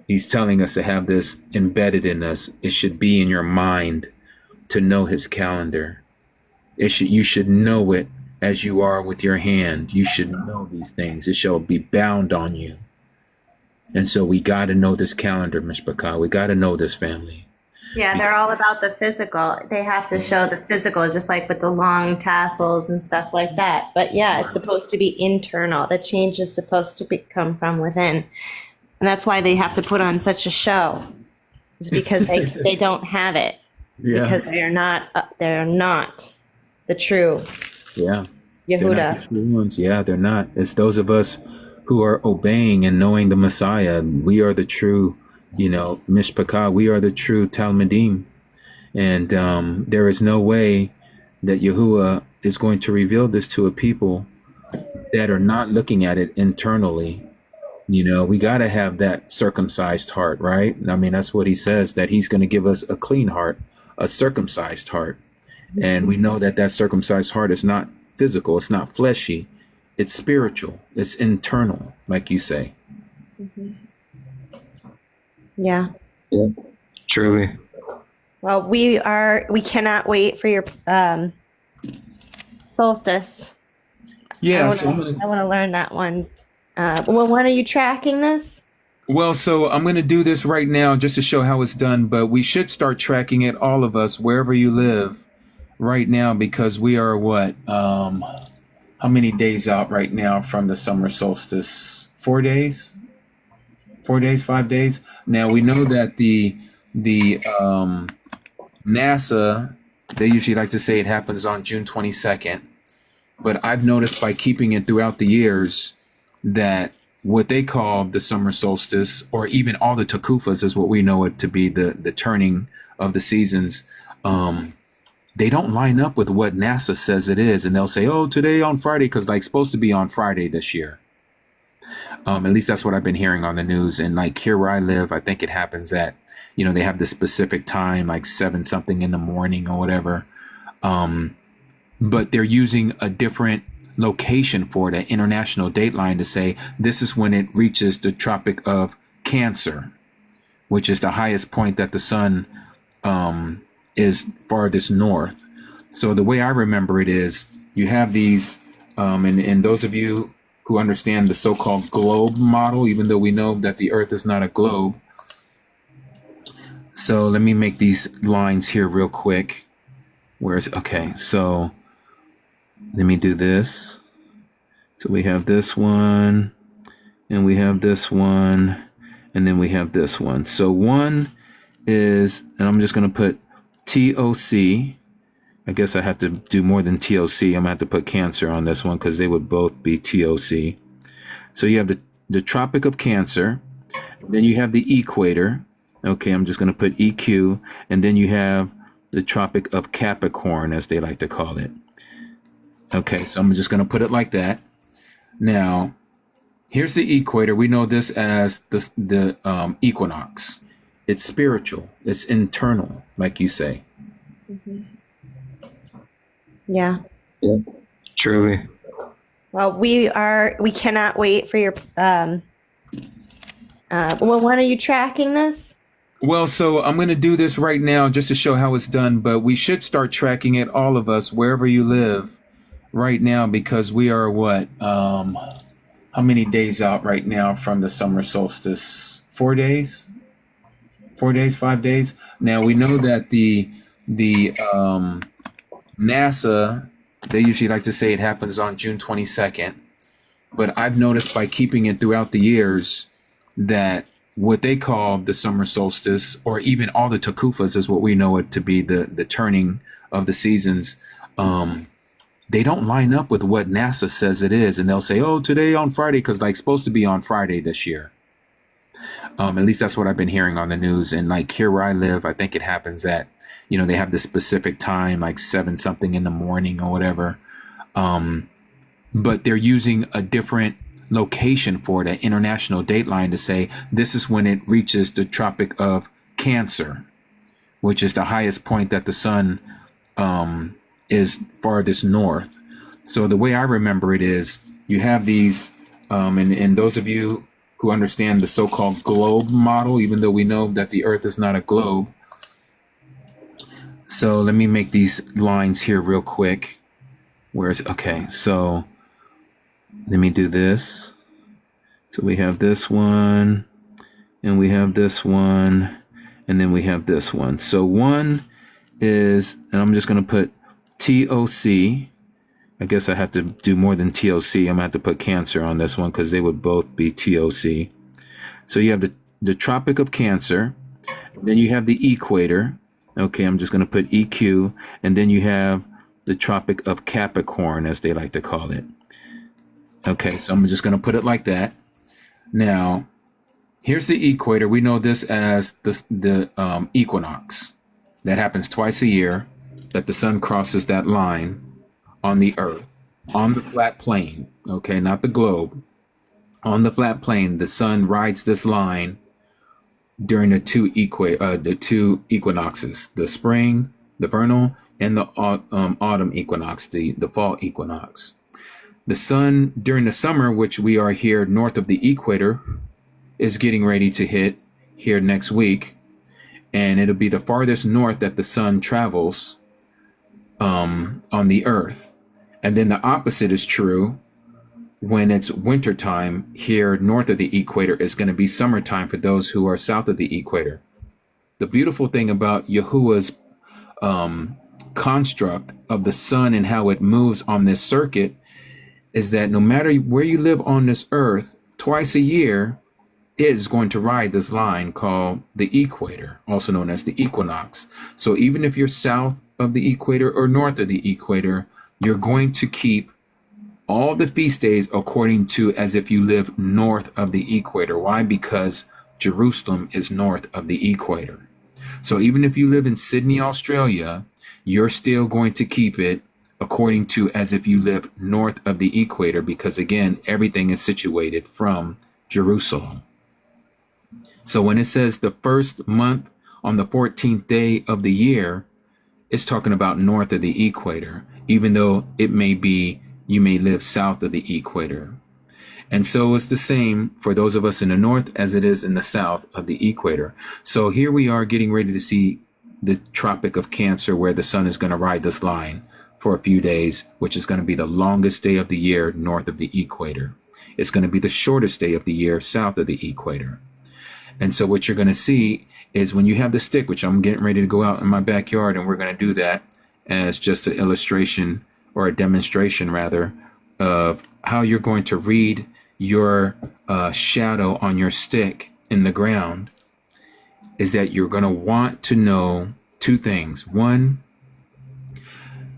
He's telling us to have this embedded in us. It should be in your mind to know his calendar. You should know it as you are with your hand. You should know these things. It shall be bound on you. And so we got to know this calendar, Mishpachah. We got to know this, family. Yeah, they're all about the physical. They have to show the physical, just like with the long tassels and stuff like that. But yeah, it's supposed to be internal. The change is supposed to come from within. And that's why they have to put on such a show. It's because they don't have it. Yeah. Because they're not the true Yeah. They're not Yehuda. the true ones. Yeah, they're not. It's those of us who are obeying and knowing the Messiah. We are the true, Mishpachah. We are the true Talmudim. And there is no way that Yahuwah is going to reveal this to a people that are not looking at it internally. We got to have that circumcised heart, right? I mean, that's what he says, that he's going to give us a clean heart, a circumcised heart. And we know that circumcised heart is not physical. It's not fleshy. It's spiritual. It's internal, like you say. Mm-hmm. Yeah. Yeah, truly. Well, we cannot wait for your solstice. Yeah. I want to learn that one. When are you tracking this? Well, so I'm going to do this right now just to show how it's done, but we should start tracking it, all of us, wherever you live right now, because we are how many days out right now from the summer solstice? 4 days? 4 days, 5 days? Now we know that the NASA, they usually like to say it happens on June 22nd, but I've noticed by keeping it throughout the years that what they call the summer solstice, or even all the takufas, is what we know it to be, the turning of the seasons. They don't line up with what NASA says it is, and they'll say, "Oh, today on Friday," because supposed to be on Friday this year. At least that's what I've been hearing on the news. And like here where I live, I think it happens at, they have this specific time, like 7 something in the morning or whatever. But they're using a different location for it, an international dateline, to say this is when it reaches the Tropic of Cancer, which is the highest point that the sun is farthest north. So the way I remember it is you have these, and those of you who understand the so-called globe model, even though we know that the earth is not a globe. So let me make these lines here real quick. Okay, so Let me do this. So we have this one, and we have this one, and then we have this one. So one is, and I'm just going to put TOC. I guess I have to do more than TOC. I'm going to have to put Cancer on this one because they would both be TOC. So you have the Tropic of Cancer. Then you have the equator. Okay, I'm just going to put EQ. And then you have the Tropic of Capricorn, as they like to call it. Okay, so I'm just going to put it like that. Now, here's the equator. We know this as the equinox. It's spiritual. It's internal, like you say. Mm-hmm. Yeah. Yeah. Truly. Well, we cannot wait for your, well, when are you tracking this? Well, so I'm going to do this right now just to show how it's done, but we should start tracking it, all of us, wherever you live right now, because we are what, how many days out right now from the summer solstice? 4 days? 4 days, 5 days? Now we know that the NASA, they usually like to say it happens on June 22nd, but I've noticed by keeping it throughout the years that what they call the summer solstice, or even all the takufas, is what we know it to be, the turning of the seasons. They don't line up with what NASA says it is, and they'll say, "Oh, today on Friday," because like supposed to be on Friday this year. At least that's what I've been hearing on the news. And like here where I live, I think it happens at, they have this specific time, like 7 something in the morning or whatever. But they're using a different location for it, an international dateline, to say this is when it reaches the Tropic of Cancer, which is the highest point that the sun is farthest north. So the way I remember it is you have these, and those of you who understand the so-called globe model, even though we know that the earth is not a globe. So let me make these lines here real quick. Okay, so let me do this. So we have this one, and we have this one, and then we have this one. So one is, and I'm just going to put TOC. I guess I have to do more than TOC. I'm going to have to put Cancer on this one because they would both be TOC. So you have the Tropic of Cancer. Then you have the equator. Okay, I'm just going to put EQ. And then you have the Tropic of Capricorn, as they like to call it. Okay, so I'm just going to put it like that. Now, here's the equator. We know this as the equinox. That happens twice a year, that the sun crosses that line on the earth, on the flat plane. Okay, not the globe. On the flat plane, the sun rides this line during the two equinoxes, the spring, the vernal, and the autumn equinox, the fall equinox. The sun during the summer, which we are here north of the equator, is getting ready to hit here next week. And it'll be the farthest north that the sun travels on the earth. And then the opposite is true. When it's wintertime here north of the equator, is going to be summertime for those who are south of the equator. The beautiful thing about Yahuwah's construct of the sun and how it moves on this circuit is that no matter where you live on this earth, twice a year, it is going to ride this line called the equator, also known as the equinox. So even if you're south of the equator or north of the equator, you're going to keep all the feast days according to as if you live north of the equator. Why? Because Jerusalem is north of the equator. So even if you live in Sydney, Australia, you're still going to keep it according to as if you live north of the equator, because again, everything is situated from Jerusalem. So when it says the first month on the 14th day of the year, it's talking about north of the equator, even though it may be you may live south of the equator. And so it's the same for those of us in the north as it is in the south of the equator. So here we are getting ready to see the Tropic of Cancer, where the sun is going to ride this line for a few days, which is going to be the longest day of the year north of the equator. It's going to be the shortest day of the year south of the equator. And so what you're going to see is when you have the stick, which I'm getting ready to go out in my backyard, and we're going to do that as just an illustration or a demonstration rather, of how you're going to read your shadow on your stick in the ground, is that you're going to want to know two things. One,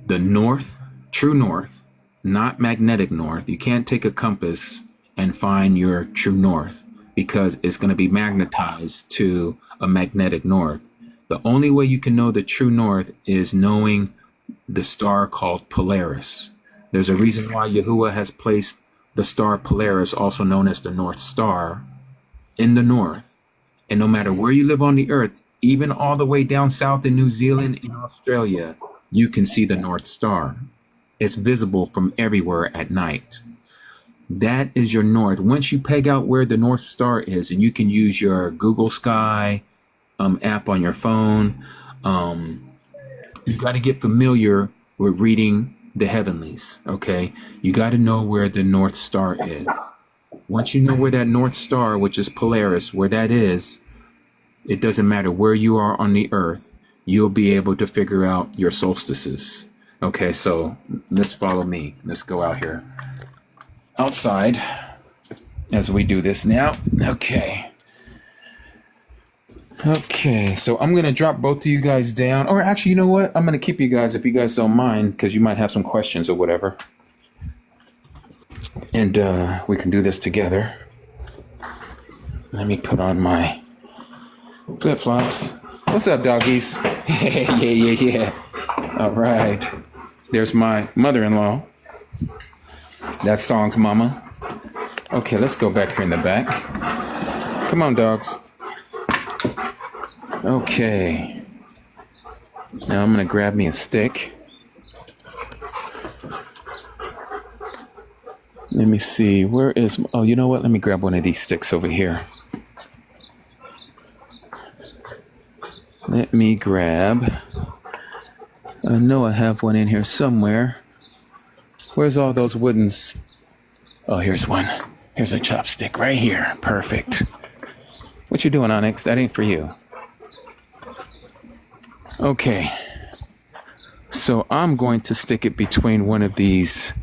the north, true north, not magnetic north. You can't take a compass and find your true north because it's going to be magnetized to a magnetic north. The only way you can know the true north is knowing the star called Polaris. There's a reason why Yahuwah has placed the star Polaris, also known as the North Star, in the north. And no matter where you live on the earth, even all the way down south in New Zealand and Australia, you can see the North Star. It's visible from everywhere at night. That is your north. Once you peg out where the North Star is, and you can use your Google Sky app on your phone, you got to get familiar with reading the heavenlies, okay? You got to know where the North Star is. Once you know where that North Star, which is Polaris, where that is, it doesn't matter where you are on the earth, you'll be able to figure out your solstices. Okay, so let's follow me. Let's go out here outside as we do this now. Okay, so I'm going to drop both of you guys down. Or actually, you know what? I'm going to keep you guys if you guys don't mind, because you might have some questions or whatever. And we can do this together. Let me put on my flip-flops. What's up, doggies? Yeah. All right. There's my mother-in-law. That's Song's mama. Okay, let's go back here in the back. Come on, dogs. Okay. Now I'm going to grab me a stick. Let me see. Where is... Oh, you know what? Let me grab one of these sticks over here. Let me grab... I know I have one in here somewhere. Where's all those woodens? Oh, here's one. Here's a chopstick right here. Perfect. What you doing, Onyx? That ain't for you. Okay. So I'm going to stick it between one of these.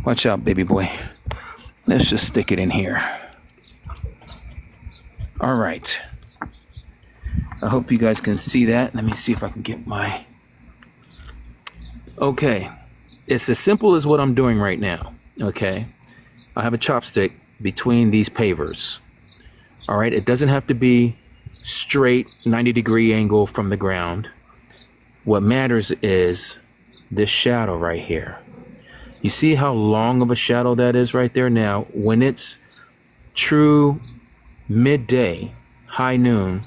Watch out, baby boy. Let's just stick it in here. All right. I hope you guys can see that. Let me see if I can get my... Okay. It's as simple as what I'm doing right now. Okay. I have a chopstick between these pavers. All right. It doesn't have to be straight 90-degree angle from the ground. What matters is this shadow right here. You see how long of a shadow that is right there? Now, when it's true midday, high noon,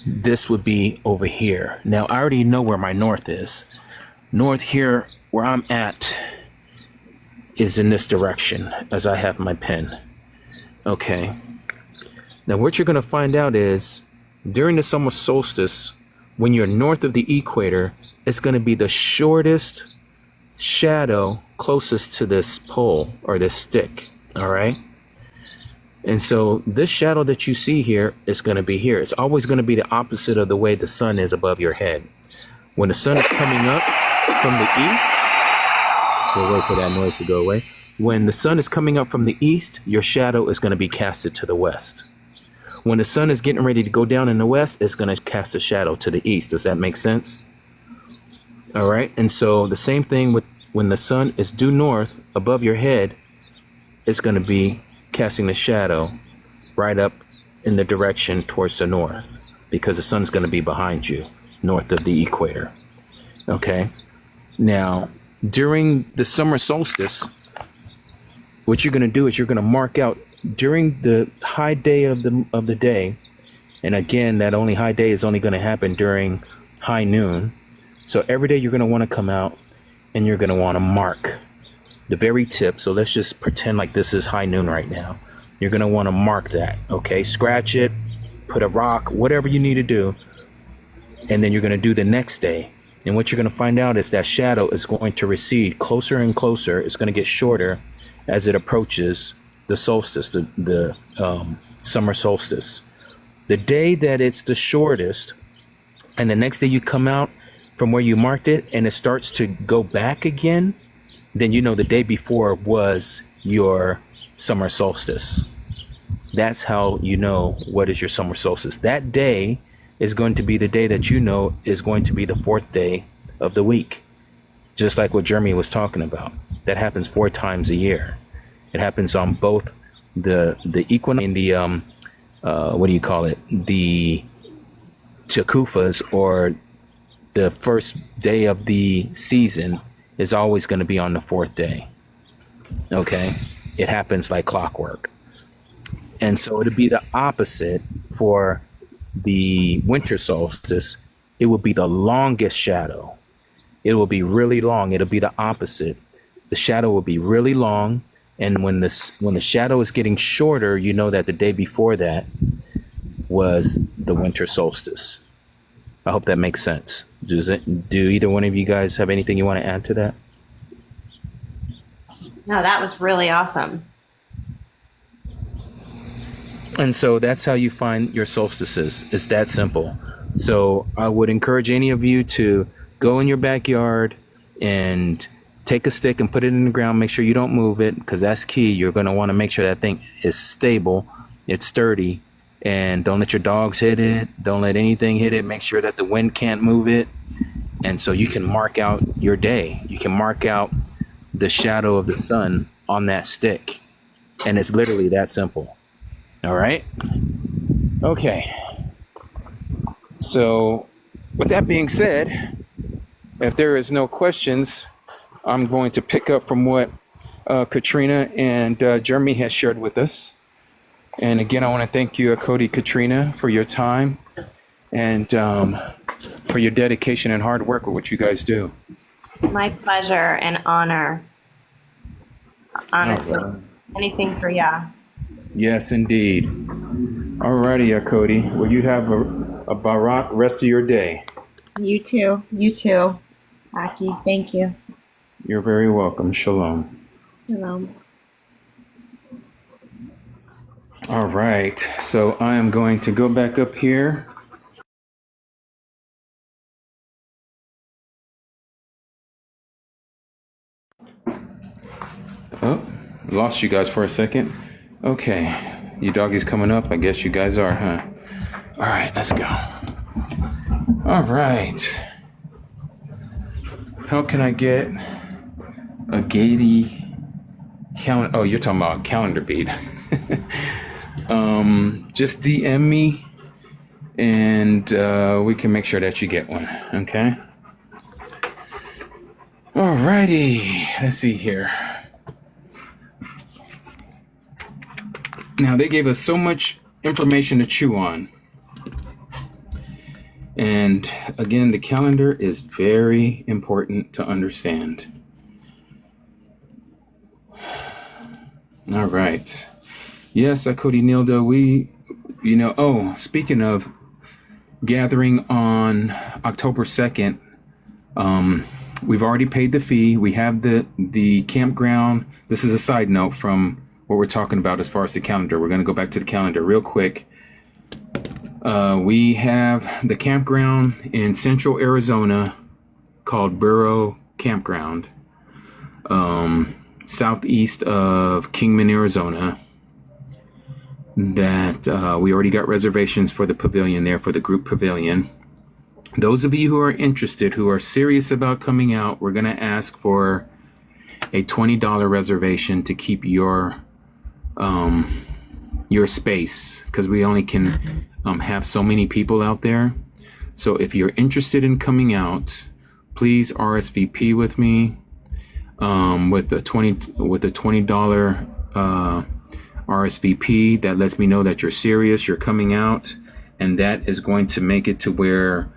this would be over here. Now, I already know where my north is. North here, where I'm at, is in this direction, as I have my pen. Okay. Now, what you're going to find out is, during the summer solstice, when you're north of the equator, it's going to be the shortest shadow closest to this pole, or this stick. All right? And so this shadow that you see here is going to be here. It's always going to be the opposite of the way the sun is above your head. When the sun is coming up from the east, we'll wait for that noise to go away. When the sun is coming up from the east, your shadow is going to be casted to the west. When the sun is getting ready to go down in the west, it's going to cast a shadow to the east. Does that make sense? All right. And so the same thing with when the sun is due north above your head, it's going to be casting the shadow right up in the direction towards the north, because the sun's going to be behind you, north of the equator. Okay. Now, during the summer solstice, what you're going to do is you're going to mark out during the high day of the day. And again, that only high day is only going to happen during high noon. So every day you're going to want to come out and you're going to want to mark the very tip. So let's just pretend like this is high noon right now. You're going to want to mark that. Okay. Scratch it, put a rock, whatever you need to do. And then you're going to do the next day. And what you're going to find out is that shadow is going to recede closer and closer. It's going to get shorter as it approaches the solstice, the summer solstice. The day that it's the shortest and the next day you come out from where you marked it and it starts to go back again, then you know the day before was your summer solstice. That's how you know what is your summer solstice. That day is going to be the day that you know is going to be the 4th day of the week. Just like what Jeremy was talking about. That happens 4 times a year. It happens on both the equinox and the the Chakufas, or the first day of the season is always going to be on the 4th day. Okay, it happens like clockwork. And so it'll be the opposite for the winter solstice. It will be the longest shadow. It will be really long. It'll be the opposite. The shadow will be really long. And when the shadow is getting shorter, you know that the day before that was the winter solstice. I hope that makes sense. Do either one of you guys have anything you want to add to that? No, that was really awesome. And so that's how you find your solstices. It's that simple. So I would encourage any of you to go in your backyard and take a stick and put it in the ground. Make sure you don't move it, because that's key. You're going to want to make sure that thing is stable, it's sturdy, and don't let your dogs hit it. Don't let anything hit it. Make sure that the wind can't move it. And so you can mark out your day. You can mark out the shadow of the sun on that stick. And it's literally that simple. All right. Okay. So with that being said, if there is no questions, I'm going to pick up from what Katrina and Jeremy has shared with us. And again, I want to thank you, Cody, Katrina, for your time and for your dedication and hard work with what you guys do. My pleasure and honor. Honestly, anything for Yah. Yes, indeed. All righty, Cody. Well, you have a barak rest of your day. You too. You too, Aki. Thank you. You're very welcome. Shalom. Shalom. All right. So I am going to go back up here. Oh, lost you guys for a second. Okay. You doggies coming up? I guess you guys are, huh? All right, let's go. All right. How can I get a Gady calendar? Oh, you're talking about a calendar bead. Just DM me and we can make sure that you get one. Okay. All righty. Let's see here. Now, they gave us so much information to chew on. And again, the calendar is very important to understand. All right. Yes, Cody Nilda, speaking of gathering on October 2nd, we've already paid the fee. We have the campground. This is a side note from what we're talking about as far as the calendar. We're going to go back to the calendar real quick. We have the campground in central Arizona called Burro Campground, southeast of Kingman, Arizona, that we already got reservations for the pavilion there, for the group pavilion. Those of you who are interested, who are serious about coming out, we're going to ask for a $20 reservation to keep your space, because we only can have so many people out there. So if you're interested in coming out, please RSVP with me with the $20 RSVP. That lets me know that you're serious, you're coming out, and that is going to make it to where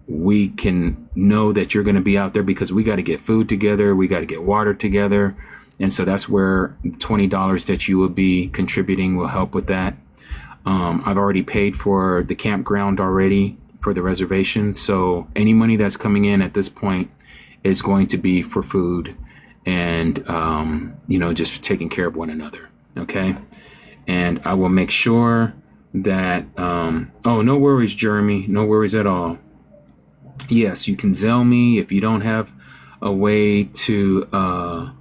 we can know that you're going to be out there, because we got to get food together, we got to get water together. And so that's where $20 that you will be contributing will help with that. I've already paid for the campground already for the reservation. So any money that's coming in at this point is going to be for food and, just taking care of one another. Okay. And I will make sure that, no worries, Jeremy. No worries at all. yes, you can Zelle me if you don't have a way to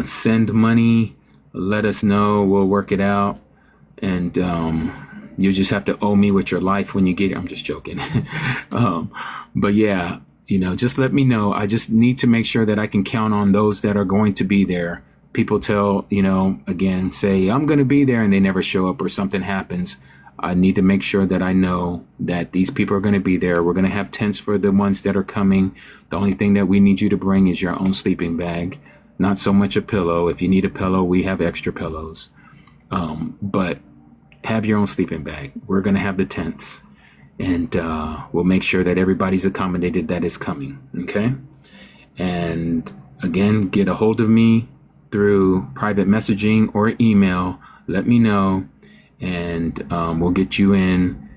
send money. Let us know. We'll work it out. And you just have to owe me with your life when you get it. I'm just joking. But yeah, just let me know. I just need to make sure that I can count on those that are going to be there. People tell, again, say, I'm going to be there, and they never show up or something happens. I need to make sure that I know that these people are going to be there. We're going to have tents for the ones that are coming. The only thing that we need you to bring is your own sleeping bag, not so much a pillow. If you need a pillow, we have extra pillows. But have your own sleeping bag. We're going to have the tents, and we'll make sure that everybody's accommodated that is coming. Okay. And again, get a hold of me through private messaging or email. Let me know, and we'll get you in.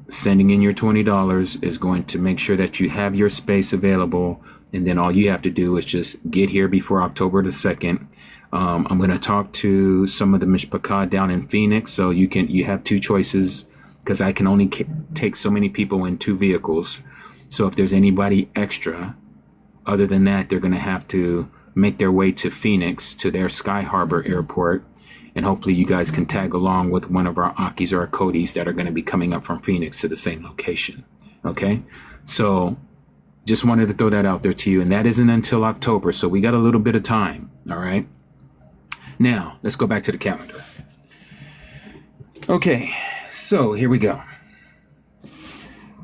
Sending in your $20 is going to make sure that you have your space available. And then all you have to do is just get here before October the 2nd. I'm going to talk to some of the mishpachah down in Phoenix. So you have two choices, because I can only take so many people in 2 vehicles. So if there's anybody extra, other than that, they're going to have to make their way to Phoenix, to their Sky Harbor airport. And hopefully you guys can tag along with one of our Akis or our Kodis that are going to be coming up from Phoenix to the same location. Okay. So just wanted to throw that out there to you. And that isn't until October. So we got a little bit of time. All right. Now let's go back to the calendar. Okay. So here we go.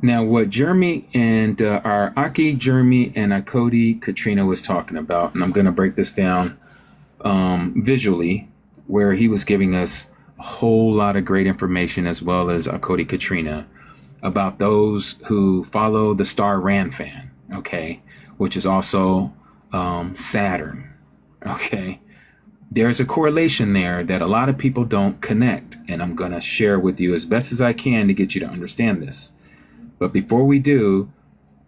Now what Jeremy and our Aki, Jeremy, and Akodi, Katrina was talking about, and I'm going to break this down visually, where he was giving us a whole lot of great information, as well as Akodi, Katrina, about those who follow the star Ranfan, okay, which is also Saturn, okay. There's a correlation there that a lot of people don't connect, and I'm going to share with you as best as I can to get you to understand this. But before we do,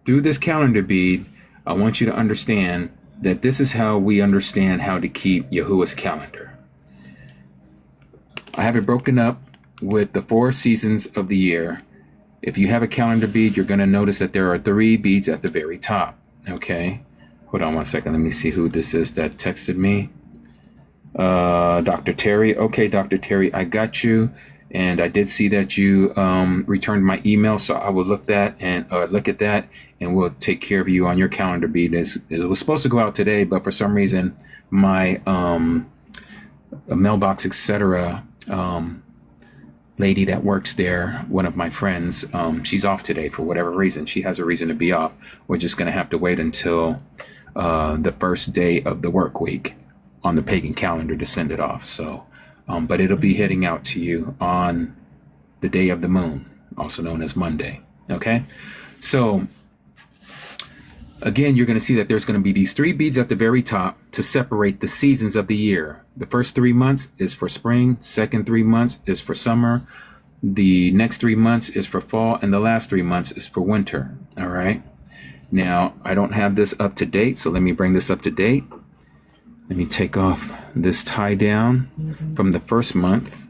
through this calendar bead, I want you to understand that this is how we understand how to keep Yahuwah's calendar. I have it broken up with the 4 seasons of the year. If you have a calendar bead, you're going to notice that there are 3 beads at the very top. Okay. Hold on one second. Let me see who this is that texted me. Dr. Terry. Okay, Dr. Terry, I got you. And I did see that you returned my email, so I will look at that, and we'll take care of you on your calendar bead. It was supposed to go out today, but for some reason, my mailbox, etc. Lady that works there, one of my friends, she's off today for whatever reason. She has a reason to be off. We're just going to have to wait until the first day of the work week on the pagan calendar to send it off. So. But it'll be heading out to you on the day of the moon, also known as Monday. Okay. So again, you're going to see that there's going to be these 3 beads at the very top to separate the seasons of the year. The first 3 months is for spring. Second 3 months is for summer. The next 3 months is for fall. And the last 3 months is for winter. All right. Now, I don't have this up to date, so let me bring this up to date. Let me take off this tie down from the first month,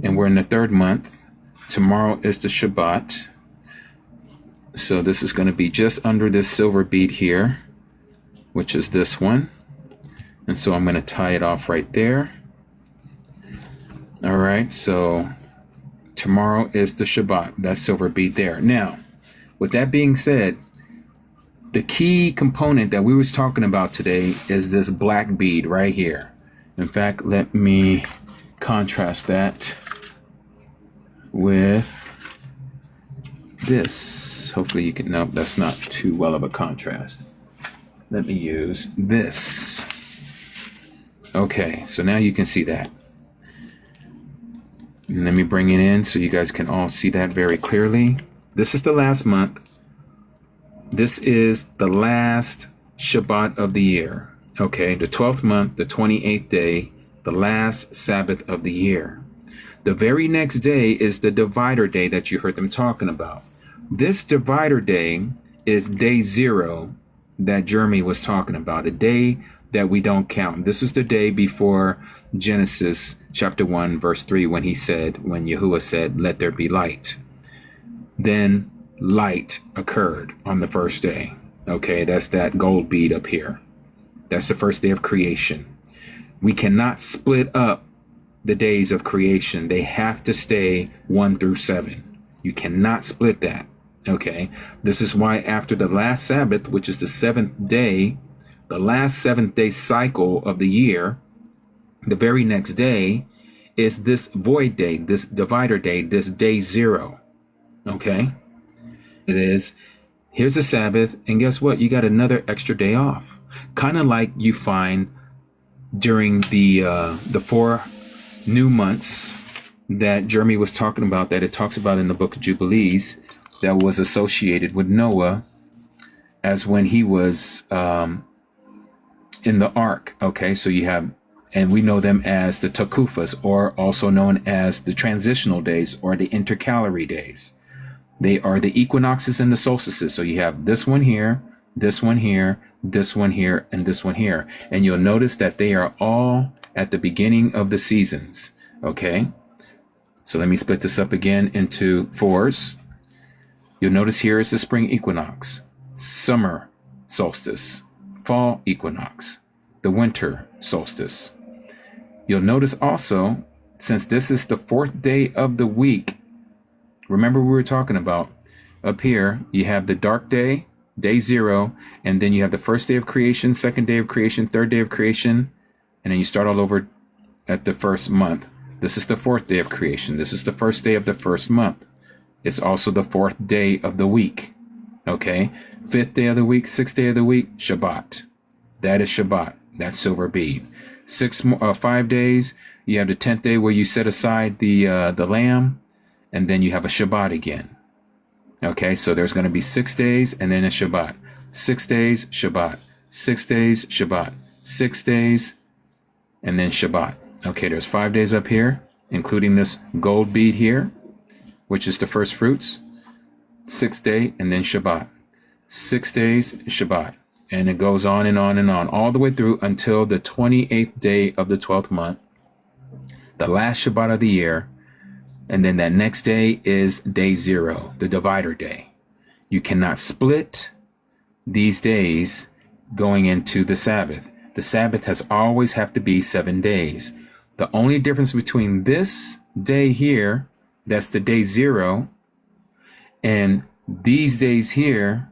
and we're in the 3rd month. Tomorrow is the Shabbat. So this is going to be just under this silver bead here, which is this one. And so I'm going to tie it off right there. All right. So tomorrow is the Shabbat, that silver bead there. Now, with that being said, the key component that we was talking about today is this black bead right here. In fact, let me contrast that with this. Hopefully you can, nope, that's not too well of a contrast. Let me use this. Okay, so now you can see that. And let me bring it in so you guys can all see that very clearly. This is the last month. This is the last Shabbat of the year. Okay, the 12th month, the 28th day, the last Sabbath of the year. The very next day is the divider day that you heard them talking about. This divider day is day 0 that Jeremy was talking about, a day that we don't count. This is the day before Genesis chapter 1, verse 3, when Yahuwah said, let there be light. Then light occurred on the first day. Okay, that's that gold bead up here. That's the first day of creation. We cannot split up the days of creation. They have to stay 1 through 7. You cannot split that. Okay, this is why after the last Sabbath, which is the 7th day, the last 7th day cycle of the year, the very next day is this void day, this divider day, this day 0. Okay, it is. Here's a Sabbath, and guess what? You got another extra day off. Kind of like you find during the 4 new months that Jeremy was talking about, that it talks about in the book of Jubilees, that was associated with Noah as when he was in the ark. Okay, so you have, and we know them as the Takufas, or also known as the transitional days or the intercalary days. They are the equinoxes and the solstices. So you have this one here, this one here, this one here, and this one here. And you'll notice that they are all at the beginning of the seasons. Okay, so let me split this up again into 4s. You'll notice here is the spring equinox, summer solstice, fall equinox, the winter solstice. You'll notice also, since this is the 4th day of the week, remember we were talking about up here, you have the dark day, day 0, and then you have the first day of creation, 2nd day of creation, 3rd day of creation, and then you start all over at the first month. This is the 4th day of creation. This is the first day of the first month. It's also the 4th day of the week. Okay, 5th day of the week, 6th day of the week, Shabbat. That is Shabbat. That's silver bead. 5 days. You have the 10th day where you set aside the lamb, and then you have a Shabbat again. Okay, so there's going to be 6 days and then a Shabbat. 6 days, Shabbat. 6 days, Shabbat. 6 days, and then Shabbat. Okay, there's 5 days up here, including this gold bead here, which is the first fruits. 6th day, and then Shabbat. 6 days, Shabbat. And it goes on and on and on, all the way through until the 28th day of the 12th month, the last Shabbat of the year. And then that next day is day 0, the divider day. You cannot split these days going into the Sabbath. The Sabbath has always have to be 7 days. The only difference between this day here, that's the day 0, and these days here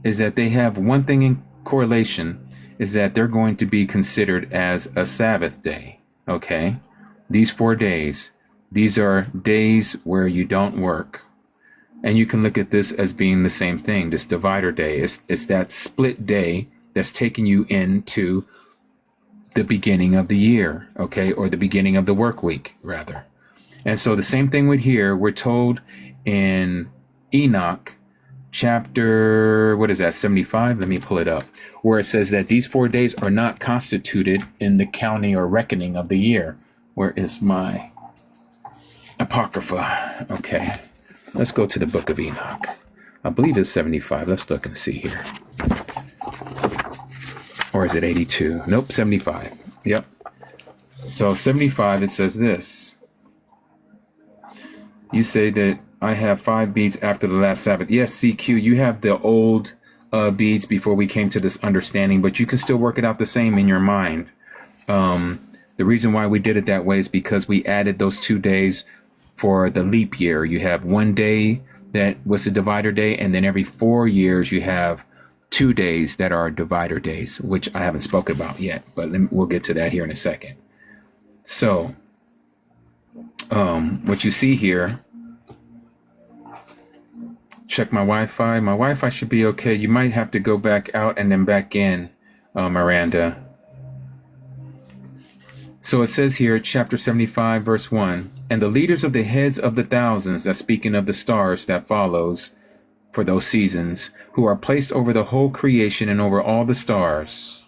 is that they have one thing in correlation, is that they're going to be considered as a Sabbath day. Okay, these 4 days, these are days where you don't work. And you can look at this as being the same thing, this divider day. It's that split day that's taking you into the beginning of the year, okay, or the beginning of the work week, rather. And so the same thing with here, we're told in Enoch, chapter, 75? Let me pull it up, where it says that these 4 days are not constituted in the counting or reckoning of the year. Where is my Apocrypha? Okay, let's go to the book of Enoch. I believe it's 75. Let's look and see here. Or is it 82? Nope, 75. Yep. So 75, it says this. You say that I have 5 beads after the last Sabbath. Yes, CQ, you have the old beads before we came to this understanding, but you can still work it out the same in your mind. The reason why we did it that way is because we added those 2 days for the leap year. You have 1 day that was a divider day, and then every 4 years you have 2 days that are divider days, which I haven't spoken about yet, but we'll get to that here in a second. So, what you see here, check my Wi-Fi. My Wi-Fi should be okay. You might have to go back out and then back in, Miranda. So it says here, chapter 75, verse 1, and the leaders of the heads of the thousands, that's speaking of the stars that follows for those seasons, who are placed over the whole creation and over all the stars,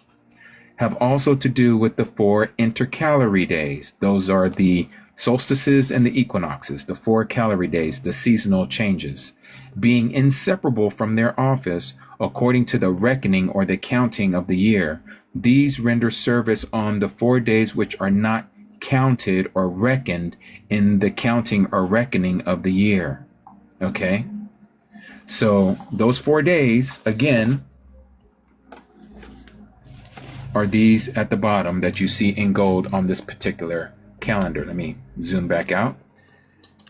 have also to do with the 4 intercalary days. Those are the solstices and the equinoxes, the 4 calorie days, the seasonal changes, being inseparable from their office according to the reckoning or the counting of the year. These render service on the 4 days which are not counted or reckoned in the counting or reckoning of the year. Okay? So those 4 days, again, are these at the bottom that you see in gold on this particular calendar. Let me zoom back out.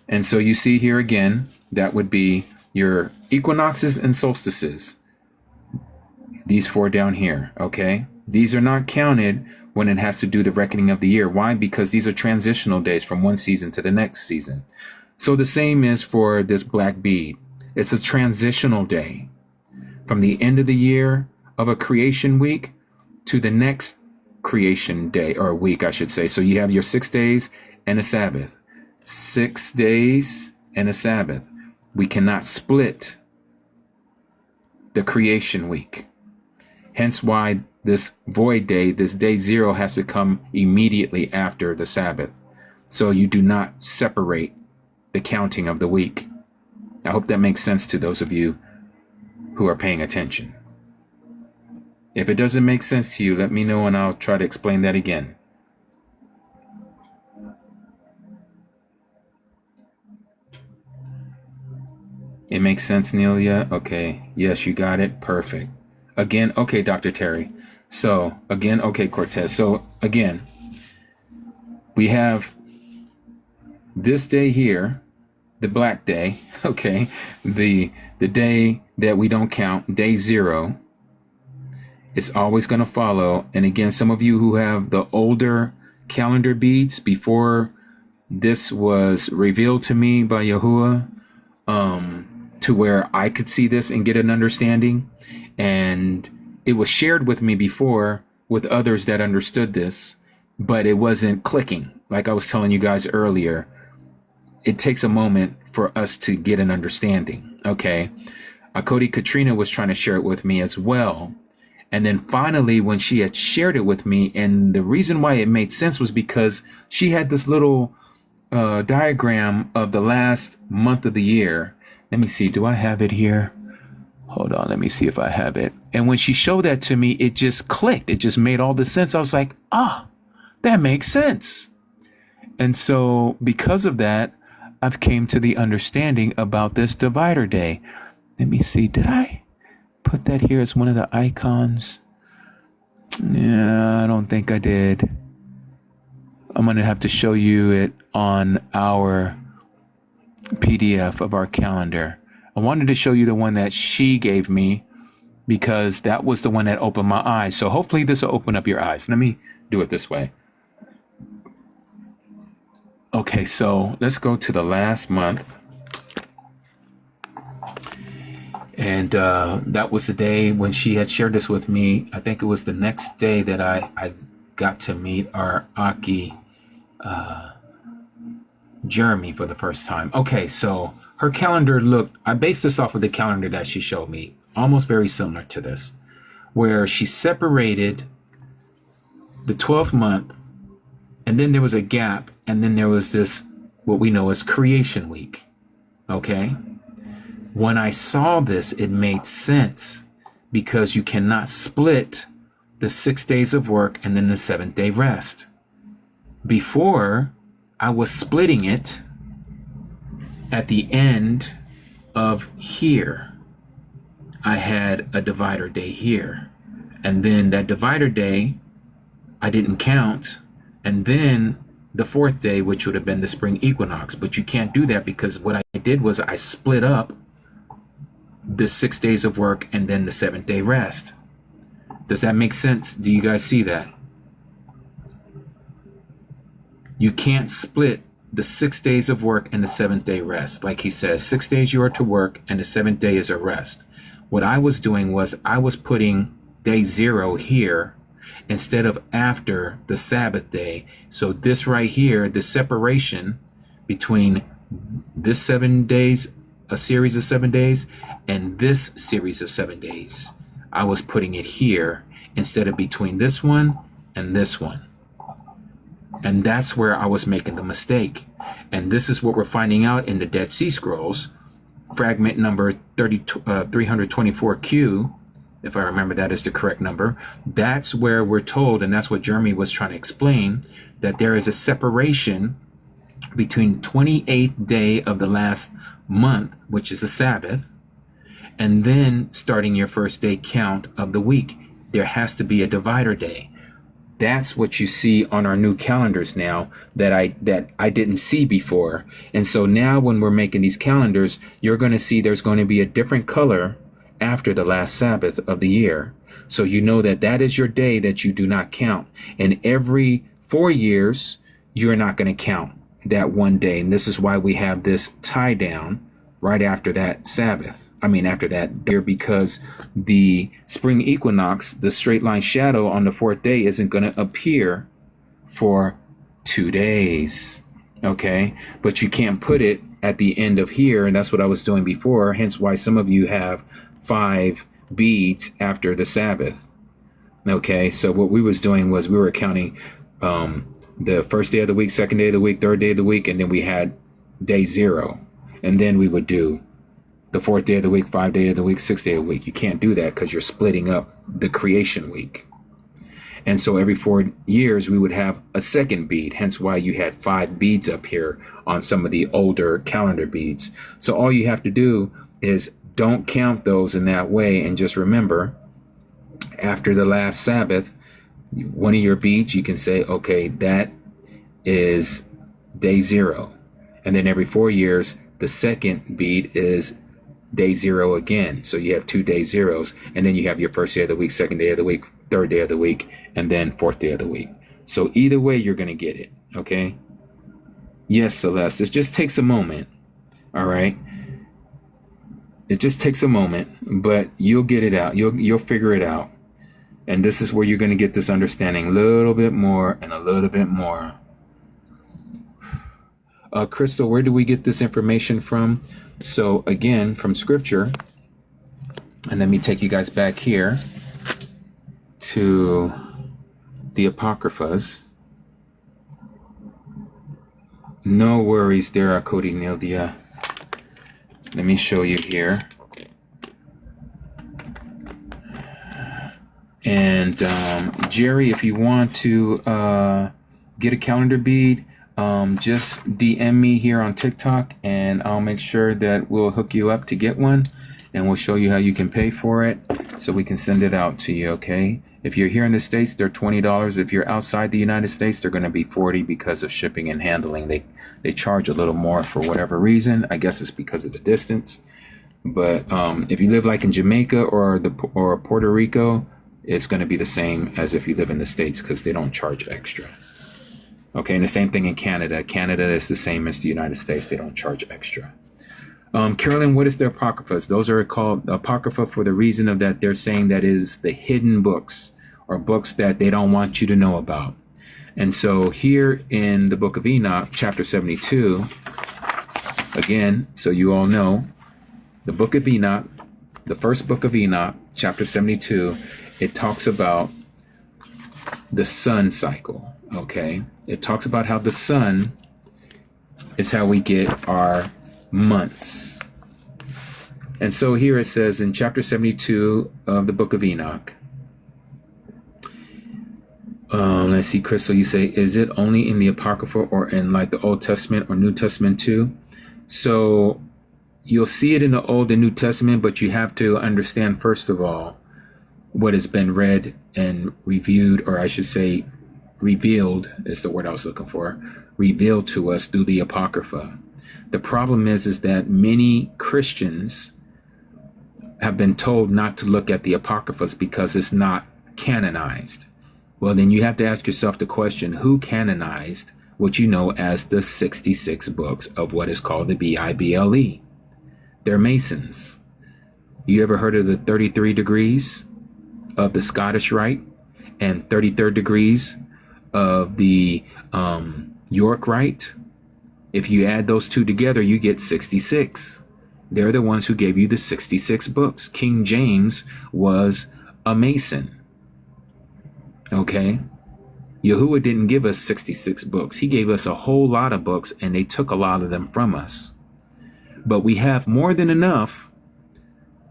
And so you see here again, that would be your equinoxes and solstices. These 4 down here, okay? These are not counted when it has to do the reckoning of the year. Why? Because these are transitional days from one season to the next season. So the same is for this black bead. It's a transitional day from the end of the year of a creation week to the next creation day, or week, I should say. So you have your 6 days and a Sabbath. 6 days and a Sabbath. We cannot split the creation week. Hence why this void day, this day 0, has to come immediately after the Sabbath. So you do not separate the counting of the week. I hope that makes sense to those of you who are paying attention. If it doesn't make sense to you, let me know and I'll try to explain that again. It makes sense, Nelia? Okay. Yes, you got it. Perfect. Again, okay, Dr. Terry. So, again, okay, Cortez. So, again, we have this day here, the black day, okay, the day that we don't count, day 0. It's always going to follow. And again, some of you who have the older calendar beads before this was revealed to me by Yahuwah, to where I could see this and get an understanding. And it was shared with me before with others that understood this, but it wasn't clicking. Like I was telling you guys earlier, it takes a moment for us to get an understanding. Okay. Cody Katrina was trying to share it with me as well. And then finally, when she had shared it with me, and the reason why it made sense was because she had this little diagram of the last month of the year. Let me see. Do I have it here? Hold on. Let me see if I have it. And when she showed that to me, it just clicked. It just made all the sense. I was like, that makes sense. And so because of that, I've came to the understanding about this divider day. Let me see. Did I put that here as one of the icons? Yeah, I don't think I did. I'm going to have to show you it on our PDF of our calendar. I wanted to show you the one that she gave me because that was the one that opened my eyes. So hopefully this will open up your eyes. Let me do it this way. Okay, so let's go to the last month. And that was the day when she had shared this with me. I think it was the next day that I got to meet our Aki Jeremy for the first time. Okay, so her calendar looked, I based this off of the calendar that she showed me, almost very similar to this, where she separated the 12th month, and then there was a gap, and then there was this, what we know as creation week. Okay? When I saw this, it made sense because you cannot split the 6 days of work and then the 7th day rest. Before, I was splitting it at the end of here. I had a divider day here. And then that divider day, I didn't count. And then the 4th day, which would have been the spring equinox. But you can't do that because what I did was I split up the 6 days of work and then the 7th day rest. Does that make sense? Do you guys see that? You can't split the 6 days of work and the 7th day rest. Like he says, 6 days you are to work and the 7th day is a rest. What I was doing was I was putting day 0 here instead of after the Sabbath day. So this right here, the separation between this 7 days, a series of 7 days, and this series of 7 days, I was putting it here instead of between this one and this one. And that's where I was making the mistake. And this is what we're finding out in the Dead Sea Scrolls, fragment number 324Q, if I remember that is the correct number. That's where we're told, and that's what Jeremy was trying to explain, that there is a separation between 28th day of the last month, which is a Sabbath, And then starting your first day count of the week, there has to be a divider day. That's what you see on our new calendars now that I didn't see before. And so now when we're making these calendars, you're going to see there's going to be a different color after the last Sabbath of the year. So you know that that is your day that you do not count. And every 4 years, you're not going to count that one day. And this is why we have this tie down right after that Sabbath. After that year, because the spring equinox, the straight line shadow on the fourth day isn't going to appear for 2 days. Okay. But you can't put it at the end of here. And that's what I was doing before. Hence why some of you have 5 beads after the Sabbath. Okay. So what we was doing was we were counting the first day of the week, second day of the week, third day of the week, and then we had day 0. And then we would do the fourth day of the week, 5th day of the week, 6th day of the week. You can't do that because you're splitting up the creation week. And so every 4 years, we would have a second bead, hence why you had 5 beads up here on some of the older calendar beads. So all you have to do is don't count those in that way. And just remember, after the last Sabbath, one of your beads, you can say, okay, that is day 0. And then every 4 years, the second bead is day 0 again. So you have 2 day zeros, and then you have your first day of the week, second day of the week, third day of the week, and then fourth day of the week. So either way, you're going to get it. Okay. Yes, Celeste. It just takes a moment. All right. It just takes a moment, but you'll get it out. You'll figure it out. And this is where you're going to get this understanding a little bit more and a little bit more. Crystal, where do we get this information from? So again, from scripture, and let me take you guys back here to the Apocryphas. No worries there, Cody Nildia. Let me show you here. And Jerry, if you want to get a calendar bead, just DM me here on TikTok, and I'll make sure that we'll hook you up to get one, and we'll show you how you can pay for it so we can send it out to you. Okay. If you're here in the States, they're $20. If you're outside the United States, they're going to be $40 because of shipping and handling. They charge a little more for whatever reason. I guess it's because of the distance. But if you live like in Jamaica or Puerto Rico, it's going to be the same as if you live in the States because they don't charge extra. Okay, and the same thing in Canada. Canada is the same as the United States. They don't charge extra. Carolyn, what is the Apocryphas? Those are called Apocrypha for the reason of that they're saying that is the hidden books, or books that they don't want you to know about. And so here in the book of Enoch, chapter 72, again, so you all know, the book of Enoch, the first book of Enoch, chapter 72, it talks about the sun cycle, okay? It talks about how the sun is how we get our months. And so here it says in chapter 72 of the book of Enoch, let's see, Crystal, you say, is it only in the Apocrypha or in like the Old Testament or New Testament too? So you'll see it in the Old and New Testament, but you have to understand, first of all, what has been read and reviewed, or I should say revealed is the word I was looking for, revealed to us through the Apocrypha. The problem is that many Christians have been told not to look at the Apocryphas because it's not canonized. Well, then you have to ask yourself the question, who canonized what you know as the 66 books of what is called the Bible? They're Masons. You ever heard of the 33 degrees of the Scottish Rite and 33rd degrees of the York Rite? If you add those two together, you get 66. They're the ones who gave you the 66 books. King James was a Mason. Okay? Yahuwah didn't give us 66 books. He gave us a whole lot of books, and they took a lot of them from us. But we have more than enough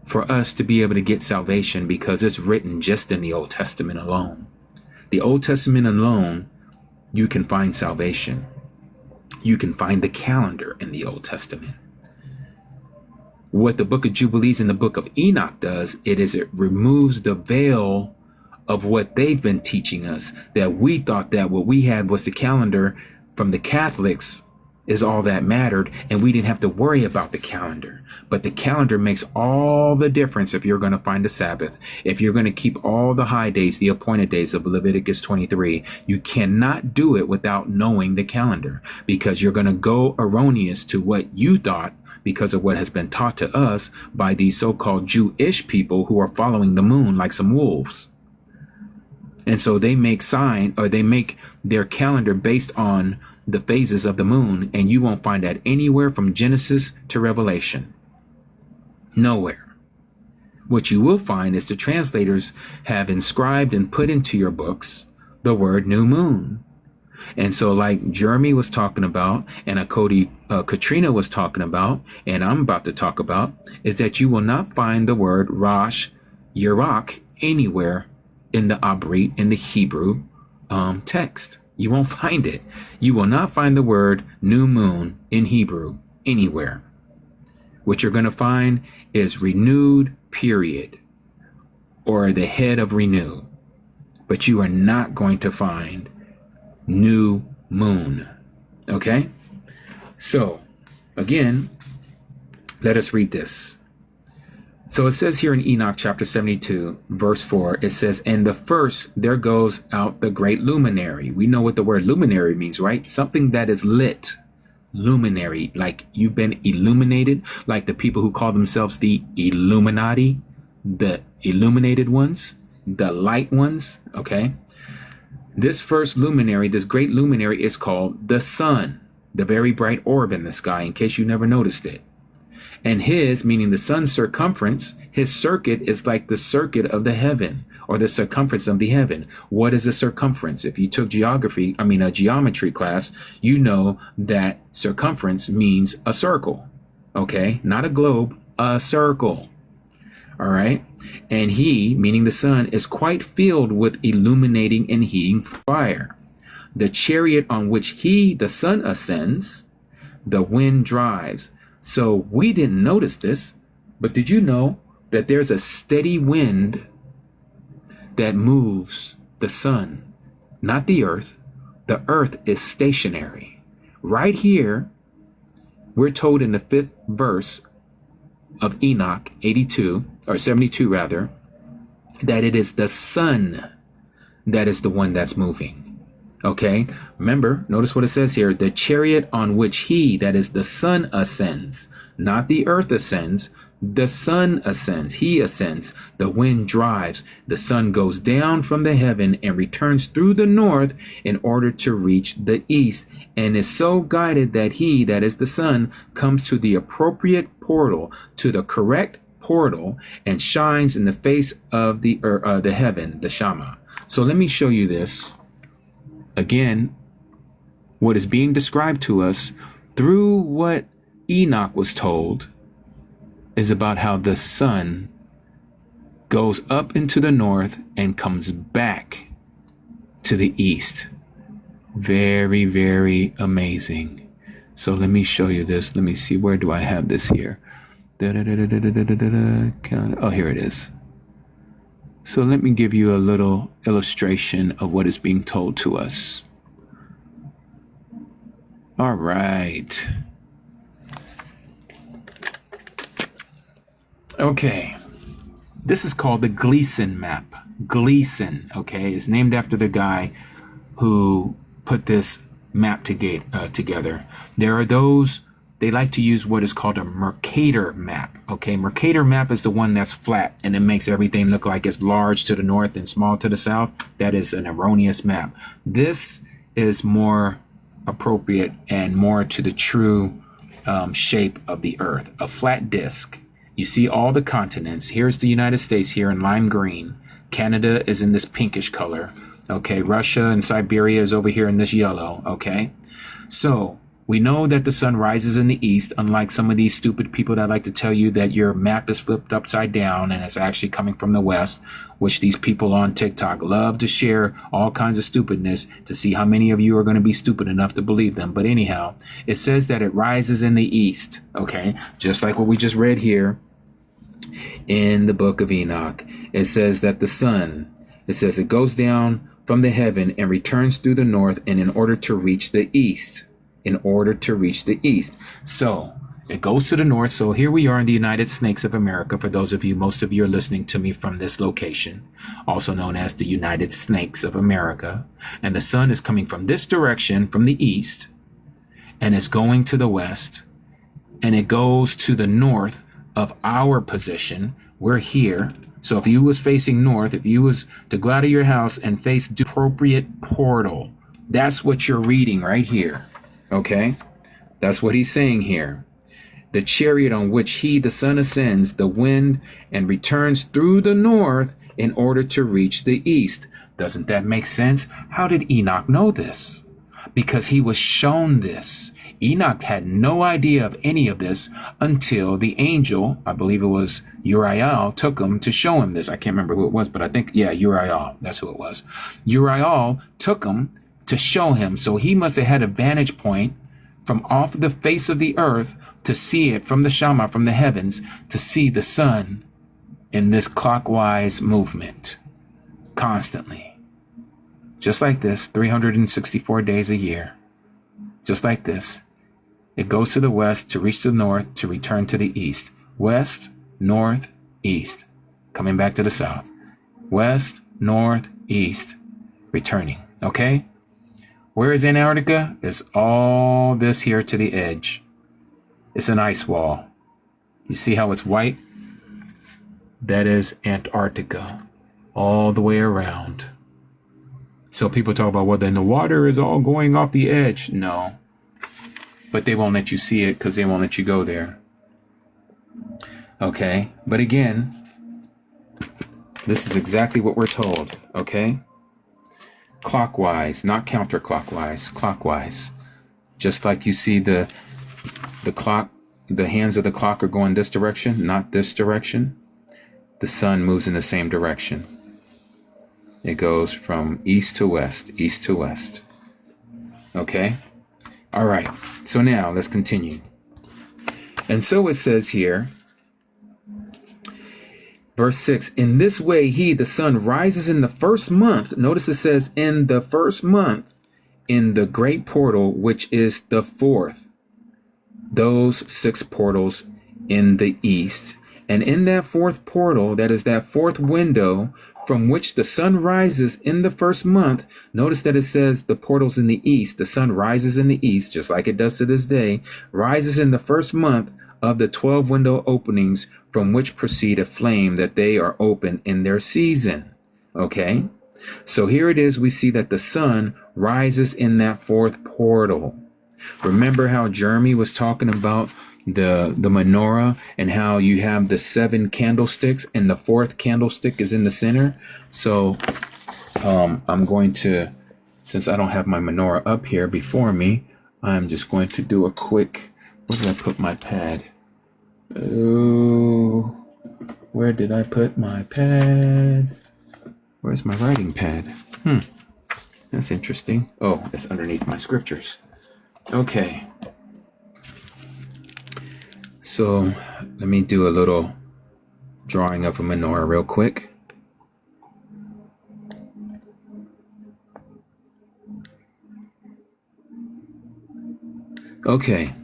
for us to be able to get salvation because it's written just in the Old Testament alone. The Old Testament alone, you can find salvation. You can find the calendar in the Old Testament. What the book of Jubilees and the book of Enoch does, it removes the veil of what they've been teaching us, that we thought that what we had was the calendar from the Catholics is all that mattered, and we didn't have to worry about the calendar. But the calendar makes all the difference if you're going to find a Sabbath, if you're going to keep all the high days, the appointed days of Leviticus 23. You cannot do it without knowing the calendar, because you're going to go erroneous to what you thought because of what has been taught to us by these so-called Jewish people who are following the moon like some wolves. And so they make their calendar based on the phases of the moon, and you won't find that anywhere from Genesis to Revelation. Nowhere. What you will find is the translators have inscribed and put into your books the word new moon. And so like Jeremy was talking about, and Katrina was talking about, and I'm about to talk about, is that you will not find the word Rosh Yerach anywhere in the Abrit, in the Hebrew text. You won't find it. You will not find the word new moon in Hebrew anywhere. What you're going to find is renewed period, or the head of renew. But you are not going to find new moon. Okay? So, again, let us read this. So it says here in Enoch chapter 72, verse 4, it says, "And the first, there goes out the great luminary." We know what the word luminary means, right? Something that is lit. Luminary, like you've been illuminated, like the people who call themselves the Illuminati, the illuminated ones, the light ones, okay? This first luminary, this great luminary, is called the sun, the very bright orb in the sky, in case you never noticed it. And his, meaning the sun's circumference, his circuit is like the circuit of the heaven, or the circumference of the heaven. What is a circumference? If you took a geometry class, you know that circumference means a circle. Okay? Not a globe, a circle. All right? And he, meaning the sun, is quite filled with illuminating and heating fire. The chariot on which he, the sun, ascends, the wind drives. So we didn't notice this, but did you know that there's a steady wind that moves the sun, not the earth? The earth is stationary. Right here, we're told in the 5th verse of Enoch 82, or 72 rather, that it is the sun that is the one that's moving. Okay, remember, notice what it says here. The chariot on which he, that is the sun, ascends, not the earth ascends. The sun ascends, he ascends. The wind drives. The sun goes down from the heaven and returns through the north in order to reach the east, and is so guided that he, that is the sun, comes to the appropriate portal, to the correct portal, and shines in the face of the heaven, the Shama. So let me show you this. Again, what is being described to us through what Enoch was told is about how the sun goes up into the north and comes back to the east. Very, very amazing. So let me show you this. Let me see, where do I have this here? Oh, here it is. So let me give you a little illustration of what is being told to us. All right. Okay. This is called the Gleason map. Gleason, okay, is named after the guy who put this map together. There are those, they like to use what is called a Mercator map. Okay, Mercator map is the one that's flat and it makes everything look like it's large to the north and small to the south. That is an erroneous map. This is more appropriate and more to the true shape of the earth. A flat disc. You see all the continents. Here's the United States here in lime green. Canada is in this pinkish color. Okay, Russia and Siberia is over here in this yellow. Okay, so We know that the sun rises in the east, unlike some of these stupid people that like to tell you that your map is flipped upside down and it's actually coming from the west, which these people on TikTok love to share all kinds of stupidness to see how many of you are going to be stupid enough to believe them. But anyhow, it says that it rises in the east, okay? Just like what we just read here in the book of Enoch. It says that the sun, it says it goes down from the heaven and returns through the north, and in order to reach the east. In order to reach the east. So it goes to the north. So here we are in the United Snakes of America. For those of you, most of you are listening to me from this location, also known as the United Snakes of America. And the sun is coming from this direction, from the east, and it's going to the west, and it goes to the north of our position. We're here. So if you was facing north, if you was to go out of your house and face the appropriate portal, that's what you're reading right here. Okay, that's what he's saying here. The chariot on which he, the sun, ascends the wind and returns through the north in order to reach the east. Doesn't that make sense? How did Enoch know this? Because he was shown this. Enoch had no idea of any of this until the angel, I believe it was Uriel, took him to show him this. I can't remember who it was, but I think, yeah, Uriel, that's who it was. Uriel took him to show him. So he must have had a vantage point from off the face of the earth to see it from the Shama, from the heavens, to see the sun in this clockwise movement constantly. Just like this, 364 days a year. Just like this. It goes to the west to reach the north to return to the east. West, north, east. Coming back to the south. West, north, east. Returning. Okay? Where is Antarctica? It's all this here to the edge. It's an ice wall. You see how it's white? That is Antarctica. All the way around. So people talk about, well, then the water is all going off the edge. No. But they won't let you see it because they won't let you go there. Okay. But again, this is exactly what we're told. Okay. Clockwise, not counterclockwise, clockwise. Just like you see the clock, the hands of the clock are going this direction, not this direction. The sun moves in the same direction. It goes from east to west, east to west. Okay? All right. So now let's continue. And so it says here, verse 6, in this way he, the sun, rises in the first month. Notice it says in the first month, in the great portal, which is the fourth. Those 6 portals in the east. And in that fourth portal, that is that fourth window from which the sun rises in the first month. Notice that it says the portal's in the east. The sun rises in the east, just like it does to this day, rises in the first month of the 12 window openings from which proceed a flame, that they are open in their season. Okay, so here it is. We see that the sun rises in that fourth portal. Remember how Jeremy was talking about the menorah and how you have the 7 candlesticks and the 4th candlestick is in the center. So I'm going to, since I don't have my menorah up here before me, I'm just going to do a quick, where did I put my pad? Oh, where did I put my pad? Where's my writing pad? That's interesting. Oh, it's underneath my scriptures. Okay. So let me do a little drawing of a menorah real quick. Okay.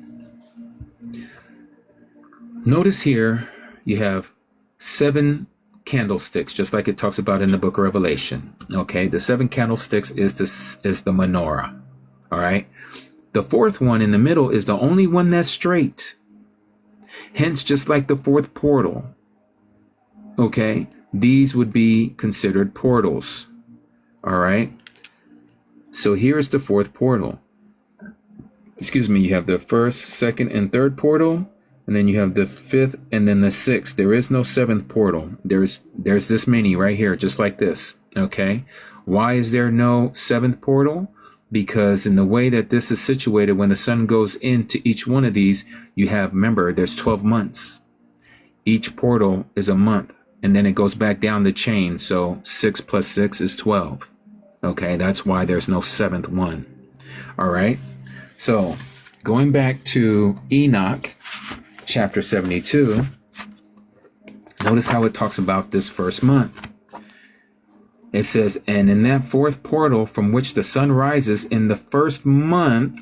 Notice here you have 7 candlesticks, just like it talks about in the book of Revelation. Okay, the 7 candlesticks is the menorah. All right. The 4th one in the middle is the only one that's straight. Hence, just like the 4th portal. Okay, these would be considered portals. All right. So here's the 4th portal. Excuse me, you have the 1st, 2nd, and 3rd portal. And then you have the 5th and then the 6th. There is no 7th portal. There's this many right here, just like this. Okay. Why is there no 7th portal? because in the way that this is situated, when the sun goes into each one of these, you have, remember, there's 12 months. Each portal is a month, and then it goes back down the chain. So 6 plus 6 is 12. Okay, that's why there's no seventh one. All right. So going back to Enoch, chapter 72, notice how it talks about this first month. It says, and in that fourth portal from which the sun rises in the first month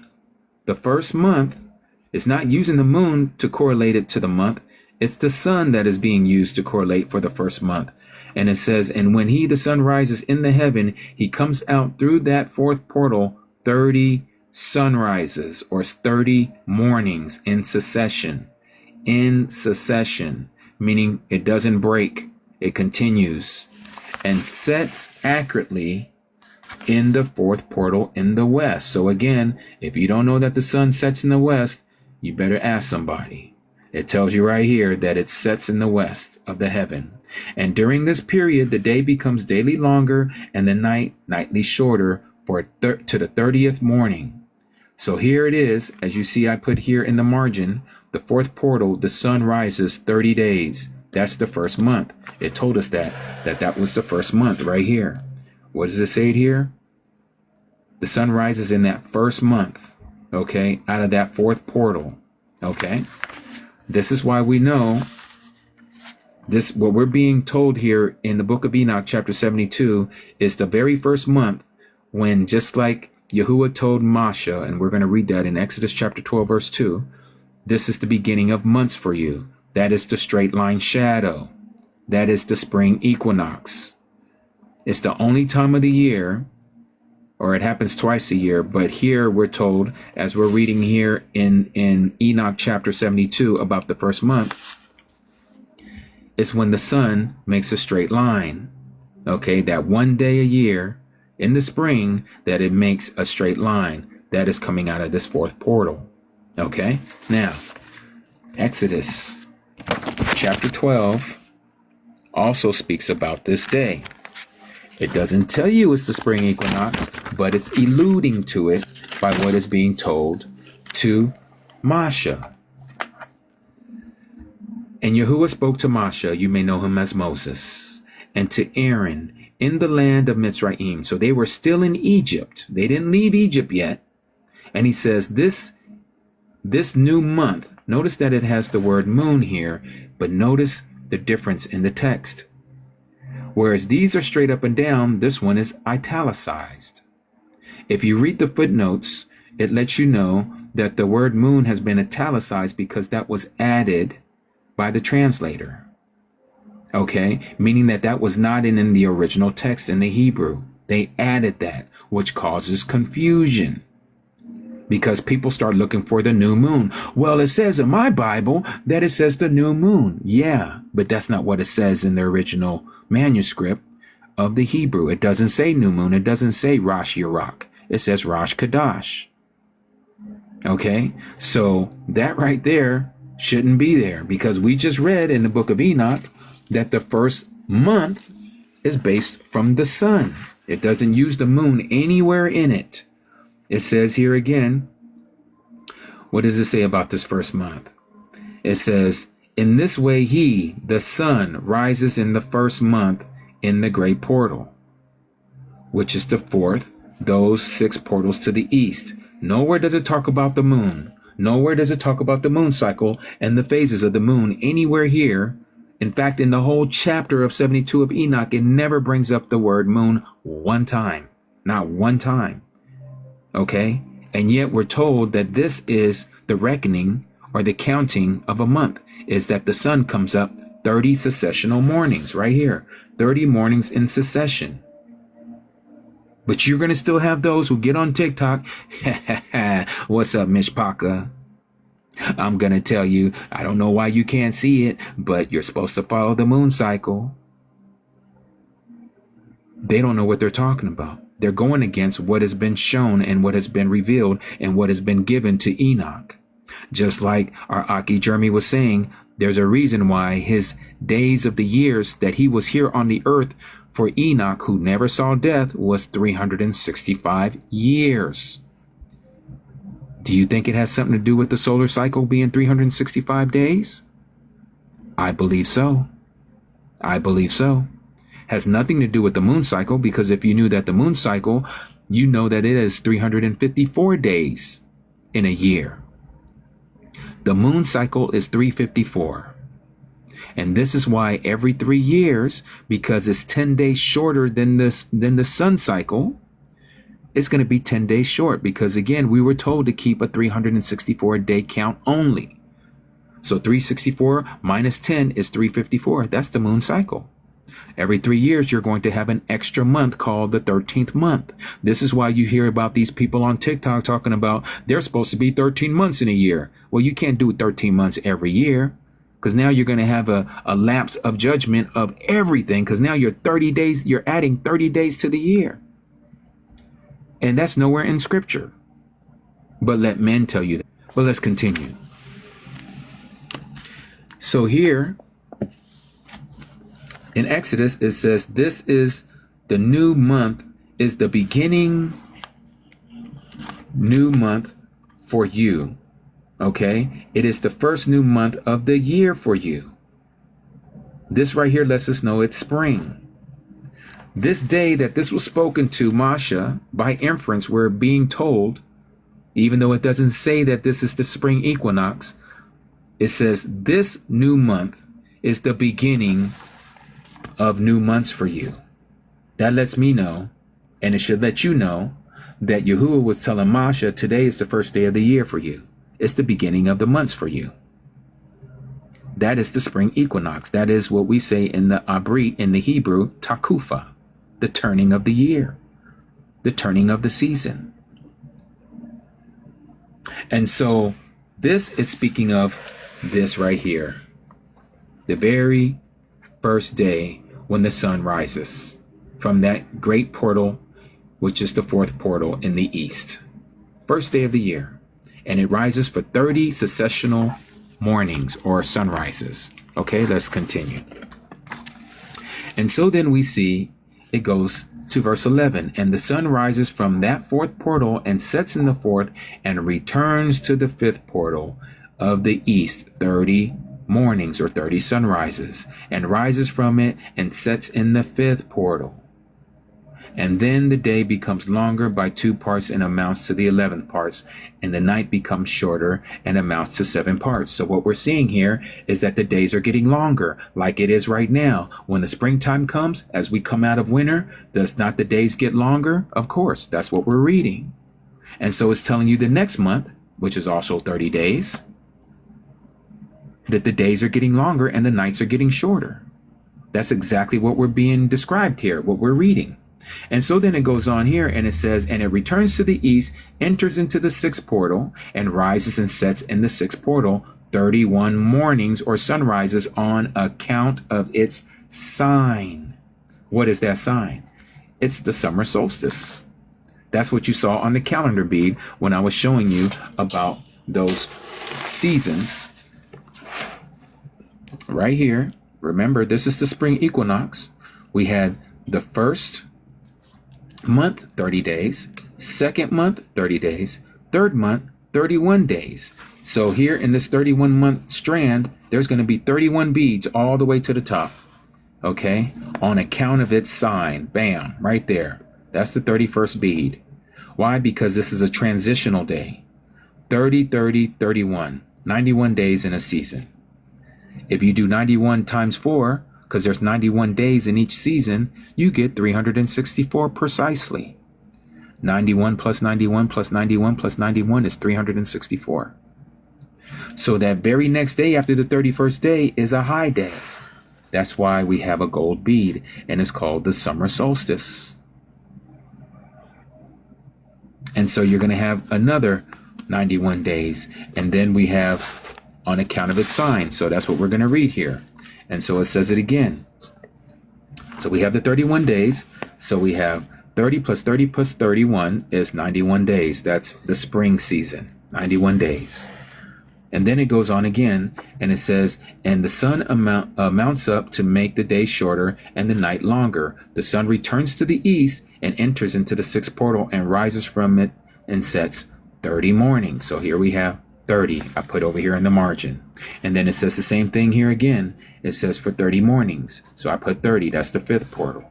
is not using the moon to correlate it to the month. It's the sun that is being used to correlate for the first month. And it says, and when the sun rises in the heaven, he comes out through that fourth portal 30 sunrises or 30 mornings in succession, meaning it doesn't break. It continues and sets accurately in the fourth portal in the west. So again, if you don't know that the sun sets in the west, you better ask somebody. It tells you right here that it sets in the west of the heaven. And during this period, the day becomes daily longer and the night nightly shorter to the 30th morning. So here it is, as you see I put here in the margin, the fourth portal, the sun rises 30 days. That's the first month. It told us that was the first month right here. What does it say here? The sun rises in that first month, okay, out of that fourth portal, okay? This is why we know this, what we're being told here in the book of Enoch, chapter 72, is the very first month when, just like Yahuwah told Masha, and we're going to read that in Exodus chapter 12, verse 2, this is the beginning of months for you. That is the straight line shadow. That is the spring equinox. It's the only time of the year, or it happens twice a year, but here we're told, as we're reading here in Enoch chapter 72 about the first month, it's when the sun makes a straight line. Okay, that one day a year in the spring that it makes a straight line. That is coming out of this fourth portal. Okay, now, Exodus chapter 12 also speaks about this day. It doesn't tell you it's the spring equinox, but it's alluding to it by what is being told to Masha. And Yahuwah spoke to Masha, you may know him as Moses, and to Aaron in the land of Mitzrayim. So they were still in Egypt. They didn't leave Egypt yet. And he says, this new month, notice that it has the word moon here, but notice the difference in the text. Whereas these are straight up and down, this one is italicized. If you read the footnotes, it lets you know that the word moon has been italicized because that was added by the translator. Okay, meaning that was not in the original text in the Hebrew. They added that, which causes confusion. Because people start looking for the new moon. Well, it says in my Bible that it says the new moon. Yeah, but that's not what it says in the original manuscript of the Hebrew. It doesn't say new moon. It doesn't say Rosh Yarach. It says Rosh Kadash. Okay, so that right there shouldn't be there, because we just read in the book of Enoch that the first month is based from the sun. It doesn't use the moon anywhere in it. It says here again, what does it say about this first month? It says, in this way he, the sun, rises in the first month in the great portal, which is the fourth, those 6 portals to the east. Nowhere does it talk about the moon. Nowhere does it talk about the moon cycle and the phases of the moon anywhere here. In fact, in the whole chapter of 72 of Enoch, it never brings up the word moon one time. Not one time. Okay, and yet we're told that this is the reckoning or the counting of a month, is that the sun comes up 30 successional mornings right here, 30 mornings in succession. But you're going to still have those who get on TikTok. What's up, Mishpaka? I'm going to tell you, I don't know why you can't see it, but you're supposed to follow the moon cycle. They don't know what they're talking about. They're going against what has been shown and what has been revealed and what has been given to Enoch. Just like our Aki Jeremy was saying, there's a reason why his days of the years that he was here on the earth for Enoch, who never saw death, was 365 years. Do you think it has something to do with the solar cycle being 365 days? I believe so. I believe so. Has nothing to do with the moon cycle, because if you knew that the moon cycle, you know that it is 354 days in a year. The moon cycle is 354. And this is why every 3 years, because it's 10 days shorter than the sun cycle, it's going to be 10 days short, because again, we were told to keep a 364 day count only. So 364 minus 10 is 354. That's the moon cycle. Every 3 years, you're going to have an extra month called the 13th month. This is why you hear about these people on TikTok talking about they're supposed to be 13 months in a year. Well, you can't do 13 months every year, because now you're going to have a lapse of judgment of everything, because now you're adding 30 days to the year. And that's nowhere in scripture. But let men tell you that. But let's continue. So here in Exodus, it says, this is the new month, is the beginning new month for you. Okay? It is the first new month of the year for you. This right here lets us know it's spring. This day that this was spoken to Masha, by inference, we're being told, even though it doesn't say that this is the spring equinox, it says this new month is the beginning of new months for you. That lets me know, and it should let you know, that Yahuwah was telling Masha, today is the first day of the year for you. It's the beginning of the months for you. That is the spring equinox. That is what we say in the Abrit, in the Hebrew, Takufa, the turning of the year, the turning of the season. And so this is speaking of this right here, the very first day when the sun rises from that great portal, which is the fourth portal in the east. First day of the year. And it rises for 30 successional mornings or sunrises. Okay, let's continue. And so then we see it goes to verse 11. And the sun rises from that fourth portal and sets in the fourth and returns to the fifth portal of the east 30 mornings or 30 sunrises, and rises from it and sets in the fifth portal. And then the day becomes longer by 2 parts and amounts to the 11th parts, and the night becomes shorter and amounts to 7 parts. So what we're seeing here is that the days are getting longer, like it is right now. When the springtime comes, as we come out of winter, does not the days get longer? Of course, that's what we're reading. And so it's telling you the next month, which is also 30 days, that the days are getting longer and the nights are getting shorter. That's exactly what we're being described here, what we're reading. And so then it goes on here and it says, and it returns to the east, enters into the sixth portal, and rises and sets in the sixth portal 31 mornings or sunrises on account of its sign. What is that sign? It's the summer solstice. That's what you saw on the calendar bead when I was showing you about those seasons. Right here, remember, this is the spring equinox. We had the first month, 30 days, second month, 30 days, third month, 31 days. So here in this 31 month strand, there's going to be 31 beads all the way to the top. Okay, on account of its sign. Bam, right there. That's the 31st bead. Why? Because this is a transitional day. 30, 30, 31. 91 days in a season. If you do 91 times 4, because there's 91 days in each season, you get 364 precisely. 91 plus 91 plus 91 plus 91 is 364. So that very next day after the 31st day is a high day. That's why we have a gold bead, and it's called the summer solstice. And so you're going to have another 91 days, and then we have on account of its sign. So that's what we're going to read here. And so it says it again. So we have the 31 days. So we have 30 plus 30 plus 31 is 91 days. That's the spring season, 91 days. And then it goes on again, and it says, and the sun mounts up to make the day shorter and the night longer. The sun returns to the east and enters into the sixth portal and rises from it and sets 30 mornings. So here we have 30. I put over here in the margin. And then it says the same thing here again. It says for 30 mornings. So I put 30. That's the fifth portal.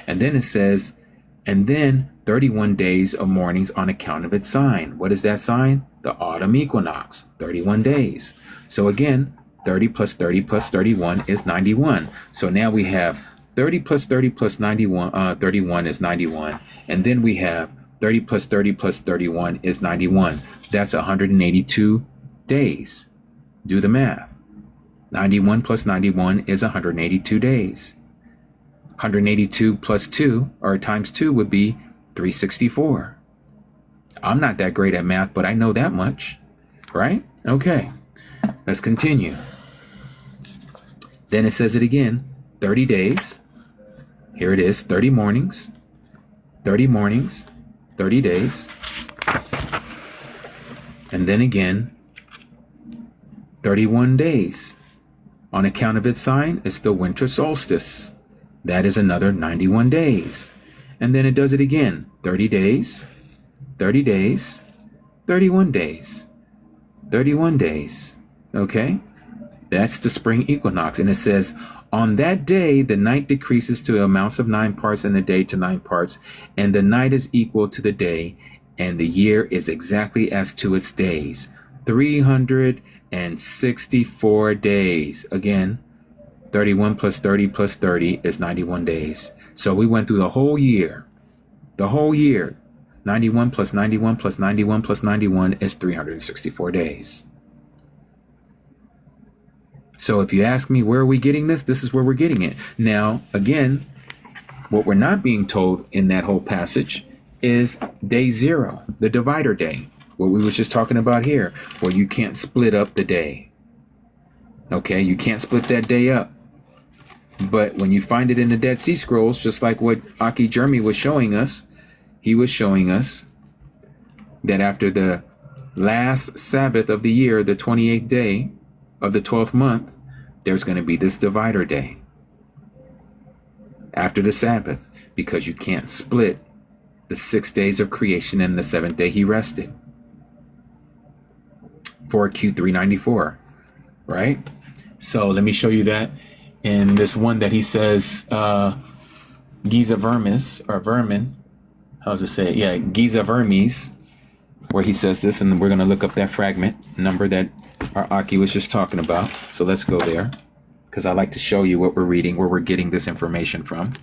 And then it says, and then 31 days of mornings on account of its sign. What is that sign? The autumn equinox, 31 days. So again, 30 plus 30 plus 31 is 91. So now we have 30 plus 30 plus 91, 31 is 91. And then we have 30 plus 30 plus 31 is 91. That's 182 days. Do the math. 91 plus 91 is 182 days. 182 plus 2, or times 2, would be 364. I'm not that great at math, but I know that much, right? Okay, let's continue. Then it says it again, 30 days. Here it is, 30 mornings, 30 mornings, 30 days. And then again, 31 days. On account of its sign, it's the winter solstice. That is another 91 days. And then it does it again, 30 days, 30 days, 31 days, 31 days. Okay? That's the spring equinox. And it says, on that day, the night decreases to amounts of 9 parts and the day to 9 parts, and the night is equal to the day, and the year is exactly as to its days. 364 days. Again, 31 plus 30 plus 30 is 91 days. So we went through the whole year. The whole year. 91 plus 91 plus 91 plus 91 is 364 days. So if you ask me, where are we getting this? This is where we're getting it. Now, again, what we're not being told in that whole passage is day 0, the divider day. What we was just talking about here, where you can't split up the day. Okay, you can't split that day up. But when you find it in the Dead Sea Scrolls, just like what 𝐤𤄄𤅄 was showing us, he was showing us that after the last Sabbath of the year, the 28th day of the 12th month, there's going to be this divider day after the Sabbath, because you can't split the 6 days of creation and the 7th day he rested. For Q3.94, right? So let me show you that in this one that he says, 𝐤𝐄𝐄𝑅𝑚𝑒s, or vermin. How does it say it? Yeah, 𝐤𝐄𝐄𝑅𝑚𝑒s, where he says this, and we're going to look up that fragment number that our 𝐤𝐄𝐄 was just talking about. So let's go there, because I like to show you what we're reading, where we're getting this information from.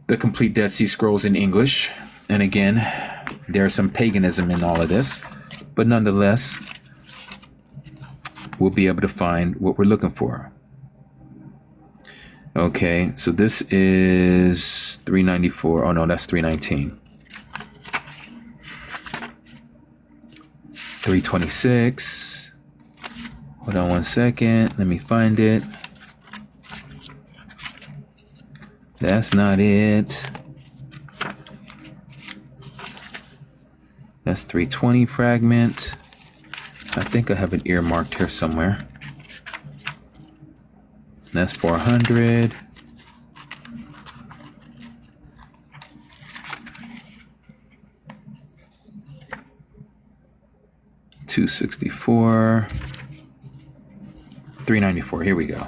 The complete Dead Sea Scrolls in English. And again, there's some paganism in all of this, but nonetheless, we'll be able to find what we're looking for. Okay, so this is 394. Oh no, that's 319. 326. Hold on one second. Let me find it. That's not it. That's 320 fragment. I think I have it earmarked here somewhere. That's 400. $264. 394. Here we go.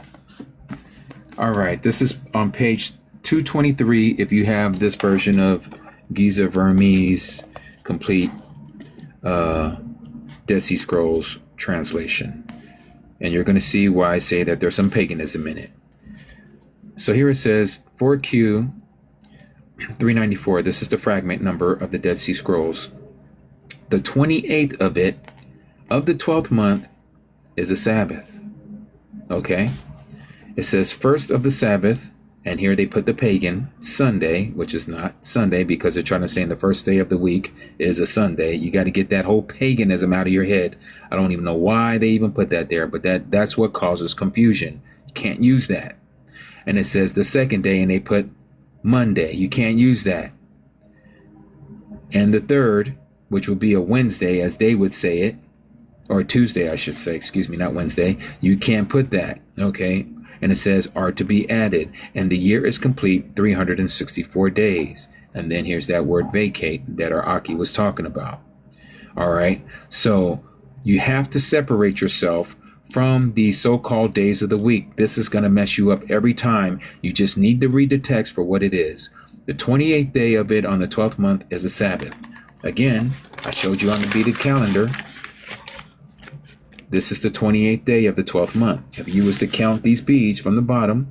All right, this is on page 223 if you have this version of 𝐤𝐄𝐄𝑅𝑚𝑒s complete Dead Sea Scrolls translation. And you're going to see why I say that there's some paganism in it. So here it says, for Q3.94, this is the fragment number of the Dead Sea Scrolls. The 28th of it, of the 12th month, is a Sabbath. Okay? It says first of the Sabbath, and here they put the pagan Sunday, which is not Sunday because they're trying to say the first day of the week is a Sunday. You got to get that whole paganism out of your head. I don't even know why they even put that there, but that's what causes confusion. You can't use that. And it says the second day, and they put Monday. You can't use that. And the third, which will be a Wednesday, as they would say it, or Tuesday, I should say, excuse me, not Wednesday. You can't put that, okay? And it says are to be added, and the year is complete 364 days. And then here's that word vacate that our Aki was talking about. All right, so you have to separate yourself from the so-called days of the week. This is going to mess you up every time. You just need to read the text for what it is. The 28th day of it on the 12th month is a Sabbath. Again, I showed you on the beaded calendar. This is the 28th day of the 12th month. If you was to count these beads from the bottom,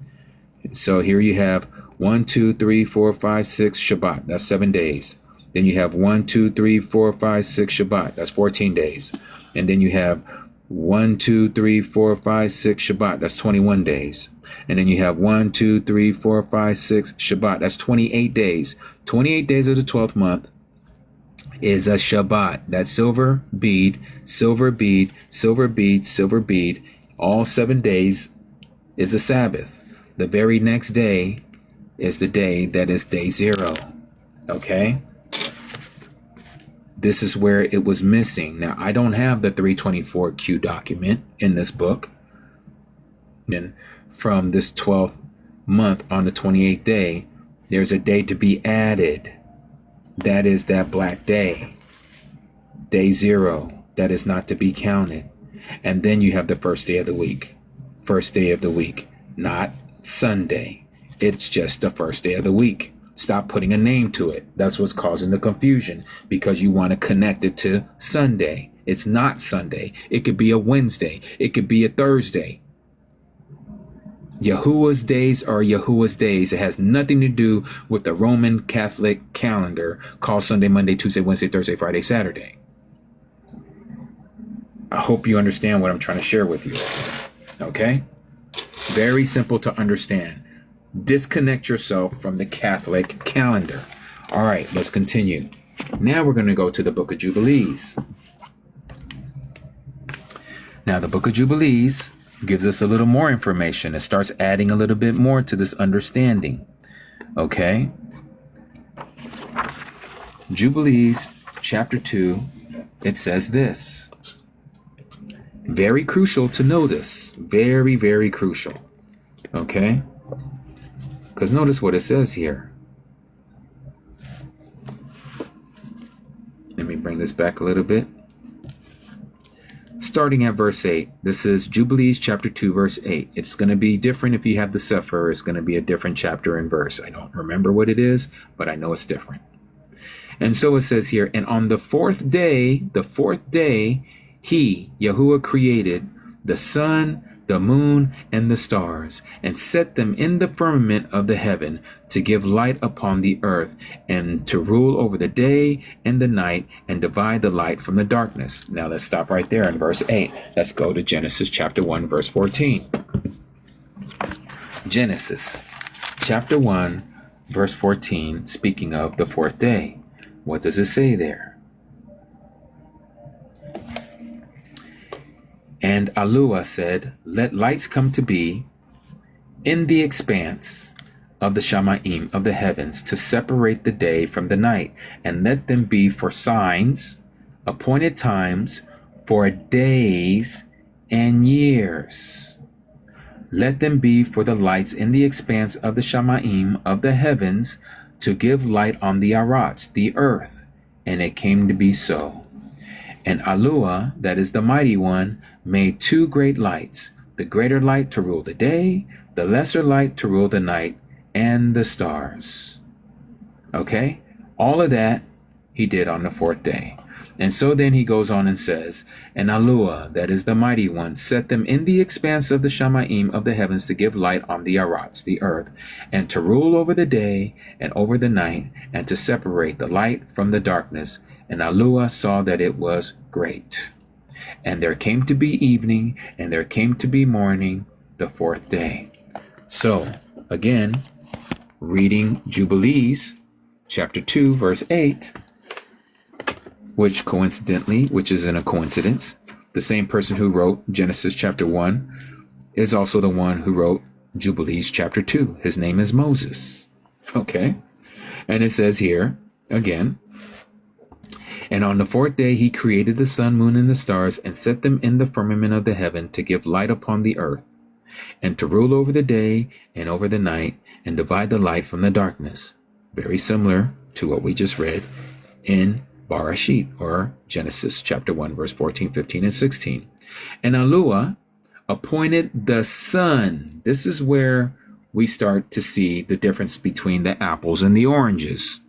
so here you have 1, 2, 3, 4, 5, 6 Shabbat. That's 7 days. Then you have 1, 2, 3, 4, 5, 6 Shabbat. That's 14 days. And then you have 1, 2, 3, 4, 5, 6 Shabbat. That's 21 days. And then you have 1, 2, 3, 4, 5, 6 Shabbat. That's 28 days. 28 days of the 12th month is a Shabbat. That's silver bead, silver bead, silver bead, silver bead. All 7 days is a Sabbath. The very next day is the day that is day 0. Okay? This is where it was missing. Now, I don't have the 324Q document in this book. And from this 12th month on the 28th day, there's a day to be added. That is that black day. Day 0. That is not to be counted. And then you have the first day of the week. First day of the week. Not Sunday. It's just the first day of the week. Stop putting a name to it. That's what's causing the confusion, because you want to connect it to Sunday. It's not Sunday. It could be a Wednesday. It could be a Thursday. Yahuwah's days are Yahuwah's days. It has nothing to do with the Roman Catholic calendar called Sunday, Monday, Tuesday, Wednesday, Thursday, Friday, Saturday. I hope you understand what I'm trying to share with you. Okay? Very simple to understand. Disconnect yourself from the Catholic calendar. All right, let's continue. Now we're going to go to the Book of Jubilees. Now, the Book of Jubilees gives us a little more information. It starts adding a little bit more to this understanding. Okay? Jubilees, chapter 2, it says this. Very crucial to know this. Very, very crucial. Okay? Because notice what it says here. Let me bring this back a little bit. Starting at verse 8. This is Jubilees chapter 2, verse 8. It's going to be different if you have the Sefer. It's going to be a different chapter and verse. I don't remember what it is, but I know it's different. And so it says here, and on the fourth day, he, Yahuwah, created the sun, the moon, and the stars, and set them in the firmament of the heaven to give light upon the earth, and to rule over the day and the night, and divide the light from the darkness. Now let's stop right there in verse 8. Let's go to Genesis chapter 1, verse 14. Genesis chapter 1, verse 14, speaking of the fourth day. What does it say there? And Alua said, let lights come to be in the expanse of the Shamayim of the heavens to separate the day from the night, and let them be for signs, appointed times, for days and years. Let them be for the lights in the expanse of the Shamayim of the heavens to give light on the Arats, the earth. And it came to be so. And Alua, that is the mighty one, made 2 great lights, the greater light to rule the day, the lesser light to rule the night, and the stars. Okay? All of that he did on the fourth day. And so then he goes on and says, and Alua, that is the mighty one, set them in the expanse of the Shamayim of the heavens to give light on the Arats, the earth, and to rule over the day and over the night, and to separate the light from the darkness. And Alua saw that it was great. And there came to be evening, and there came to be morning, the fourth day. So, again, reading Jubilees, chapter 2, verse 8, which isn't a coincidence, the same person who wrote Genesis chapter 1 is also the one who wrote Jubilees chapter 2. His name is Moses. Okay? And it says here, again, And on the fourth day he created the sun, moon, and the stars, and set them in the firmament of the heaven to give light upon the earth, and to rule over the day and over the night, and divide the light from the darkness. Very similar to what we just read in Bereshit, or Genesis chapter 1, verse 14, 15, and 16. And Alua appointed the sun. This is where we start to see the difference between the apples and the oranges.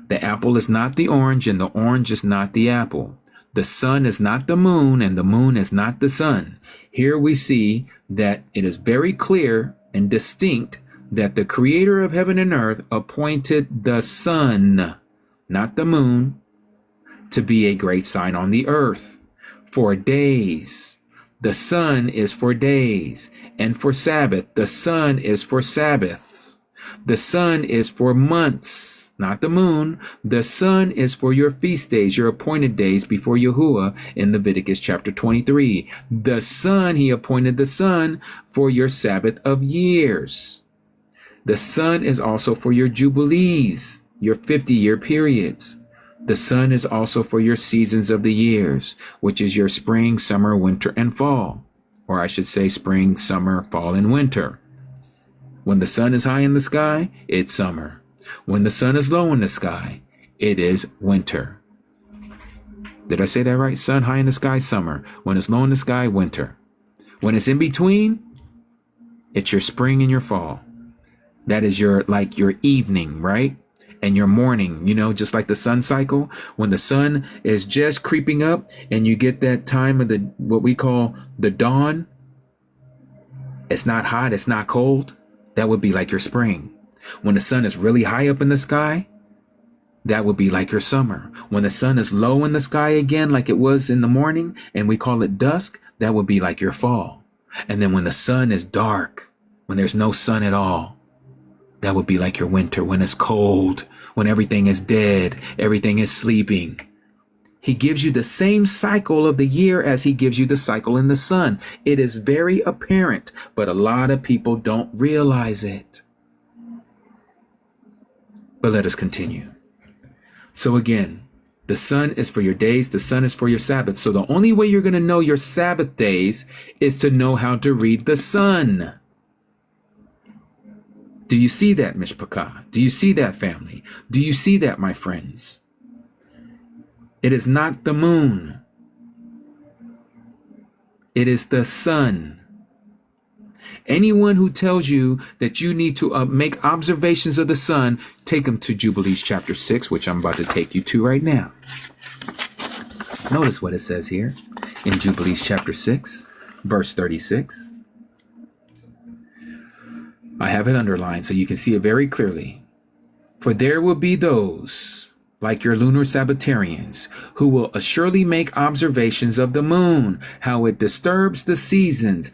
The apple is not the orange, and the orange is not the apple. The sun is not the moon, and the moon is not the sun. Here we see that it is very clear and distinct that the creator of heaven and earth appointed the sun, not the moon, to be a great sign on the earth for days. The sun is for days, and for Sabbath. The sun is for Sabbaths. The sun is for months, not the moon. The sun is for your feast days, your appointed days before Yahuwah in Leviticus chapter 23. The sun, he appointed the sun for your Sabbath of years. The sun is also for your jubilees, your 50-year periods. The sun is also for your seasons of the years, which is your spring, summer, winter, and fall. Or I should say spring, summer, fall, and winter. When the sun is high in the sky, it's summer. When the sun is low in the sky, it is winter. Did I say that right? Sun high in the sky, summer. When it's low in the sky, winter. When it's in between, it's your spring and your fall. That is your evening, right? And your morning, just like the sun cycle. When the sun is just creeping up and you get that time of what we call the dawn, it's not hot, it's not cold. That would be like your spring. When the sun is really high up in the sky, that would be like your summer. When the sun is low in the sky again, like it was in the morning, and we call it dusk, that would be like your fall. And then when the sun is dark, when there's no sun at all, that would be like your winter. When it's cold, when everything is dead, everything is sleeping. He gives you the same cycle of the year as he gives you the cycle in the sun. It is very apparent, but a lot of people don't realize it. But let us continue. So again, the sun is for your days, the sun is for your Sabbath. So the only way you're going to know your Sabbath days is to know how to read the sun. Do you see that, Mishpachah? Do you see that, family? Do you see that, my friends? It is not the moon. It is the sun. Anyone who tells you that you need to make observations of the sun, take them to Jubilees chapter 6, which I'm about to take you to right now. Notice what it says here in Jubilees chapter 6, verse 36. I have it underlined so you can see it very clearly. For there will be those, like your lunar Sabbatarians, who will assuredly make observations of the moon, how it disturbs the seasons,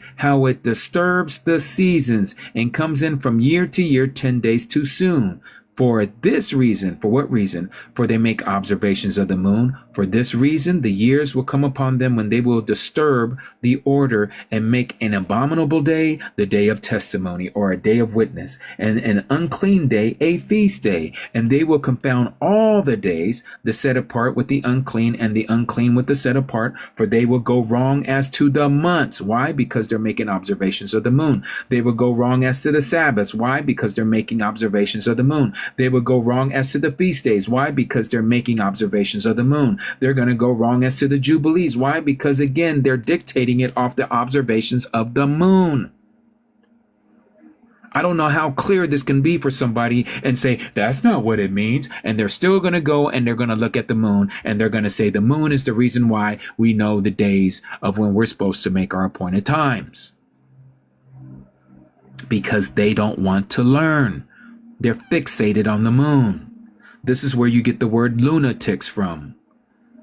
and comes in from year to year 10 days too soon. For this reason, for what reason? For they make observations of the moon. For this reason, the years will come upon them when they will disturb the order and make an abominable day the day of testimony, or a day of witness, and an unclean day a feast day. And they will confound all the days, the set apart with the unclean, and the unclean with the set apart. For they will go wrong as to the months. Why? Because they're making observations of the moon. They will go wrong as to the Sabbaths. Why? Because they're making observations of the moon. They will go wrong as to the feast days. Why? Because they're making observations of the moon. They're going to go wrong as to the jubilees. Why? Because again, they're dictating it off the observations of the moon. I don't know how clear this can be for somebody and say, that's not what it means. And they're still going to go and they're going to look at the moon and they're going to say the moon is the reason why we know the days of when we're supposed to make our appointed times. Because they don't want to learn. They're fixated on the moon. This is where you get the word lunatics from.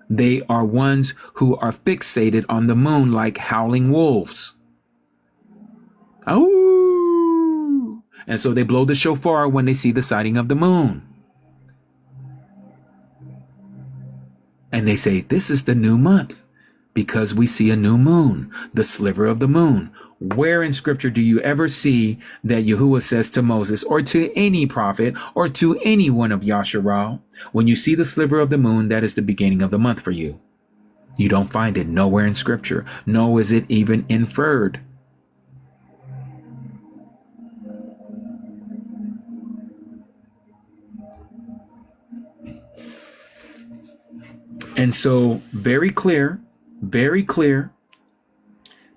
They are ones who are fixated on the moon like howling wolves. Oh! And so they blow the shofar when they see the sighting of the moon. And they say, this is the new month because we see a new moon, the sliver of the moon. Where in scripture do you ever see that Yahuwah says to Moses or to any prophet or to any one of Yasharal, when you see the sliver of the moon, that is the beginning of the month for you? You don't find it nowhere in scripture. Nor is it even inferred. And so very clear.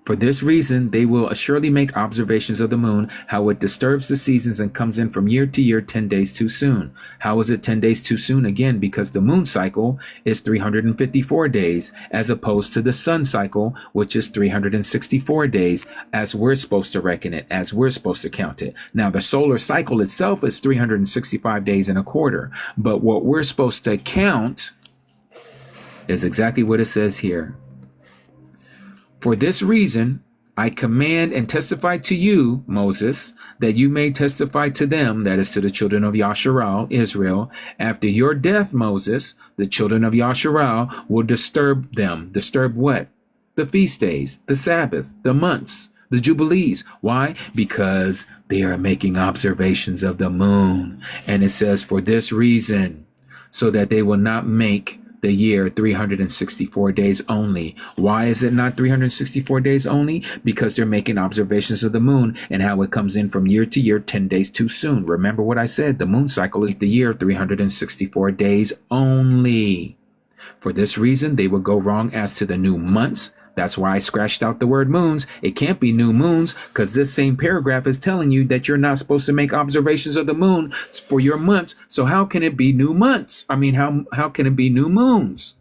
For this reason, they will surely make observations of the moon, how it disturbs the seasons and comes in from year to year 10 days too soon. How is it 10 days too soon? Again, because the moon cycle is 354 days, as opposed to the sun cycle, which is 364 days, as we're supposed to reckon it, as we're supposed to count it. Now, the solar cycle itself is 365 days and a quarter, but what we're supposed to count is exactly what it says here. For this reason, I command and testify to you, Moses, that you may testify to them, that is to the children of Yasharal, Israel. After your death, Moses, the children of Yasharal will disturb them. Disturb what? The feast days, the Sabbath, the months, the Jubilees. Why? Because they are making observations of the moon. And it says for this reason, so that they will not make the year 364 days only. Why is it not 364 days only? Because they're making observations of the moon and how it comes in from year to year 10 days too soon. Remember what I said, the moon cycle is the year 364 days only. For this reason, they will go wrong as to the new months. That's why I scratched out the word moons. It can't be new moons because this same paragraph is telling you that you're not supposed to make observations of the moon for your months. So how can it be new months? I mean, how can it be new moons?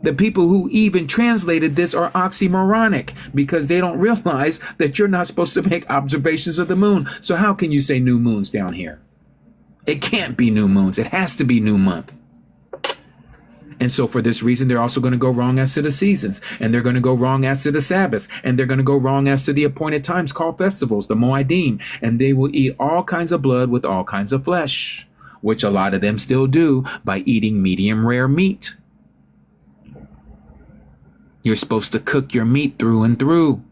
The people who even translated this are oxymoronic because they don't realize that you're not supposed to make observations of the moon. So how can you say new moons down here? It can't be new moons. It has to be new month. And so for this reason, they're also going to go wrong as to the seasons, and they're going to go wrong as to the Sabbaths, and they're going to go wrong as to the appointed times called festivals, the Moedim, and they will eat all kinds of blood with all kinds of flesh, which a lot of them still do by eating medium rare meat. You're supposed to cook your meat through and through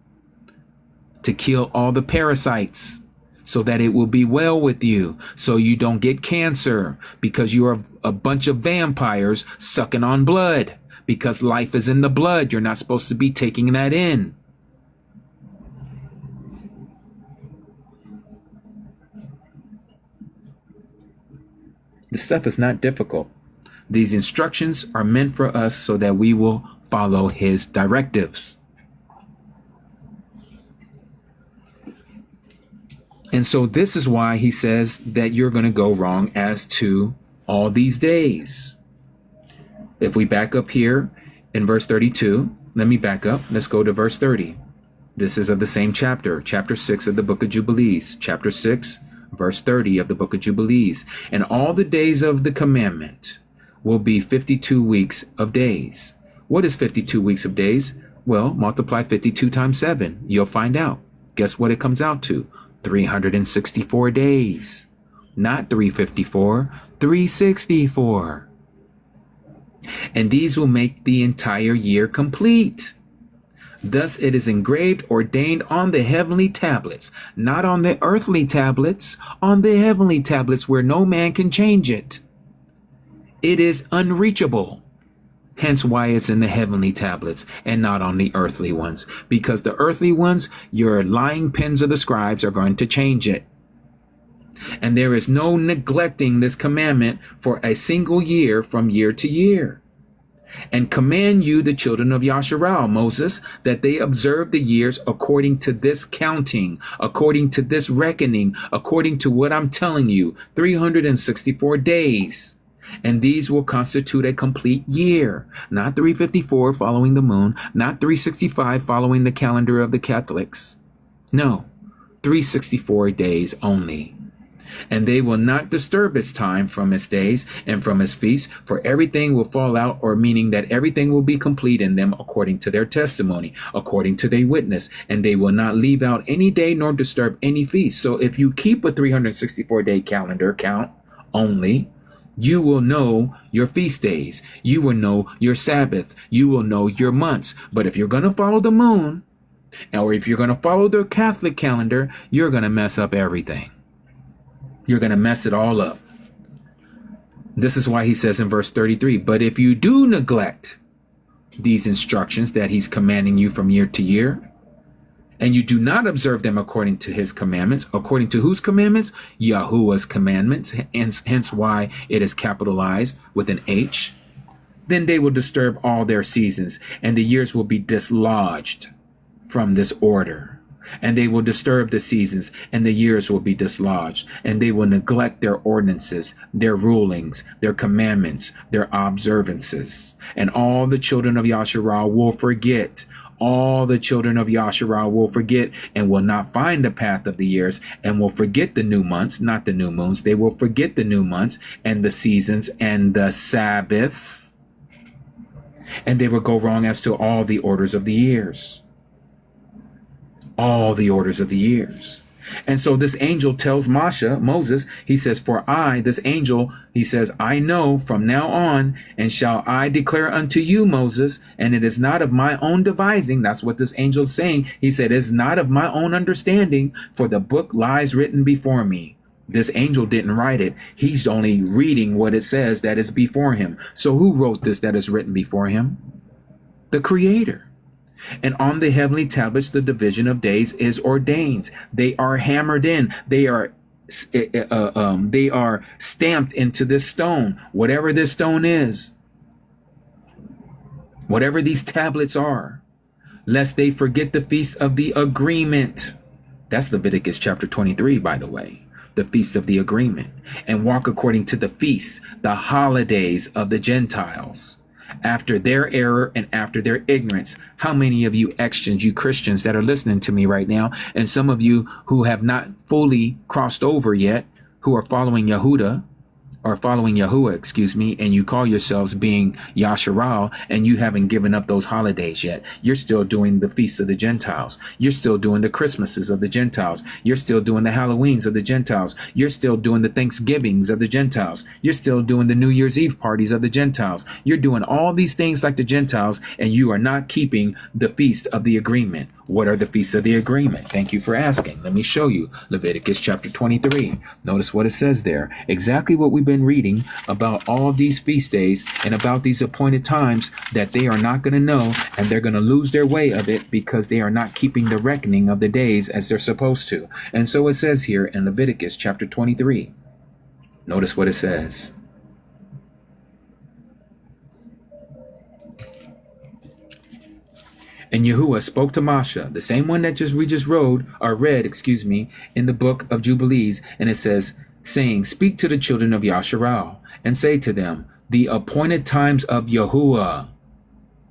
to kill all the parasites, so that it will be well with you, so you don't get cancer, because you are a bunch of vampires sucking on blood, because life is in the blood. You're not supposed to be taking that in. This stuff is not difficult. These instructions are meant for us so that we will follow his directives. And so this is why he says that you're going to go wrong as to all these days. If we back up here in verse 32, let me back up. Let's go to verse 30. This is of the same chapter, chapter 6 of the book of Jubilees, chapter 6, verse 30 of the book of Jubilees. And all the days of the commandment will be 52 weeks of days. What is 52 weeks of days? Well, multiply 52 times 7. You'll find out. Guess what it comes out to? 364 days, not 354, 364. And these will make the entire year complete. Thus it is engraved, ordained on the heavenly tablets, not on the earthly tablets, on the heavenly tablets where no man can change it. It is unreachable. Hence why it's in the heavenly tablets and not on the earthly ones. Because the earthly ones, your lying pens of the scribes are going to change it. And there is no neglecting this commandment for a single year from year to year. And command you, the children of Yasharal, Moses, that they observe the years according to this counting, according to this reckoning, according to what I'm telling you, 364 days. And these will constitute a complete year, not 354 following the moon, not 365 following the calendar of the Catholics. No, 364 days only. And they will not disturb its time from its days and from its feasts, for everything will fall out, or meaning that everything will be complete in them according to their testimony, according to their witness, and they will not leave out any day nor disturb any feast. So if you keep a 364-day calendar count only, you will know your feast days. You will know your Sabbath. You will know your months. But if you're going to follow the moon, Or if you're going to follow the Catholic calendar, you're going to mess up everything. You're going to mess it all up. This is why he says in verse 33, but if you do neglect these instructions that he's commanding you from year to year, and you do not observe them according to his commandments, according to whose commandments? Yahuwah's commandments, hence why it is capitalized with an H. Then they will disturb all their seasons, and the years will be dislodged from this order. And they will disturb the seasons, and the years will be dislodged, and they will neglect their ordinances, their rulings, their commandments, their observances. And all the children of Yasharal will forget. All the children of Yasharal will forget and will not find the path of the years, and will forget the new months, not the new moons. They will forget the new months and the seasons and the Sabbaths. And they will go wrong as to all the orders of the years. All the orders of the years. And so this angel tells Moses, he says, for I, this angel, he says, I know from now on, and shall I declare unto you, Moses, and it is not of my own devising. That's what this angel is saying. He said, it's not of my own understanding, for the book lies written before me. This angel didn't write it. He's only reading what it says that is before him. So who wrote this that is written before him? The Creator. And on the heavenly tablets, the division of days is ordained. They are hammered in. They are stamped into this stone, whatever this stone is, whatever these tablets are, lest they forget the feast of the agreement. That's Leviticus chapter 23, by the way, the feast of the agreement, and walk according to the feast, the holidays of the Gentiles, after their error and after their ignorance. How many of you Christians, you Christians that are listening to me right now, and some of you who have not fully crossed over yet, who are following Yahuwah, and you call yourselves being Yasharal, and you haven't given up those holidays yet. You're still doing the feasts of the Gentiles. You're still doing the Christmases of the Gentiles. You're still doing the Halloweens of the Gentiles. You're still doing the Thanksgivings of the Gentiles. You're still doing the New Year's Eve parties of the Gentiles. You're doing all these things like the Gentiles, and you are not keeping the feast of the agreement. What are the feasts of the agreement? Thank you for asking. Let me show you. Leviticus chapter 23. Notice what it says there. Exactly what we've been reading about all these feast days and about these appointed times that they are not going to know, and they're going to lose their way of it because they are not keeping the reckoning of the days as they're supposed to. And so it says here in Leviticus chapter 23. Notice what it says. And Yahuwah spoke to Moshe, the same one that we just read, in the book of Jubilees. And it says, saying, speak to the children of Yasharal and say to them, the appointed times of Yahuwah,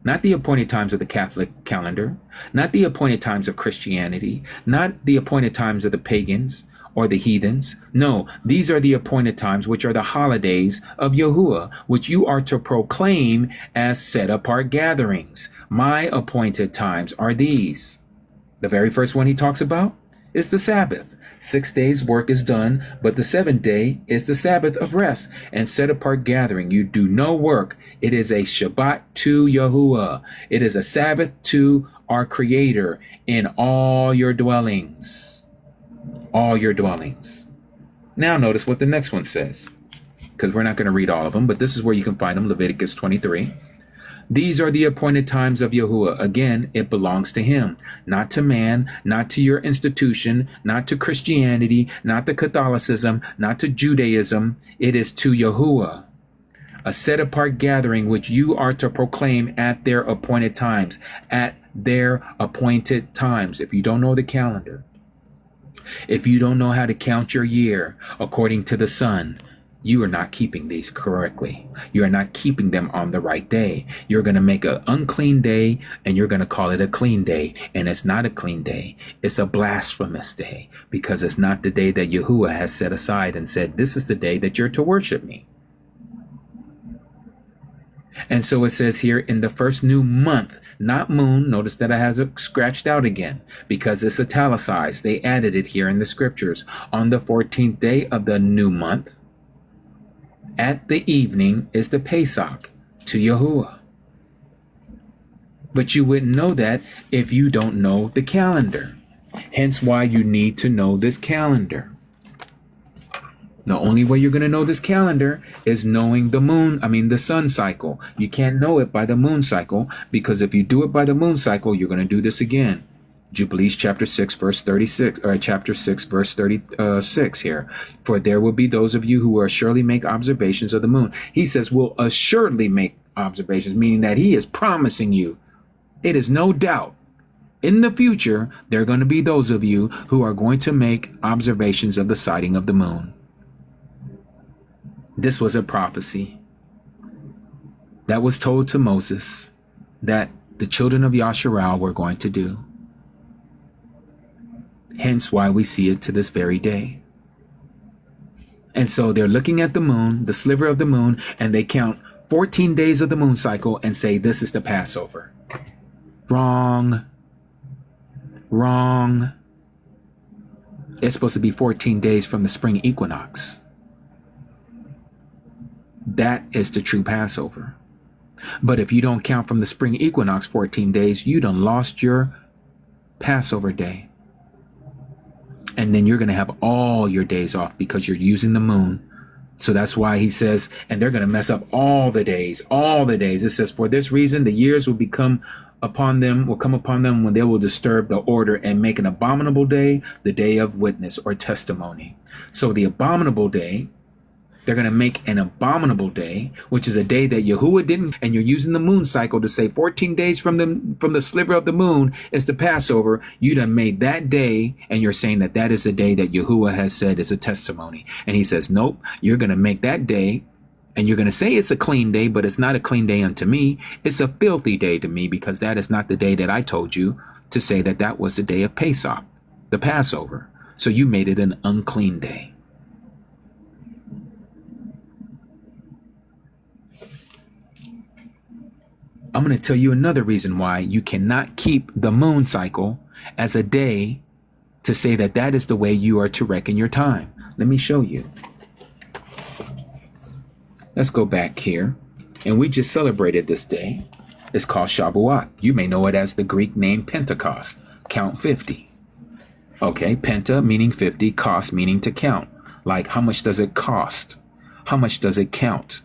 not the appointed times of the Catholic calendar, not the appointed times of Christianity, not the appointed times of the pagans or the heathens. No, these are the appointed times, which are the holidays of Yahuwah, which you are to proclaim as set apart gatherings. My appointed times are these. The very first one he talks about is the Sabbath. 6 days work is done, but the seventh day is the Sabbath of rest and set apart gathering. You do no work. It is a Shabbat to Yahuwah. It is a Sabbath to our Creator in all your dwellings. All your dwellings. Now notice what the next one says, because we're not going to read all of them, but this is where you can find them. Leviticus 23. These are the appointed times of Yahuwah. Again, it belongs to him, not to man, not to your institution, not to Christianity, not to Catholicism, not to Judaism. It is to Yahuwah. A set apart gathering which you are to proclaim at their appointed times. At their appointed times. If you don't know the calendar, if you don't know how to count your year according to the sun, you are not keeping these correctly. You are not keeping them on the right day. You're going to make an unclean day and you're going to call it a clean day. And it's not a clean day. It's a blasphemous day, because it's not the day that Yahuwah has set aside and said, this is the day that you're to worship me. And so it says here, in the first new month, not moon. Notice that I has it scratched out again because it's italicized. They added it here in the scriptures. On the 14th day of the new month, at the evening, is the Pesach to Yahuwah. But you wouldn't know that if you don't know the calendar. Hence why you need to know this calendar. The only way you're going to know this calendar is knowing the sun cycle. You can't know it by the moon cycle, because if you do it by the moon cycle, you're going to do this again. Jubilees chapter 6 verse 36, or chapter 6 verse 36 here. For there will be those of you who will surely make observations of the moon. He says will assuredly make observations, meaning that he is promising you. It is no doubt in the future there are going to be those of you who are going to make observations of the sighting of the moon. This was a prophecy that was told to Moses that the children of Yasharal were going to do. Hence why we see it to this very day. And so they're looking at the moon, the sliver of the moon, and they count 14 days of the moon cycle and say, this is the Passover. Wrong. Wrong. It's supposed to be 14 days from the spring equinox. That is the true Passover. But if you don't count from the spring equinox 14 days, you done lost your Passover day. And then you're going to have all your days off because you're using the moon. So that's why he says, and they're going to mess up all the days, all the days. It says, for this reason, the years will come upon them when they will disturb the order and make an abominable day, the day of witness or testimony. So the abominable day, they're going to make an abominable day, which is a day that Yahuwah didn't, and you're using the moon cycle to say 14 days from the sliver of the moon is the Passover. You done made that day, and you're saying that that is the day that Yahuwah has said is a testimony. And he says, nope, you're going to make that day, and you're going to say it's a clean day, but it's not a clean day unto me. It's a filthy day to me, because that is not the day that I told you to say that that was the day of Pesach, the Passover. So you made it an unclean day. I'm going to tell you another reason why you cannot keep the moon cycle as a day to say that that is the way you are to reckon your time. Let me show you. Let's go back here. And we just celebrated this day. It's called Shabuat. You may know it as the Greek name Pentecost. Count 50. Okay, penta meaning 50, cost meaning to count. Like, how much does it cost? How much does it count?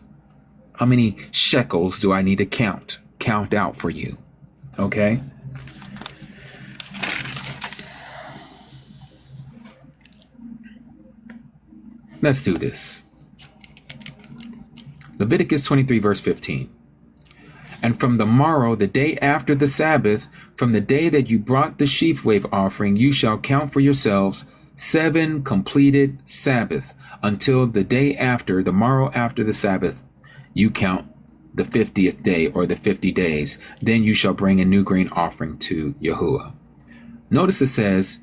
How many shekels do I need to count out for you? Okay. Let's do this. Leviticus 23 verse 15. And from the morrow, the day after the Sabbath, from the day that you brought the sheaf wave offering, you shall count for yourselves 7 completed Sabbaths until the day after, the morrow after the Sabbath, you count the 50th day, or the 50 days. Then you shall bring a new grain offering to Yahuwah. Notice it says,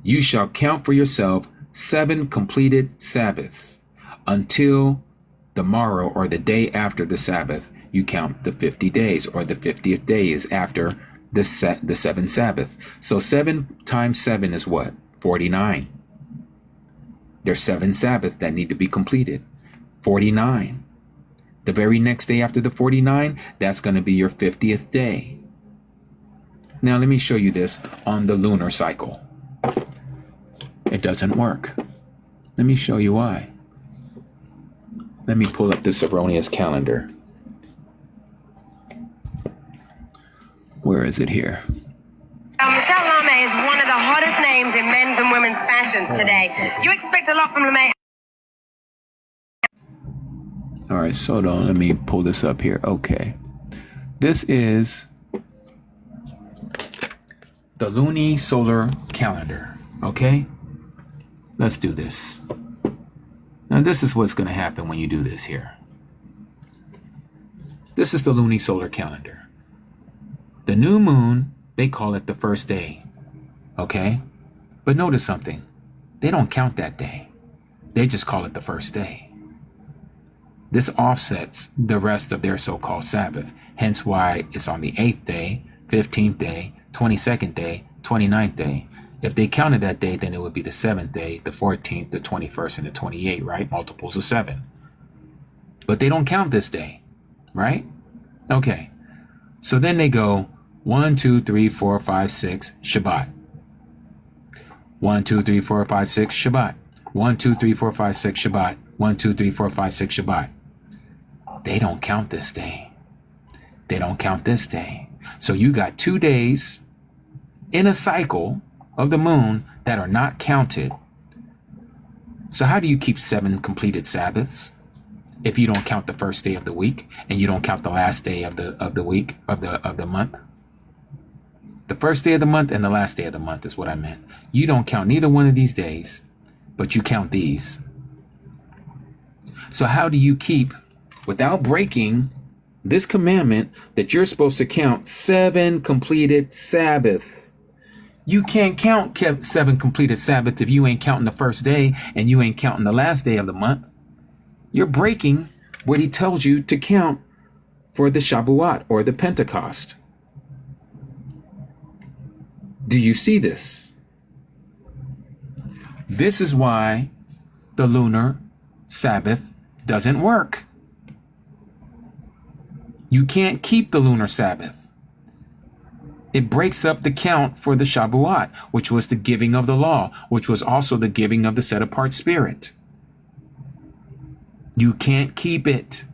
you shall count for yourself 7 completed Sabbaths until the morrow, or the day after the Sabbath. You count the 50 days, or the 50th day is after the 7th Sabbath. So 7 times 7 is what? 49. There's 7 Sabbaths that need to be completed. 49. The very next day after the 49, that's going to be your 50th day. Now let me show you this on the lunar cycle. It doesn't work. Let me show you why. Let me pull up this erroneous calendar. Where is it here? Michelle 𝐤𝐄𝐄 is one of the hottest names in men's and women's fashions today. You expect a lot from 𝐤𝐄𝐄. All right, so hold on. Let me pull this up here. Okay. This is the luni-solar calendar. Okay? Let's do this. Now, this is what's going to happen when you do this here. This is the luni-solar calendar. The new moon, they call it the first day. Okay? But notice something. They don't count that day. They just call it the first day. This offsets the rest of their so-called Sabbath, hence why it's on the 8th day, 15th day, 22nd day, 29th day. If they counted that day, then it would be the 7th day, the 14th, the 21st, and the 28th, right? Multiples of 7. But they don't count this day, right? Okay. So then they go, 1, 2, 3, 4, 5, 6, Shabbat. 1, 2, 3, 4, 5, 6, Shabbat. 1, 2, 3, 4, 5, 6, Shabbat. 1, 2, 3, 4, 5, 6, Shabbat. They don't count this day. They don't count this day. So you got 2 days in a cycle of the moon that are not counted. So how do you keep 7 completed Sabbaths if you don't count the first day of the week and you don't count the last day of the week of the month? The first day of the month and the last day of the month is what I meant. You don't count neither one of these days, but you count these. So how do you keep, without breaking this commandment, that you're supposed to count 7 completed Sabbaths? You can't count 7 completed Sabbaths if you ain't counting the first day and you ain't counting the last day of the month. You're breaking what he tells you to count for the Shabuat or the Pentecost. Do you see this? This is why the lunar Sabbath doesn't work. You can't keep the lunar Sabbath. It breaks up the count for the Shabuat, which was the giving of the law, which was also the giving of the set-apart spirit. You can't keep it.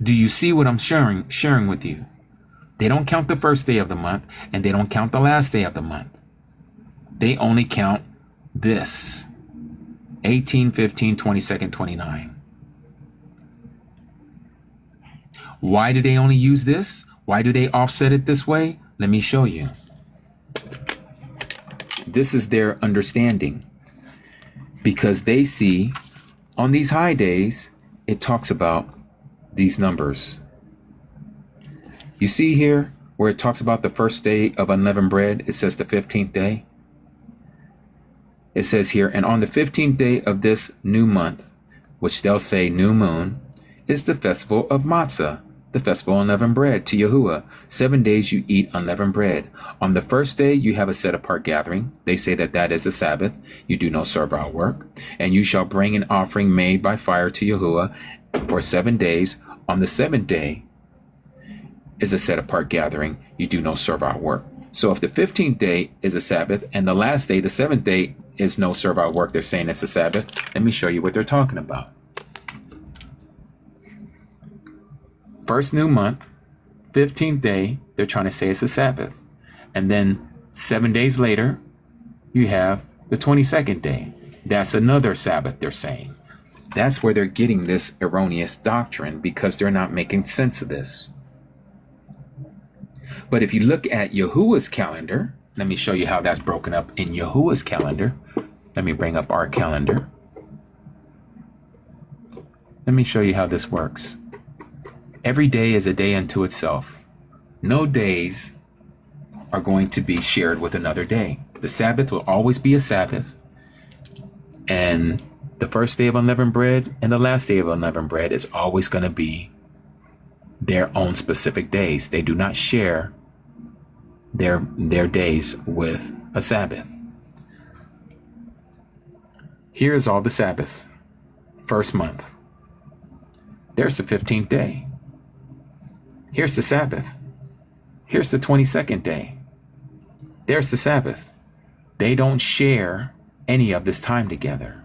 Do you see what I'm sharing with you? They don't count the first day of the month, and they don't count the last day of the month. They only count this: 18, 15, 22nd, 29. Why do they only use this? Why do they offset it this way? Let me show you. This is their understanding. Because they see on these high days, it talks about these numbers. You see here where it talks about the first day of unleavened bread, it says the 15th day. It says here, and on the 15th day of this new month, which they'll say new moon, is the festival of matzah, the festival of unleavened bread to Yahuwah. 7 days you eat unleavened bread. On the first day you have a set apart gathering. They say that that is a Sabbath. You do no servile work. And you shall bring an offering made by fire to Yahuwah for 7 days. On the 7th day is a set apart gathering. You do no servile work. So if the 15th day is a Sabbath and the last day, the 7th day, is no servile work, they're saying it's a Sabbath. Let me show you what they're talking about. First new month, 15th day, they're trying to say it's a Sabbath. And then 7 days later, you have the 22nd day. That's another Sabbath, they're saying. That's where they're getting this erroneous doctrine, because they're not making sense of this. But if you look at Yahuwah's calendar, let me show you how that's broken up in Yahuwah's calendar. Let me bring up our calendar. Let me show you how this works. Every day is a day unto itself. No days are going to be shared with another day. The Sabbath will always be a Sabbath. And the first day of unleavened bread and the last day of unleavened bread is always going to be their own specific days. They do not share their days with a Sabbath. Here's all the Sabbaths. First month. There's the 15th day. Here's the Sabbath. Here's the 22nd day. There's the Sabbath. They don't share any of this time together.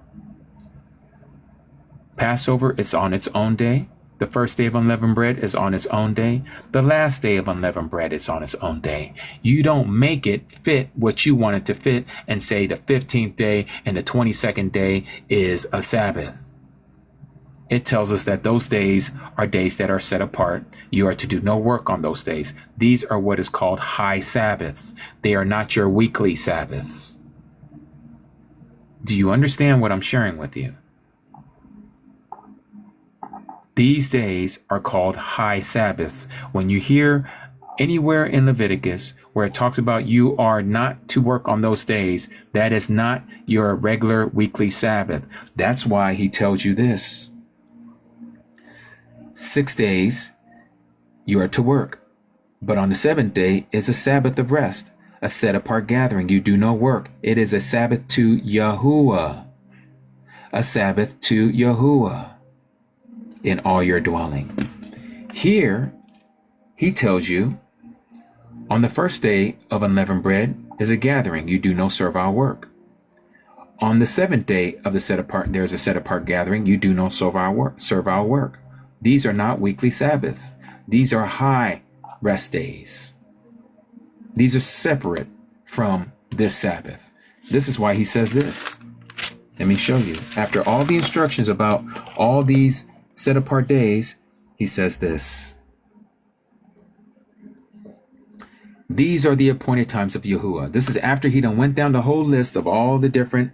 Passover is on its own day. The first day of unleavened bread is on its own day. The last day of unleavened bread is on its own day. You don't make it fit what you want it to fit and say the 15th day and the 22nd day is a Sabbath. It tells us that those days are days that are set apart. You are to do no work on those days. These are what is called high Sabbaths. They are not your weekly Sabbaths. Do you understand what I'm sharing with you? These days are called high Sabbaths. When you hear anywhere in Leviticus where it talks about you are not to work on those days, that is not your regular weekly Sabbath. That's why he tells you this. 6 days you are to work, but on the 7th day is a Sabbath of rest, a set apart gathering. You do no work. It is a Sabbath to Yahuwah. A Sabbath to Yahuwah in all your dwelling. Here, he tells you On the first day of unleavened bread is a gathering. You do no servile work. On the seventh day of the set apart, there is a set apart gathering. You do no servile work. These are not weekly Sabbaths. These are high rest days. These are separate from this Sabbath. This is why he says this. Let me show you. After all the instructions about all these set apart days, he says this. These are the appointed times of Yahuwah. This is after he done went down the whole list of all the different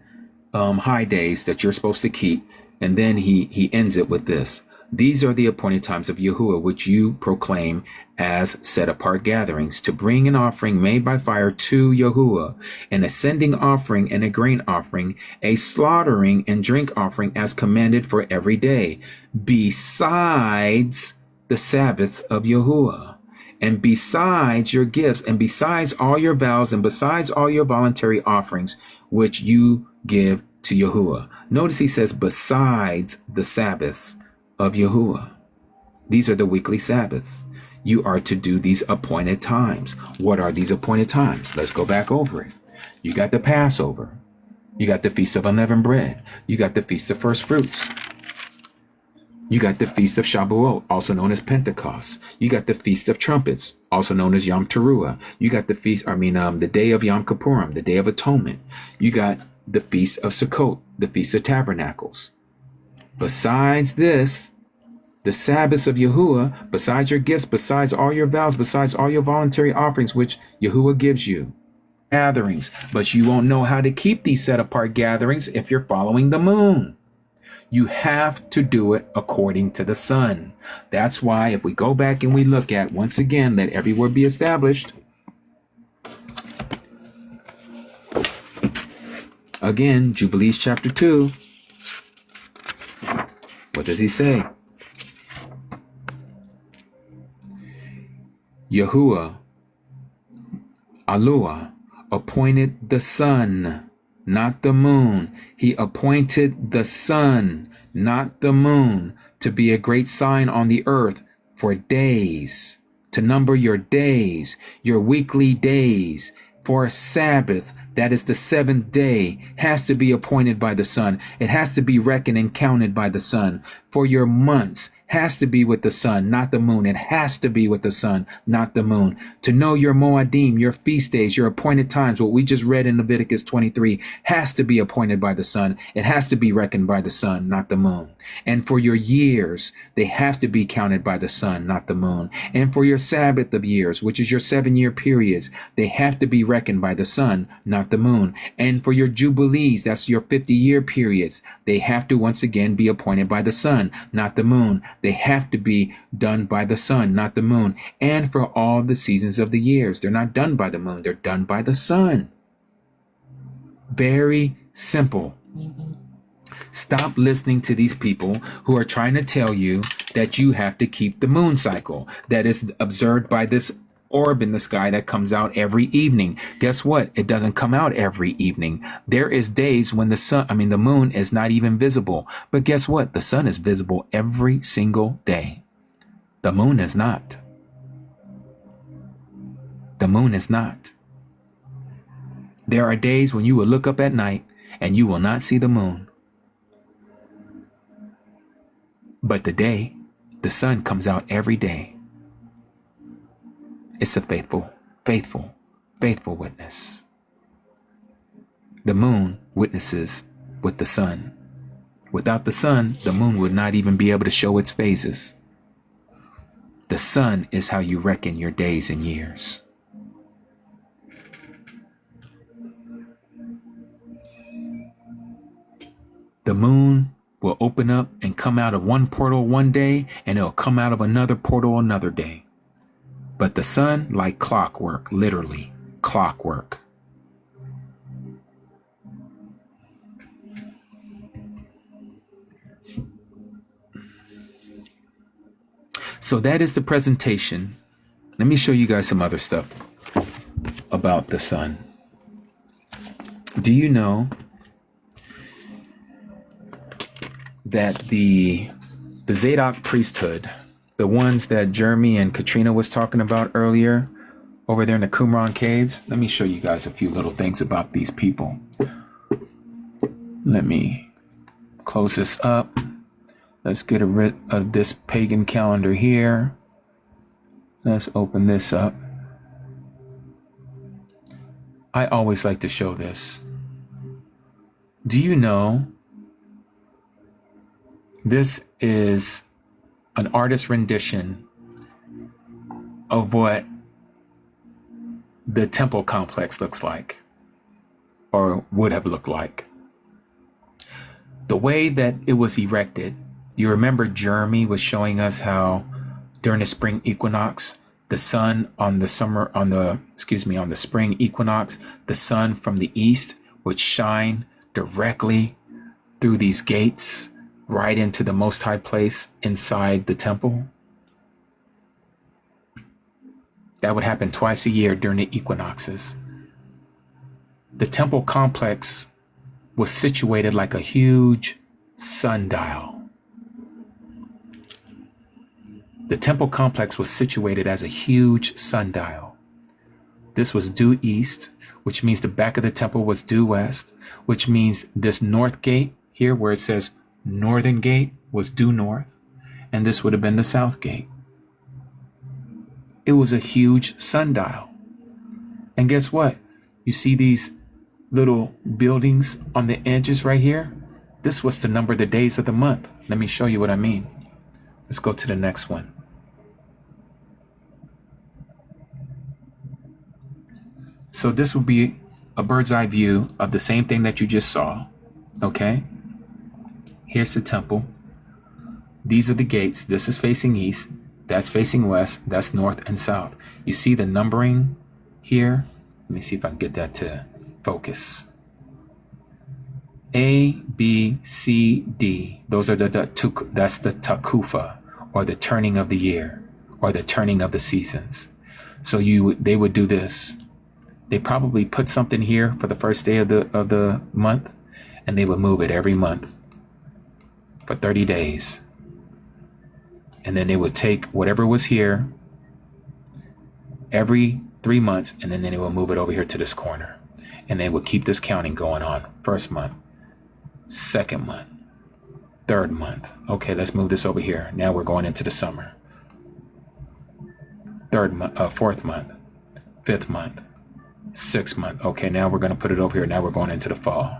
high days that you're supposed to keep. And then he ends it with this. These are the appointed times of Yahuwah, which you proclaim as set apart gatherings, to bring an offering made by fire to Yahuwah, an ascending offering and a grain offering, a slaughtering and drink offering as commanded for every day, besides the Sabbaths of Yahuwah, and besides your gifts, and besides all your vows, and besides all your voluntary offerings, which you give to Yahuwah. Notice he says, besides the Sabbaths of Yahuwah. These are the weekly Sabbaths. You are to do these appointed times. What are these appointed times? Let's go back over it. You got the Passover. You got the Feast of Unleavened Bread. You got the Feast of First Fruits. You got the Feast of Shavuot, also known as Pentecost. You got the Feast of Trumpets, also known as Yom Teruah. You got the day of Yom Kippurim, the Day of Atonement. You got the Feast of Sukkot, the Feast of Tabernacles. Besides this, the Sabbaths of Yahuwah, besides your gifts, besides all your vows, besides all your voluntary offerings, which Yahuwah gives you. Gatherings, but you won't know how to keep these set apart gatherings if you're following the moon. You have to do it according to the sun. That's why if we go back and we look at, once again, let every word be established. Again, Jubilees chapter 2. What does he say? Yahuwah, Alua, appointed the sun, not the moon. He appointed the sun, not the moon, to be a great sign on the earth for days, to number your days, your weekly days, for a Sabbath. That is the seventh day, has to be appointed by the sun. It has to be reckoned and counted by the sun. For your months, has to be with the sun, not the moon. It has to be with the sun, not the moon. To know your Moadim, your feast days, your appointed times, what we just read in Leviticus 23, has to be appointed by the sun. It has to be reckoned by the sun, not the moon. And for your years, they have to be counted by the sun, not the moon. And for your Sabbath of years, which is your 7-year periods, they have to be reckoned by the sun, not the moon. And for your Jubilees, that's your 50-year periods, they have to once again be appointed by the sun, not the moon. They have to be done by the sun, not the moon. And for all the seasons of the years, they're not done by the moon, they're done by the sun. Very simple. Stop listening to these people who are trying to tell you that you have to keep the moon cycle that is observed by this orb in the sky that comes out every evening. Guess what? It doesn't come out every evening. There is days when the moon is not even visible. But guess what? The sun is visible every single day. The moon is not. The moon is not. There are days when you will look up at night and you will not see the moon. But the sun comes out every day. It's a faithful witness. The moon witnesses with the sun. Without the sun, the moon would not even be able to show its phases. The sun is how you reckon your days and years. The moon will open up and come out of one portal one day, and it'll come out of another portal another day. But the sun, like clockwork, literally clockwork. So that is the presentation. Let me show you guys some other stuff about the sun. Do you know that the Zadok priesthood, the ones that Jeremy and Katrina was talking about earlier, over there in the Qumran caves. Let me show you guys a few little things about these people. Let me close this up. Let's get rid of this pagan calendar here. Let's open this up. I always like to show this. Do you know this is an artist's rendition of what the temple complex looks like, or would have looked like? The way that it was erected, you remember Jeremy was showing us how during the spring equinox, the sun on the spring equinox, the sun from the east would shine directly through these gates right into the Most High place inside the temple. That would happen twice a year during the equinoxes. The temple complex was situated like a huge sundial. The temple complex was situated as a huge sundial. This was due east, which means the back of the temple was due west, which means this north gate here where it says northern gate was due north, and this would have been the south gate. It was a huge sundial. And guess what? You see these little buildings on the edges right here? This was to number the days of the month. Let me show you what I mean. Let's go to the next one. So this will be a bird's eye view of the same thing that you just saw. Okay? Here's the temple. These are the gates. This is facing east. That's facing west. That's north and south. You see the numbering here? Let me see if I can get that to focus. A, B, C, D. Those are that's the takufa, or the turning of the year, or the turning of the seasons. So they would do this. They probably put something here for the first day of the month, and they would move it every month for 30 days. And then they would take whatever was here every 3 months, and then they would move it over here to this corner. And they would keep this counting going on. First month, second month, third month. Okay, let's move this over here. Now we're going into the summer. Fourth month, fifth month, sixth month. Okay, now we're going to put it over here. Now we're going into the fall.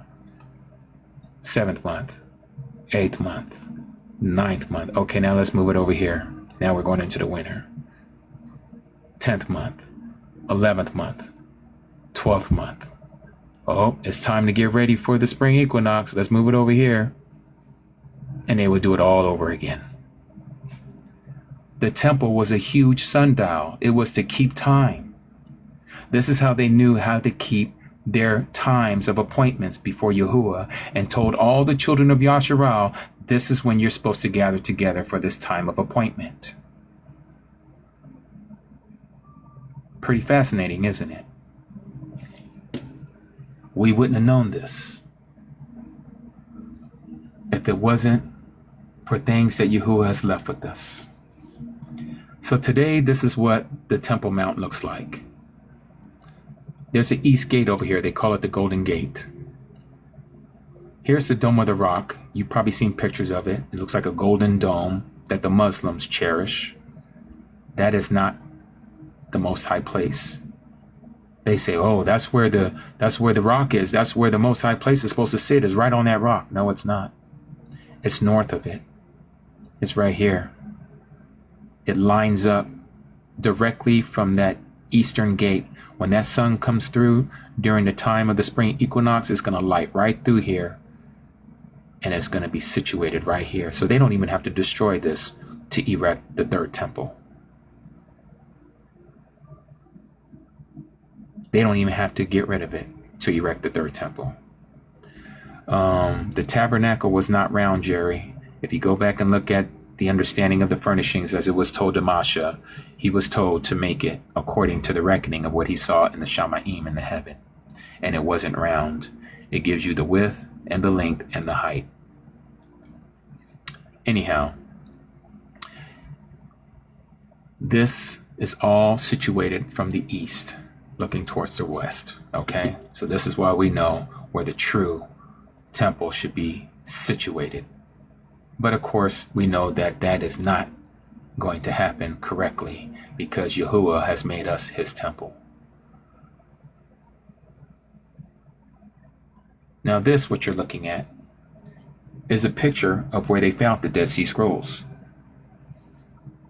Seventh month, eighth month, ninth month. Okay, now let's move it over here. Now we're going into the winter. 10th month, 11th month, 12th month. Oh, it's time to get ready for the spring equinox. Let's move it over here. And they would do it all over again. The temple was a huge sundial. It was to keep time. This is how they knew how to keep their times of appointments before Yahuwah, and told all the children of Yasharal, this is when you're supposed to gather together for this time of appointment. Pretty fascinating, isn't it? We wouldn't have known this if it wasn't for things that Yahuwah has left with us. So today, this is what the Temple Mount looks like. There's an east gate over here. They call it the Golden Gate. Here's the Dome of the Rock. You've probably seen pictures of it. It looks like a golden dome that the Muslims cherish. That is not the Most High place. They say, oh, that's where the rock is. That's where the Most High place is supposed to sit, is right on that rock. No, it's not. It's north of it. It's right here. It lines up directly from that eastern gate. When that sun comes through during the time of the spring equinox, it's going to light right through here. And it's going to be situated right here. So they don't even have to destroy this to erect the third temple. They don't even have to get rid of it to erect the third temple. The tabernacle was not round, Jerry. If you go back and look at the understanding of the furnishings as it was told to Masha, he was told to make it according to the reckoning of what he saw in the Shamaim in the heaven. And it wasn't round. It gives you the width and the length and the height. Anyhow, this is all situated from the east, looking towards the west. Okay, so this is why we know where the true temple should be situated. But of course, we know that that is not going to happen correctly because Yahuwah has made us his temple. Now this, what you're looking at, is a picture of where they found the Dead Sea Scrolls.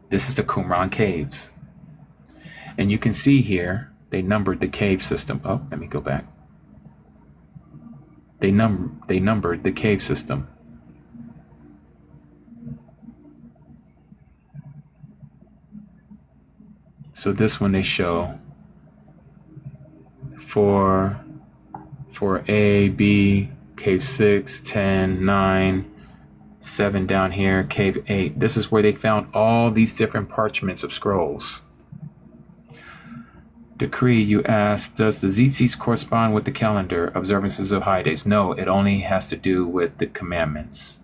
This is the Qumran caves. And you can see here, they numbered the cave system. Oh, let me go back. They numbered the cave system. So this one they show for A, B, cave 6, 10, 9, 7 down here, cave 8. This is where they found all these different parchments of scrolls. Decree, you asked, does the tzitzis correspond with the calendar observances of high days? No, it only has to do with the commandments.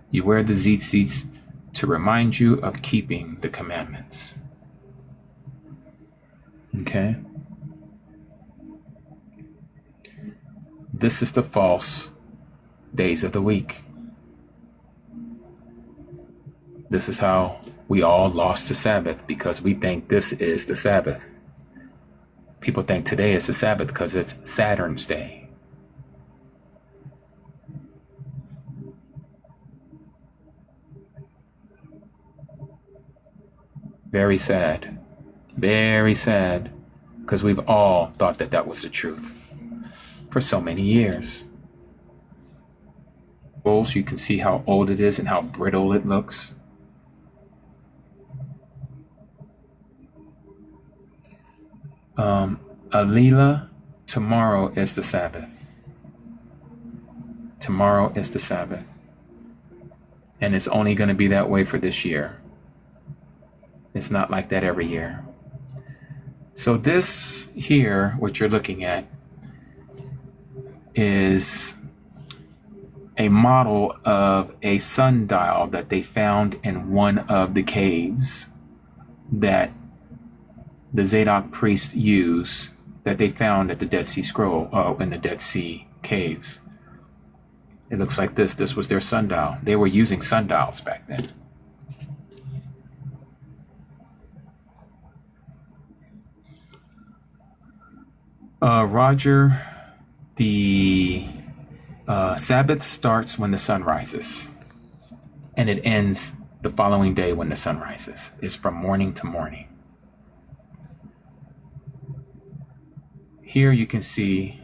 You wear the tzitzis to remind you of keeping the commandments. Okay. This is the false days of the week. This is how we all lost the Sabbath, because we think this is the Sabbath. People think today is the Sabbath because it's Saturn's day. Very sad. Very sad, because we've all thought that that was the truth for so many years. Also, you can see how old it is and how brittle it looks. Alila, tomorrow is the Sabbath. Tomorrow is the Sabbath. And it's only going to be that way for this year. It's not like that every year. So this here, what you're looking at, is a model of a sundial that they found in one of the caves that the Zadok priests used, that they found at the Dead Sea Scroll, in the Dead Sea caves. It looks like this. This was their sundial. They were using sundials back then. Roger, the Sabbath starts when the sun rises, and it ends the following day when the sun rises. It's from morning to morning. Here you can see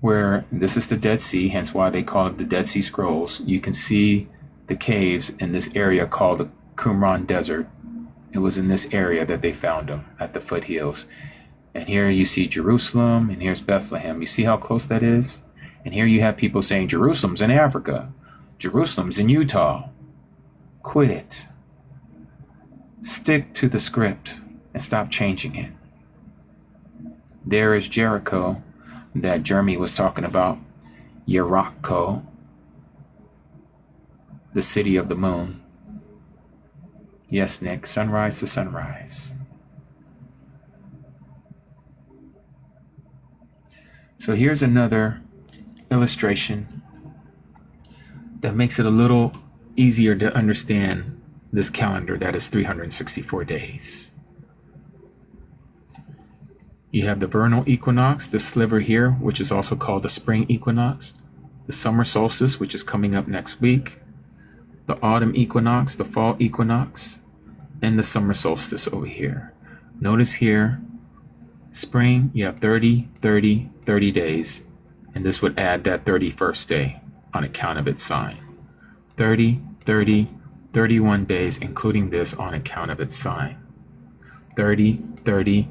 where this is the Dead Sea, hence why they call it the Dead Sea Scrolls. You can see the caves in this area called the Qumran Desert. It was in this area that they found them, at the foothills. And here you see Jerusalem, and here's Bethlehem. You see how close that is? And here you have people saying Jerusalem's in Africa. Jerusalem's in Utah. Quit it. Stick to the script and stop changing it. There is Jericho that Jeremy was talking about. Yerachko, the city of the moon. Yes, Nick, sunrise to sunrise. So here's another illustration that makes it a little easier to understand this calendar that is 364 days. You have the vernal equinox, the sliver here, which is also called the spring equinox, the summer solstice, which is coming up next week, the autumn equinox, the fall equinox, and the summer solstice over here. Notice here, spring, you have 30, 30, 30 days, and this would add that 31st day on account of its sign. 30, 30, 31 days, including this on account of its sign. 30, 30,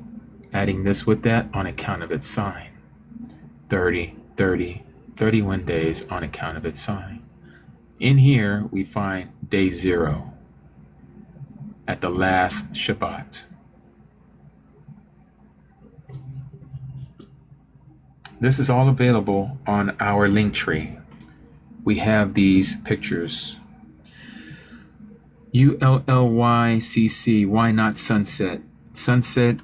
adding this with that on account of its sign. 30, 30, 31 days on account of its sign. In here, we find day 0 at the last Shabbat. This is all available on our link tree. We have these pictures. ULLYCC, why not sunset? Sunset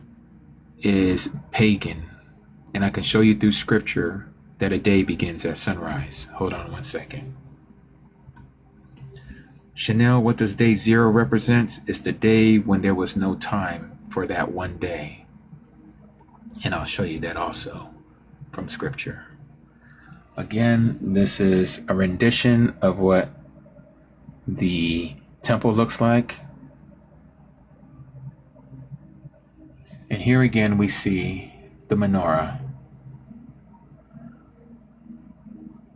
is pagan. And I can show you through scripture that a day begins at sunrise. Hold on one second. Chanel, what does day 0 represent? It's the day when there was no time for that one day. And I'll show you that also from scripture. Again, this is a rendition of what the temple looks like. And here again we see the menorah.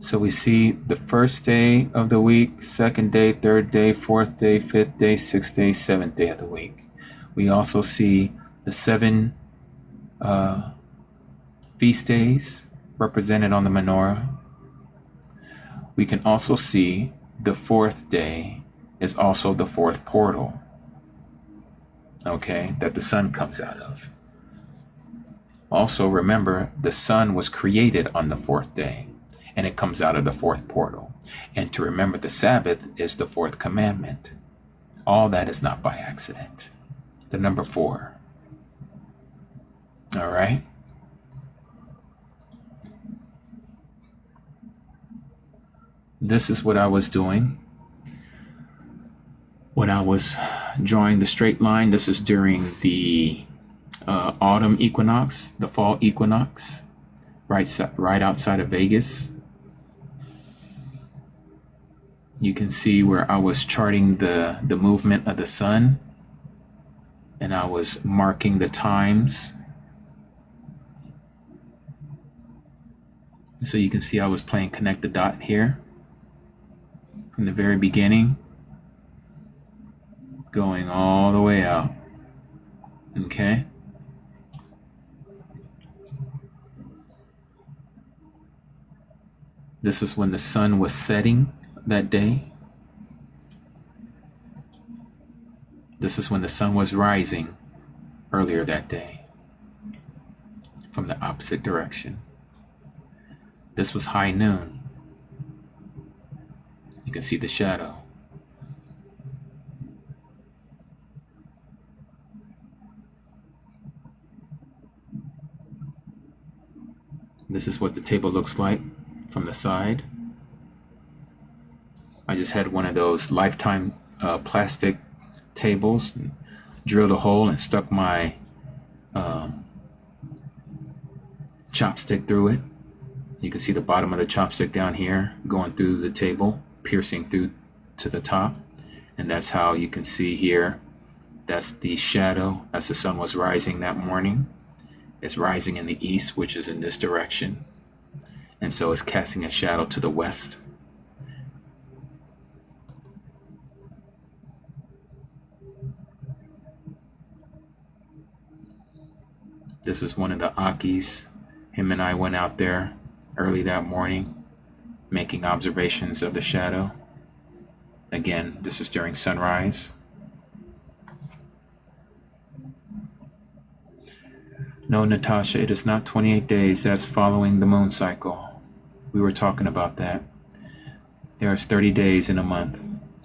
So we see the first day of the week, second day, third day, fourth day, fifth day, sixth day, seventh day of the week. We also see the 7 feast days represented on the menorah. We can also see the 4th day is also the 4th portal, okay, that the sun comes out of. Also remember, the sun was created on the 4th day, and it comes out of the 4th portal. And to remember the Sabbath is the 4th commandment. All that is not by accident. The number 4. All right. This is what I was doing when I was drawing the straight line. This is during the autumn equinox, the fall equinox, right outside of Vegas. You can see where I was charting the movement of the sun, and I was marking the times. So you can see I was playing connect the dot here from the very beginning, going all the way out. Okay. This was when the sun was setting that day. This is when the sun was rising earlier that day from the opposite direction. This was high noon. You can see the shadow. This is what the table looks like from the side. I just had one of those lifetime plastic tables, drilled a hole and stuck my chopstick through it. You can see the bottom of the chopstick down here going through the table, piercing through to the top. And that's how you can see here, that's the shadow as the sun was rising that morning. It's rising in the east, which is in this direction. And so it's casting a shadow to the west. This is one of the Akis. Him and I went out there early that morning, making observations of the shadow. Again, this is during sunrise. No, Natasha, it is not 28 days. That's following the moon cycle. We were talking about that. There's 30 days in a month,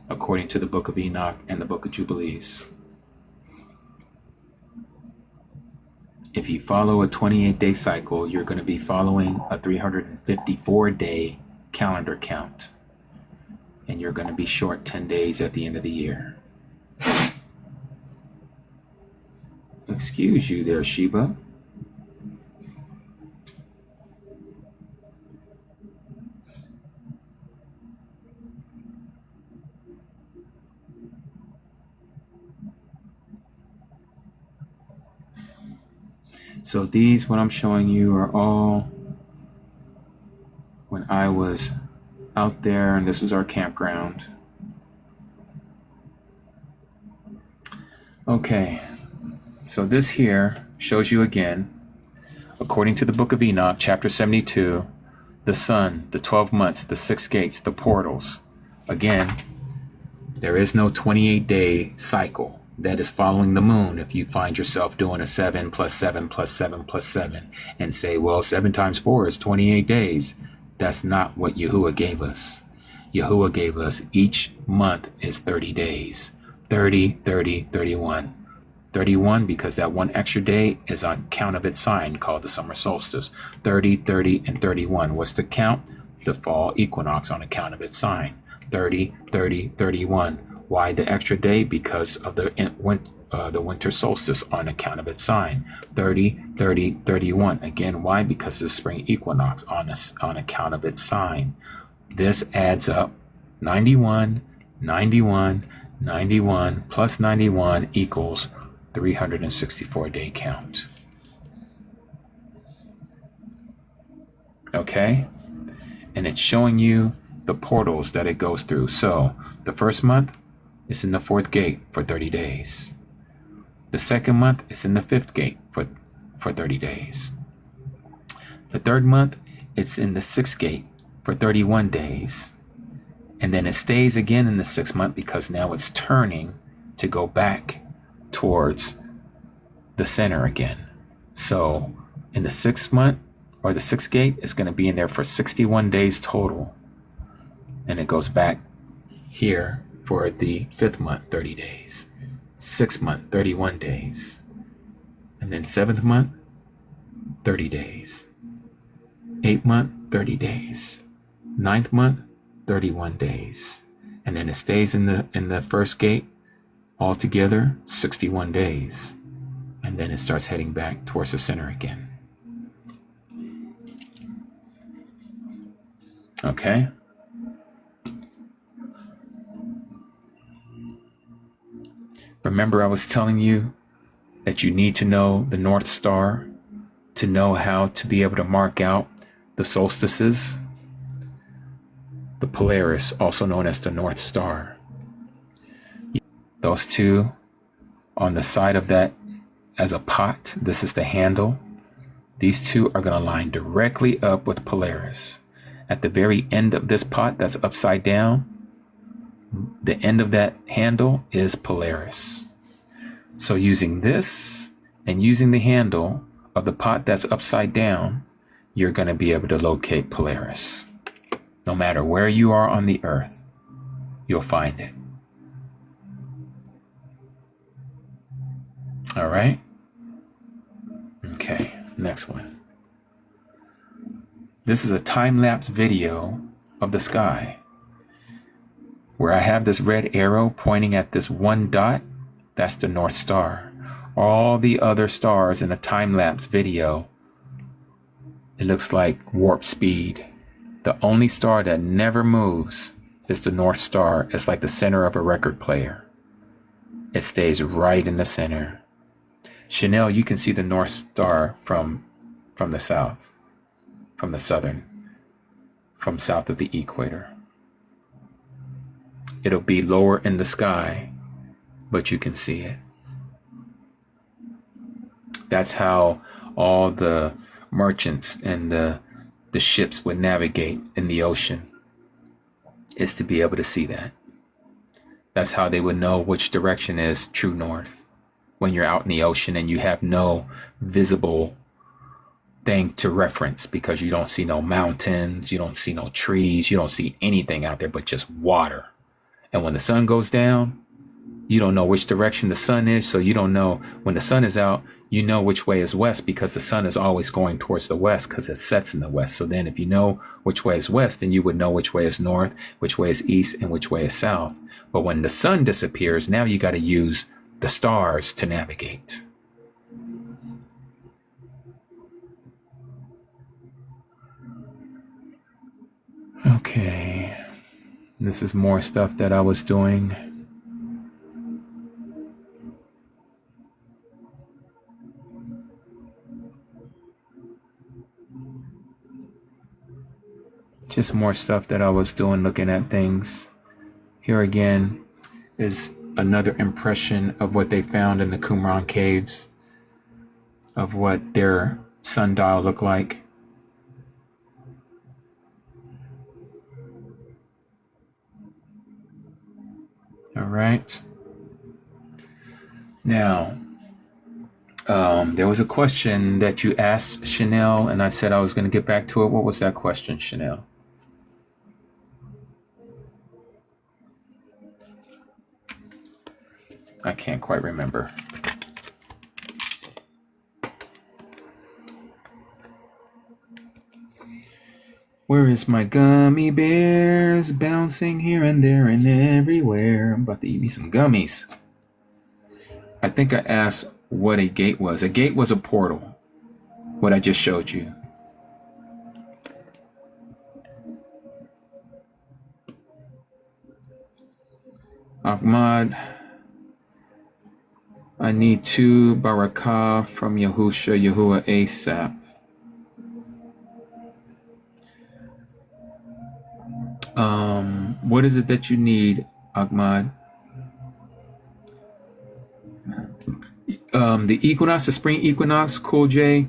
according to the book of Enoch and the book of Jubilees. If you follow a 28-day cycle, you're going to be following a 354-day calendar count. And you're going to be short 10 days at the end of the year. Excuse you there, Sheba. So these, what I'm showing you, are all when I was out there, and this was our campground. Okay, so this here shows you again, according to the book of Enoch, chapter 72, the sun, the 12 months, the 6 gates, the portals. Again, there is no 28-day cycle. That is following the moon. If you find yourself doing a 7 plus 7 plus 7 plus 7 and say, well, 7 times 4 is 28 days. That's not what Yahuwah gave us. Yahuwah gave us each month is 30 days. 30, 30, 31. 31 because that one extra day is on count of its sign called the summer solstice. 30, 30, and 31. What's the count? The fall equinox on account of its sign. 30, 30, 31. Why the extra day? Because of the winter solstice on account of its sign. 30, 30, 31. Again, why? Because of the spring equinox on account of its sign. This adds up 91, 91, 91 plus 91 equals 364 day count. Okay? And it's showing you the portals that it goes through. So the first month is in the 4th gate for 30 days. The second month is in the 5th gate for 30 days. The third month, it's in the 6th gate for 31 days. And then it stays again in the 6th month because now it's turning to go back towards the center again. So in the 6th month or the 6th gate, it's going to be in there for 61 days total. And it goes back here for the 5th month, 30 days. 6th month, 31 days. And then 7th month, 30 days. 8th month, 30 days. 9th month, 31 days. And then it stays in the first gate altogether 61 days. And then it starts heading back towards the center again. Okay? Remember I was telling you that you need to know the North Star to know how to be able to mark out the solstices? The Polaris, also known as the North Star. Those two on the side of that as a pot, this is the handle. These two are going to line directly up with Polaris. At the very end of this pot that's upside down, the end of that handle is Polaris. So using this and using the handle of the pot that's upside down, you're going to be able to locate Polaris. No matter where you are on the earth, you'll find it. All right. Okay, next one. This is a time-lapse video of the sky where I have this red arrow pointing at this one dot. That's the North Star. All the other stars in a time-lapse video, it looks like warp speed. The only star that never moves is the North Star. It's like the center of a record player. It stays right in the center. Chanel, you can see the North Star from the south, from the southern, from south of the equator. It'll be lower in the sky, but you can see it. That's how all the merchants and the ships would navigate in the ocean, is to be able to see that. That's how they would know which direction is true north. When you're out in the ocean and you have no visible thing to reference because you don't see no mountains, you don't see no trees, you don't see anything out there but just water. And when the sun goes down, you don't know which direction the sun is, so you don't know when the sun is out, you know which way is west because the sun is always going towards the west because it sets in the west. So then if you know which way is west, then you would know which way is north, which way is east, and which way is south. But when the sun disappears, now you got to use the stars to navigate. Okay, this is more stuff that I was doing. Just more stuff that I was doing, looking at things. Here again is another impression of what they found in the Qumran caves, of what their sundial looked like. All right. Now, there was a question that you asked Chanel, and I said I was going to get back to it. What was that question, Chanel? I can't quite remember. Where is my gummy bears bouncing here and there and everywhere? I'm about to eat me some gummies. I think I asked what a gate was. A gate was a portal. What I just showed you. Ahmad, I need 2 barakah from Yahuwah ASAP. What is it that you need, Ahmad? The equinox, the spring equinox, Cool J.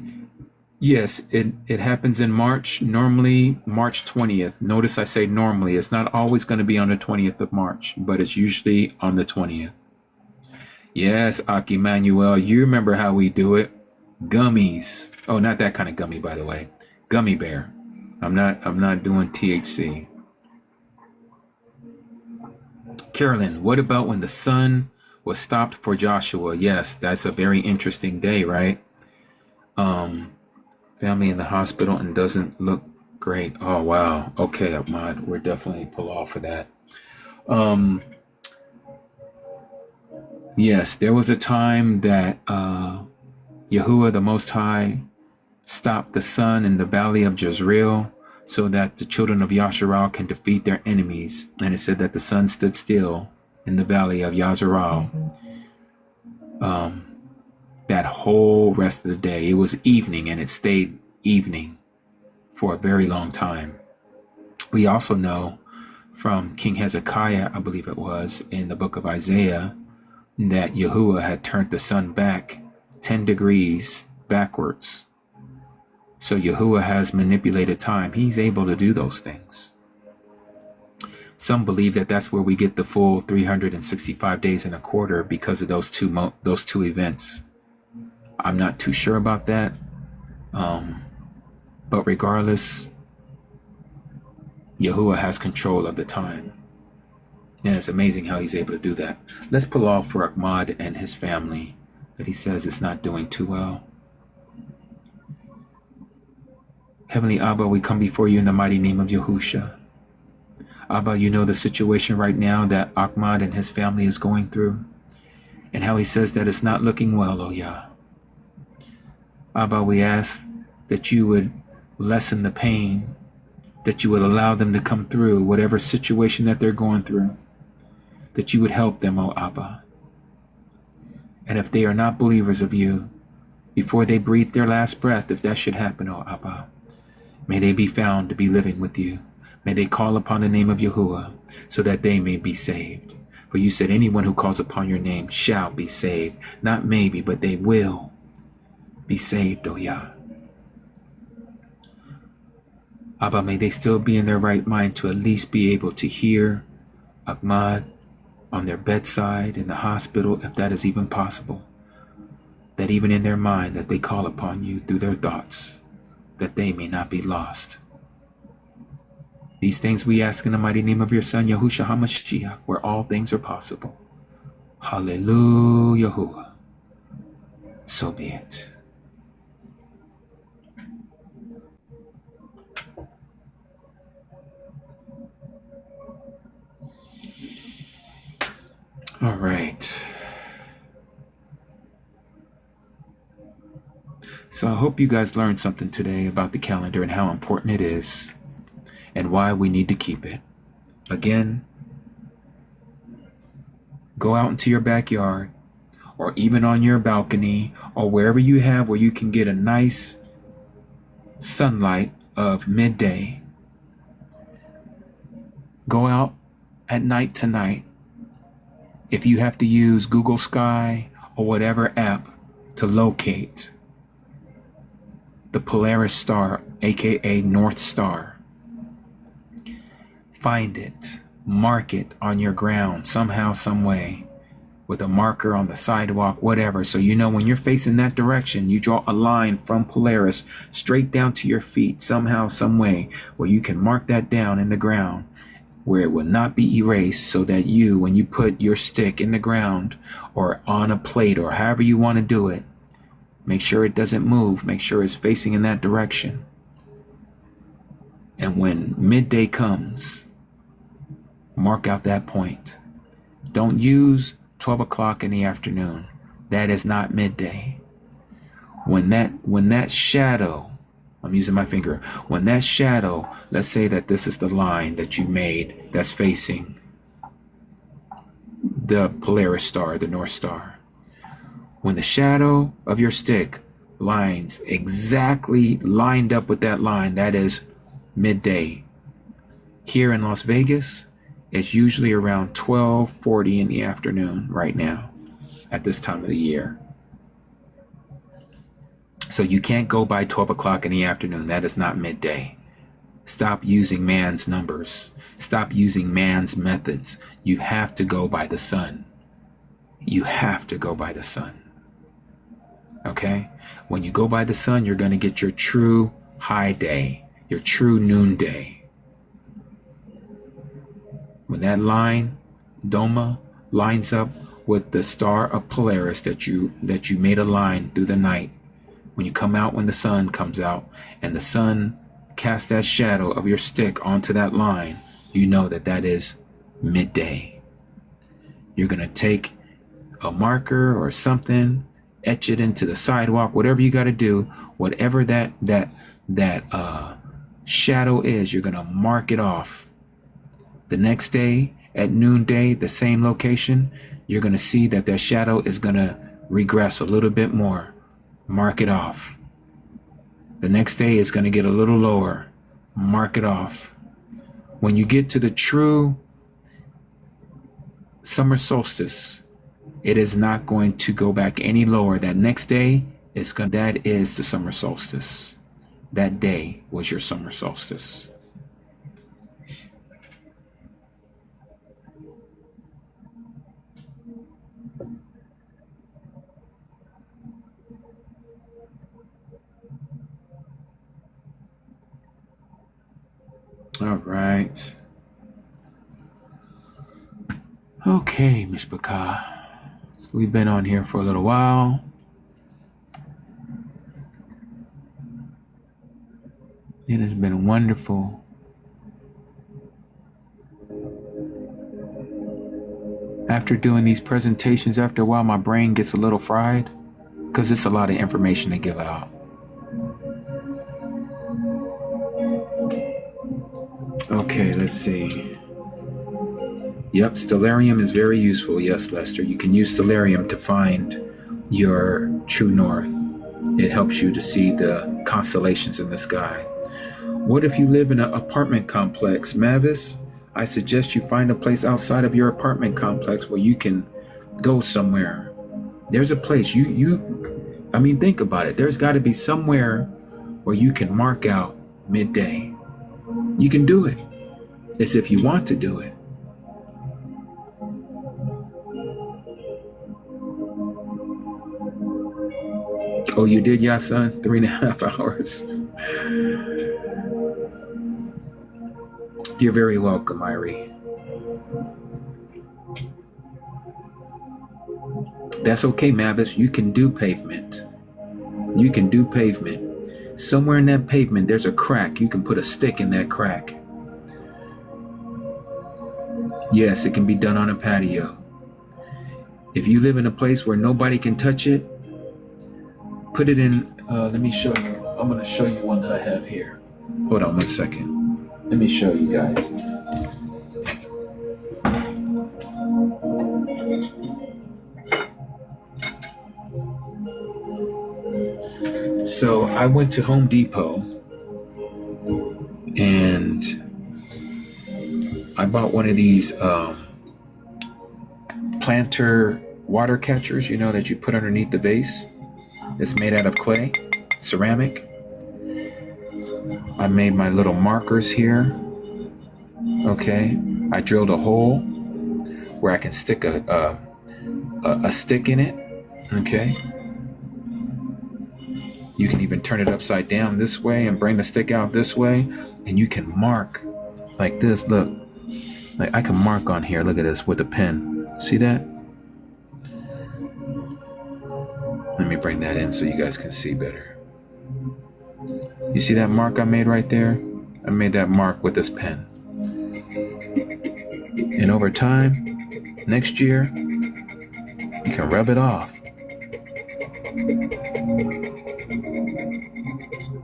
Yes, it happens in March, normally March 20th. Notice I say normally. It's not always going to be on the 20th of March, but it's usually on the 20th. Yes, Aki Manuel, you remember how we do it. Gummies. Oh, not that kind of gummy, by the way. Gummy bear. I'm not doing THC. Carolyn, what about when the sun was stopped for Joshua? Yes, that's a very interesting day, right? Family in the hospital and doesn't look great. Oh, wow. Okay, Ahmad, we're definitely pull off for that. Yes, there was a time that Yahuwah, the Most High, stopped the sun in the valley of Jezreel so that the children of Yasharal can defeat their enemies. And it said that the sun stood still in the valley of Yasharal. That whole rest of the day. It was evening and it stayed evening for a very long time. We also know from King Hezekiah, I believe it was, in the book of Isaiah, that Yahuwah had turned the sun back 10 degrees backwards. So Yahuwah has manipulated time. He's able to do those things. Some believe that that's where we get the full 365 days in a quarter because of those two events. I'm not too sure about that. But regardless, Yahuwah has control of the time. And it's amazing how he's able to do that. Let's pull off for Ahmad and his family that he says is not doing too well. Heavenly Abba, we come before you in the mighty name of Yahusha. Abba, you know the situation right now that Ahmad and his family is going through, and how he says that it's not looking well, oh Yah. Abba, we ask that you would lessen the pain, that you would allow them to come through whatever situation that they're going through, that you would help them, oh Abba. And if they are not believers of you, before they breathe their last breath, if that should happen, oh Abba, may they be found to be living with you. May they call upon the name of Yahuwah so that they may be saved. For you said anyone who calls upon your name shall be saved. Not maybe, but they will be saved, oh Yah. Abba, may they still be in their right mind to at least be able to hear Ahmad on their bedside in the hospital, if that is even possible. That even in their mind that they call upon you through their thoughts, that they may not be lost. These things we ask in the mighty name of your Son, Yahushua HaMashiach, where all things are possible. Hallelujah. Yahuwah. So be it. All right. So I hope you guys learned something today about the calendar and how important it is and why we need to keep it. Again, go out into your backyard or even on your balcony or wherever you have where you can get a nice sunlight of midday. Go out at night tonight. If you have to use Google Sky or whatever app to locate the Polaris star, aka North Star, find it, mark it on your ground somehow, some way, with a marker on the sidewalk, whatever, so you know when you're facing that direction, you draw a line from Polaris straight down to your feet somehow, some way, where you can mark that down in the ground. where it will not be erased, so that you, when you put your stick in the ground or on a plate or however you want to do it, make sure it doesn't move. Make sure it's facing in that direction. And when midday comes, mark out that point. Don't use 12 o'clock in the afternoon. That is not midday. When that shadow, I'm using my finger, when that shadow, let's say that this is the line that you made that's facing the Polaris star, the North Star. When the shadow of your stick lines exactly lined up with that line, that is midday. Here in Las Vegas, it's usually around 12:40 in the afternoon right now at this time of the year. So you can't go by 12 o'clock in the afternoon. That is not midday. Stop using man's numbers. Stop using man's methods. You have to go by the sun. You have to go by the sun. Okay? When you go by the sun, you're going to get your true high day, your true noonday. When that line, Doma, lines up with the star of Polaris that you made a line through the night, when you come out, when the sun comes out and the sun casts that shadow of your stick onto that line, you know that that is midday. You're going to take a marker or something, etch it into the sidewalk, whatever you got to do, whatever that shadow is, you're going to mark it off. The next day at noonday, the same location, you're going to see that that shadow is going to regress a little bit more. Mark it off. The next day it's going to get a little lower. Mark it off. When you get to the true summer solstice, it is not going to go back any lower. That next day that is the summer solstice. That day was your summer solstice. All right. Okay, 𝐤𐄄𐅅𐤄. So we've been on here for a little while. It has been wonderful. After doing these presentations, after a while, my brain gets a little fried because it's a lot of information to give out. Okay, let's see. Yep, stellarium is very useful. Yes, Lester, you can use stellarium to find your true north. It helps you to see the constellations in the sky. What if you live in an apartment complex, Mavis? I suggest you find a place outside of your apartment complex where you can go somewhere. There's a place think about it. There's got to be somewhere where you can mark out midday. You can do it. It's if you want to do it. Oh, you did, yeah, son? 3.5 hours. You're very welcome, Irie. That's okay, Mavis. You can do pavement. You can do pavement. Somewhere in that pavement, there's a crack. You can put a stick in that crack. Yes, it can be done on a patio. If you live in a place where nobody can touch it, put it in, let me show you. I'm going to show you one that I have here. Hold on 1 second. Let me show you guys. So I went to Home Depot and I bought one of these planter water catchers, that you put underneath the vase. It's made out of clay, ceramic. I made my little markers here. Okay, I drilled a hole where I can stick a stick in it. Okay. You can even turn it upside down this way and bring the stick out this way, and you can mark like this. Look, Like I can mark on here, look at this, with a pen. See that? Let me bring that in so you guys can see better. You see that mark I made right there? I made that mark with this pen. And over time, next year, you can rub it off.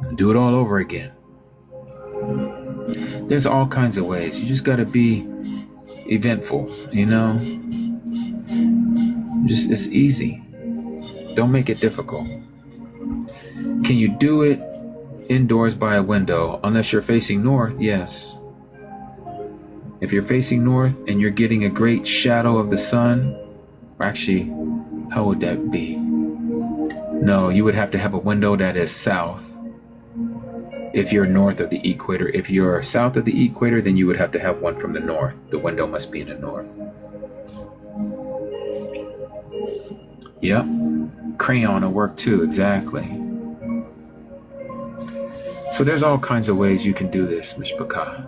And do it all over again. There's all kinds of ways. You just gotta be eventful, you know? Just, it's easy. Don't make it difficult. Can you do it indoors by a window? Unless you're facing north, yes. If you're facing north and you're getting a great shadow of the sun, or actually, how would that be? No, you would have to have a window that is south. If you're north of the equator. If you're south of the equator, then you would have to have one from the north. The window must be in the north. Yep. Crayon will work too, exactly. So there's all kinds of ways you can do this, Mishpachah.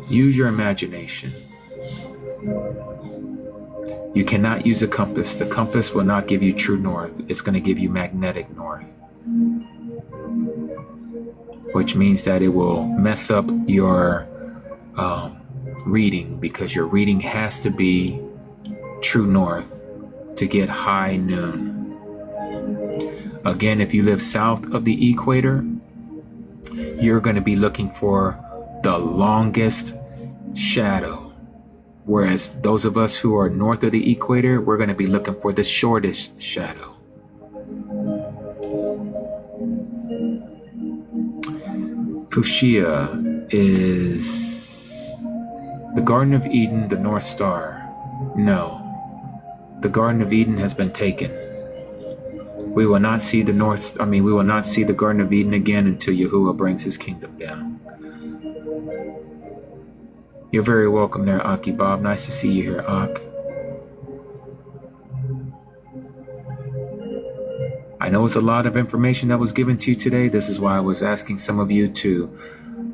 Use your imagination. You cannot use a compass. The compass will not give you true north. It's going to give you magnetic north. Which means that it will mess up your reading, because your reading has to be true north to get high noon. Again, if you live south of the equator, you're going to be looking for the longest shadow. Whereas those of us who are north of the equator, we're going to be looking for the shortest shadow. Fuchsia is the Garden of Eden, the North Star. No, the Garden of Eden has been taken. We will not see the we will not see the Garden of Eden again until Yahuwah brings his kingdom down. You're very welcome there, Aki Bob. Nice to see you here, Ak. I know it's a lot of information that was given to you today. This is why I was asking some of you to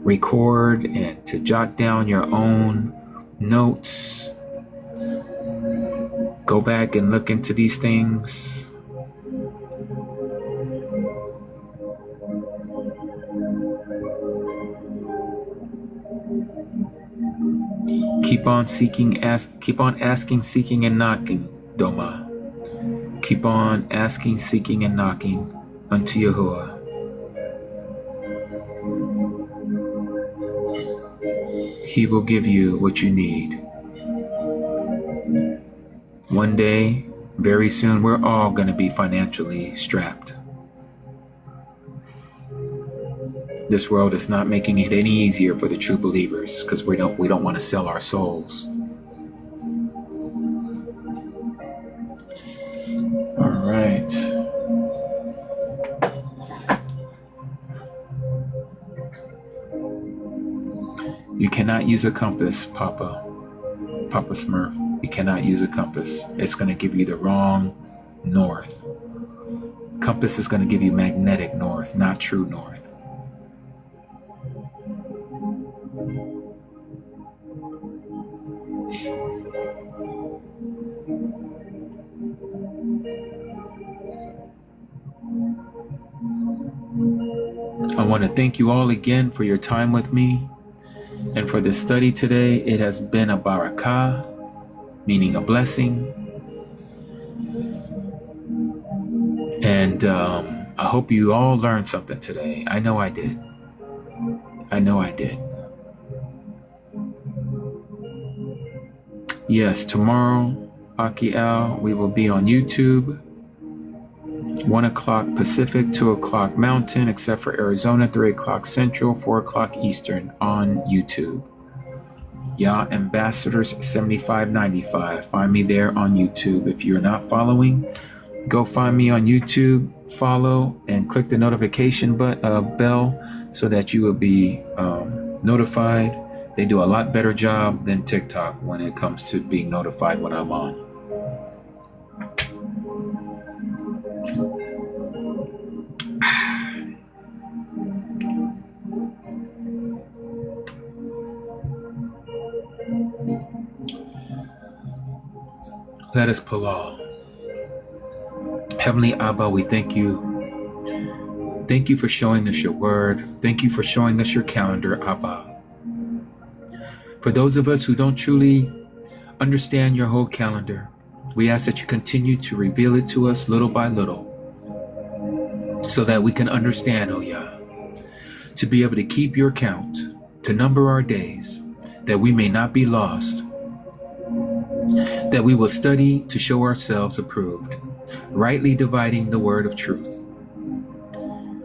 record and to jot down your own notes. Go back and look into these things. Keep on asking, seeking, and knocking, Doma. Keep on asking, seeking, and knocking unto Yahuwah. He will give you what you need. One day, very soon, we're all going to be financially strapped. This world is not making it any easier for the true believers, because we don't want to sell our souls. All right. You cannot use a compass, Papa Smurf. You cannot use a compass. It's going to give you the wrong north. Compass is going to give you magnetic north, not true north. I want to thank you all again for your time with me and for this study today. It has been a barakah, meaning a blessing. And I hope you all learned something today. I know I did. Yes, tomorrow, Aki Al, we will be on YouTube. 1 o'clock Pacific, 2 o'clock Mountain, except for Arizona, 3 o'clock Central, 4 o'clock Eastern on YouTube. Yeah, Ambassadors 7595. Find me there on YouTube. If you're not following, go find me on YouTube, follow, and click the notification bell so that you will be notified. They do a lot better job than TikTok when it comes to being notified when I'm on. Let us palal. Heavenly Abba, we thank you. Thank you for showing us your word. Thank you for showing us your calendar, Abba. For those of us who don't truly understand your whole calendar, we ask that you continue to reveal it to us little by little so that we can understand, oh Yah, to be able to keep your count, to number our days, that we may not be lost, that we will study to show ourselves approved, rightly dividing the word of truth.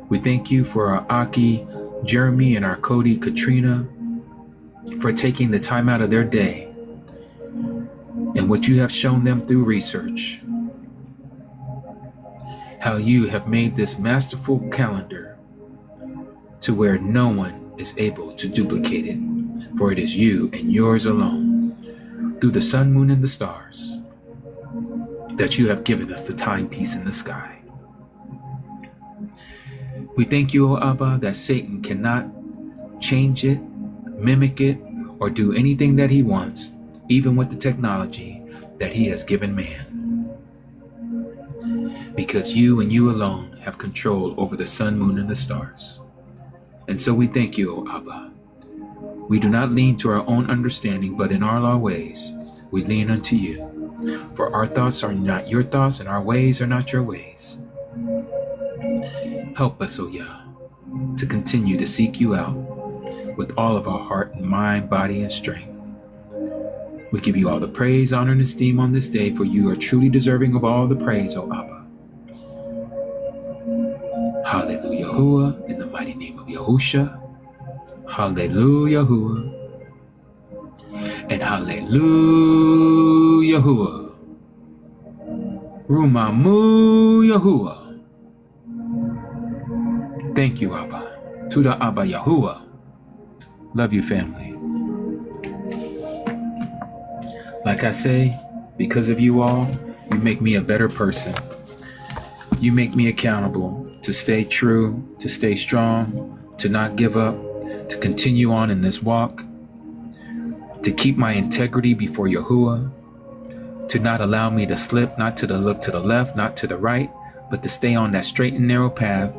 We thank you for our Aki, Jeremy, and our Cody, Katrina, for taking the time out of their day and what you have shown them through research, how you have made this masterful calendar to where no one is able to duplicate it, for it is you and yours alone, through the sun, moon, and the stars, that you have given us the timepiece in the sky. We thank you, O Abba, that Satan cannot change it, mimic it, or do anything that he wants, even with the technology that he has given man. Because you and you alone have control over the sun, moon, and the stars. And so we thank you, O Abba. We do not lean to our own understanding, but in all our ways, we lean unto you. For our thoughts are not your thoughts, and our ways are not your ways. Help us, O Yah, to continue to seek you out with all of our heart and mind, body, and strength. We give you all the praise, honor, and esteem on this day, for you are truly deserving of all the praise, O Abba. Hallelujah, in the mighty name of Yahusha. Hallelujah, and hallelujah, Rumamu Yahuwah. Thank you, Abba. Tuda Abba Yahuwah. Love you, family. Like I say, because of you all, you make me a better person. You make me accountable to stay true, to stay strong, to not give up, to continue on in this walk, to keep my integrity before Yahuwah, to not allow me to slip, not to look to the left, not to the right, but to stay on that straight and narrow path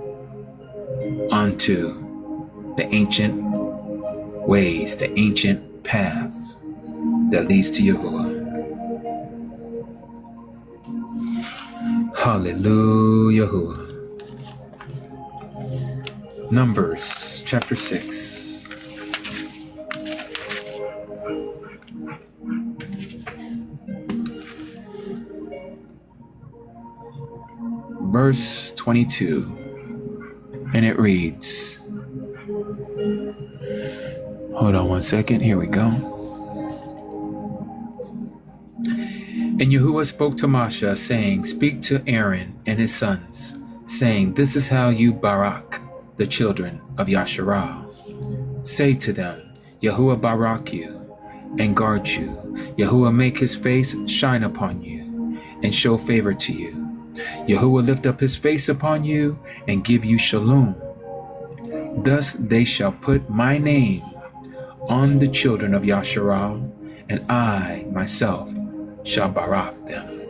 onto the ancient ways, the ancient paths that leads to Yahuwah. Hallelujah. Numbers chapter 6. Verse 22. And it reads, hold on one second, here we go. And Yahuwah spoke to Moshe, saying, speak to Aaron and his sons, saying, this is how you barak the children of Yasharal. Say to them, Yahuwah barak you and guard you. Yahuwah make his face shine upon you and show favor to you. Yahuwah lift up his face upon you and give you shalom. Thus they shall put my name on the children of Yasharal, and I myself shall barak them.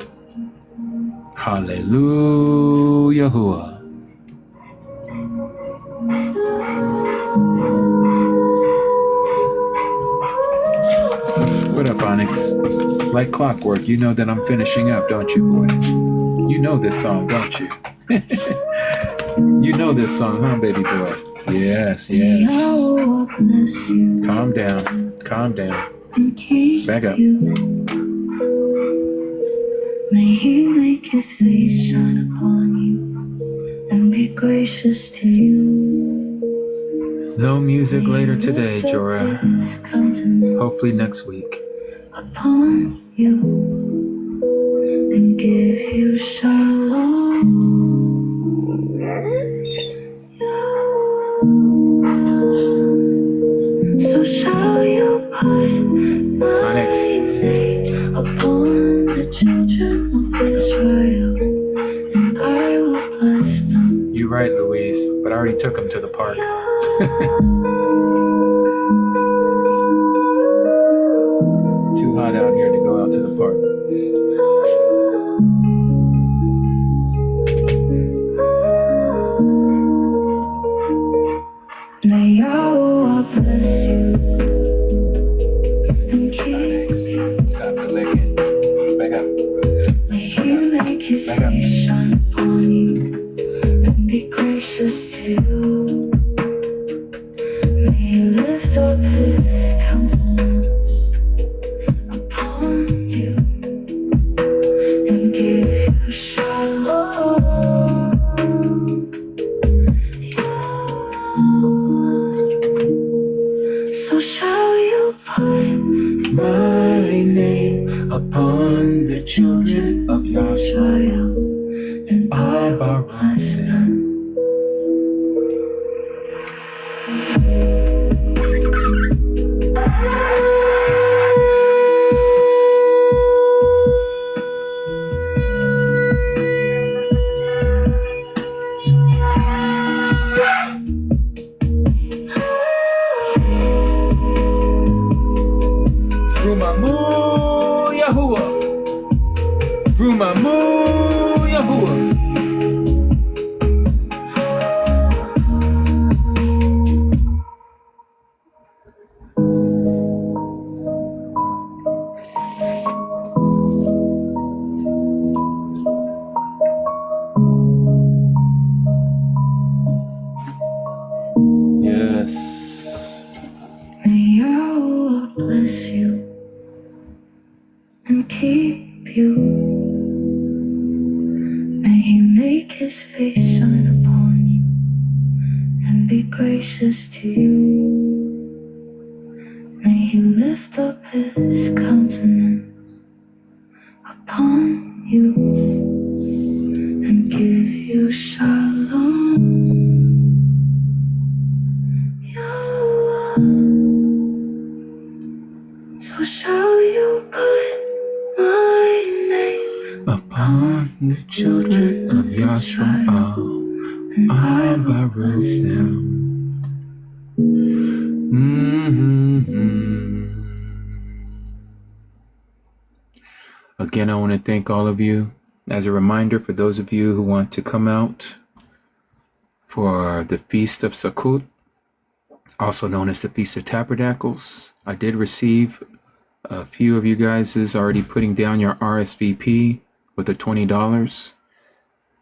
Hallelujah. What up, Onyx? Like clockwork, you know that I'm finishing up, don't you, boy? You know this song, don't you? You know this song, huh, baby boy? Yes, yes. Calm down, calm down. Back up. May he make his face shine upon you and be gracious to you. No music later today, Jorah. Hopefully next week. Upon you and give you shalom. So shall you put my name upon the children of Israel, and I will bless them. You're right, Louise, but I already took him to the park. Too hot out here to go out to the park. I will bless them. 𝐤𝐄𝐄𝐄. Yes. May Yahweh bless you and keep you. May He make His face shine upon you and be gracious to you. May He lift up His countenance upon you and give you shalom. Yahweh. So shall you put my name Upon the children of Yahshua, and I I will bless bless them. them. Again, I want to thank all of you. As a reminder, for those of you who want to come out for the Feast of Sukkot, also known as the Feast of Tabernacles, I did receive a few of you guys is already putting down your RSVP with the $20.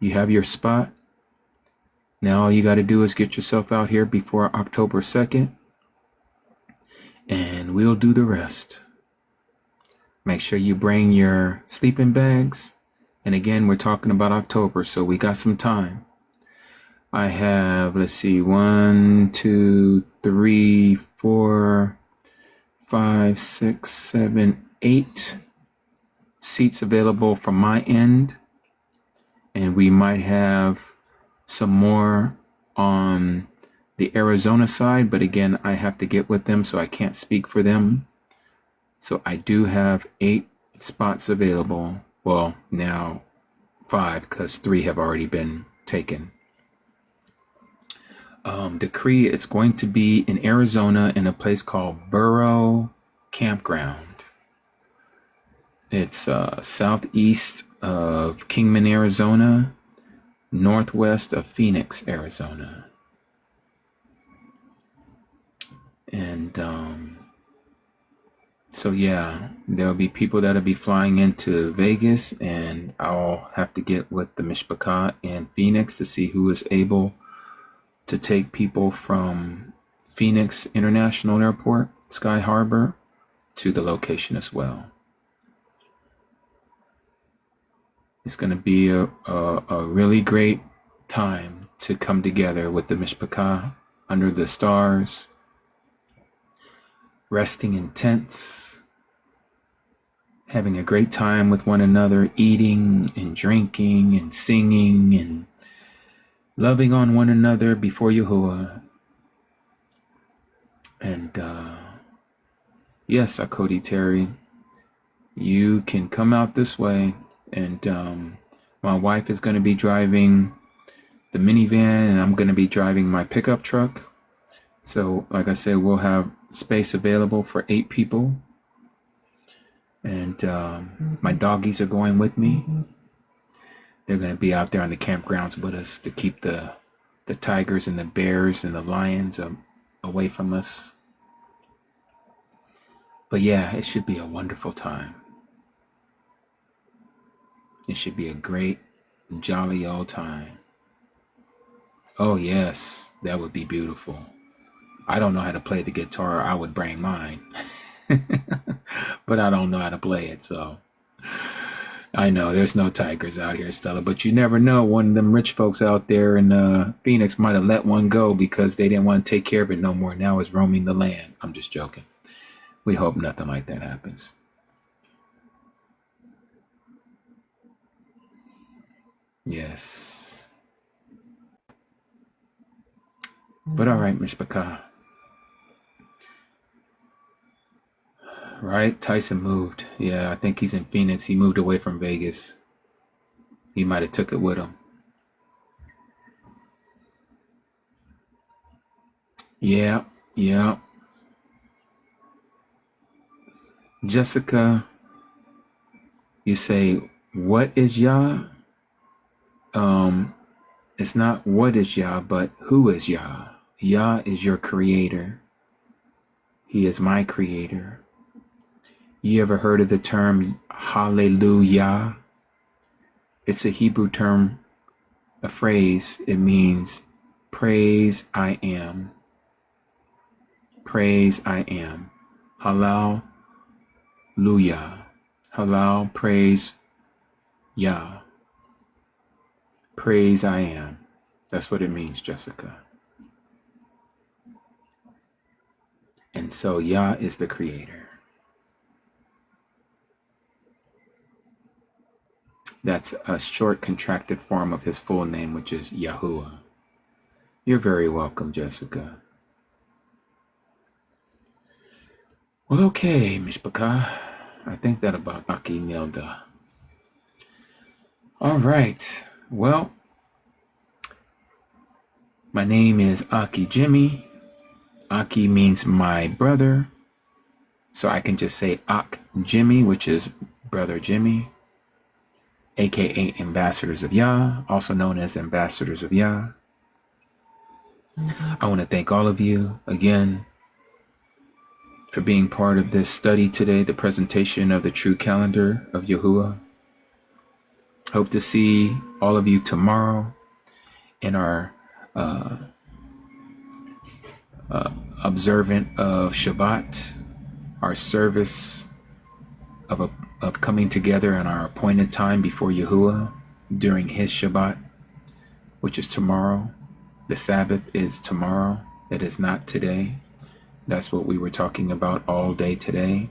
You have your spot. Now all you got to do is get yourself out here before October 2nd, and we'll do the rest. Make sure you bring your sleeping bags. And again, we're talking about October, so we got some time. I have, let's see, 1, 2, 3, 4, 5, 6, 7, 8 seats available from my end. And we might have some more on the Arizona side, but again, I have to get with them, so I can't speak for them. So I do have 8 spots available. Well, now 5, because 3 have already been taken. Decree, it's going to be in Arizona in a place called Burrow Campground. It's southeast of Kingman, Arizona, northwest of Phoenix, Arizona. And so yeah, there'll be people that'll be flying into Vegas, and I'll have to get with the Mishpachah in Phoenix to see who is able to take people from Phoenix International Airport, Sky Harbor, to the location as well. It's going to be a really great time to come together with the Mishpachah under the stars, resting in tents, having a great time with one another, eating and drinking and singing and loving on one another before Yahuwah. And yes, Akodi Terry, you can come out this way. And my wife is going to be driving the minivan, and I'm going to be driving my pickup truck. So like I said, we'll have space available for 8 people. And my doggies are going with me. They're going to be out there on the campgrounds with us to keep the tigers and the bears and the lions away from us. But yeah, it should be a wonderful time. It should be a great, jolly old time. Oh yes, that would be beautiful. I don't know how to play the guitar. I would bring mine. But I don't know how to play it, so I know there's no tigers out here, Stella, but you never know. One of them rich folks out there in Phoenix might have let one go because they didn't want to take care of it no more. Now it's roaming the land. I'm just joking. We hope nothing like that happens. Yes. But all right, Mishpachah. Right? Tyson moved. Yeah, I think he's in Phoenix. He moved away from Vegas. He might have took it with him. Yeah, yeah. Jessica, you say, what is Yah? It's not what is Yah, but who is Yah? Yah is your creator. He is my creator. You ever heard of the term hallelujah? It's a Hebrew term, a phrase. It means praise I am. Praise I am. Hallelujah. Halal, praise Yah. Praise I am. That's what it means, Jessica. And so Yah is the creator. That's a short contracted form of his full name, which is Yahuwah. You're very welcome, Jessica. Well, okay, Mishpachah. I think that about Aki Nilda. All right. Well, my name is Aki Jimmy. Aki means my brother. So I can just say Ak Jimmy, which is brother Jimmy, aka Ambassadors of Yah, also known as Ambassadors of Yah. I want to thank all of you again for being part of this study today, the presentation of the true calendar of Yahuwah. Hope to see all of you tomorrow in our observant of Shabbat, our service of coming together in our appointed time before Yahuwah during his Shabbat, which is tomorrow. The Sabbath is tomorrow. It is not today. That's what we were talking about all day today.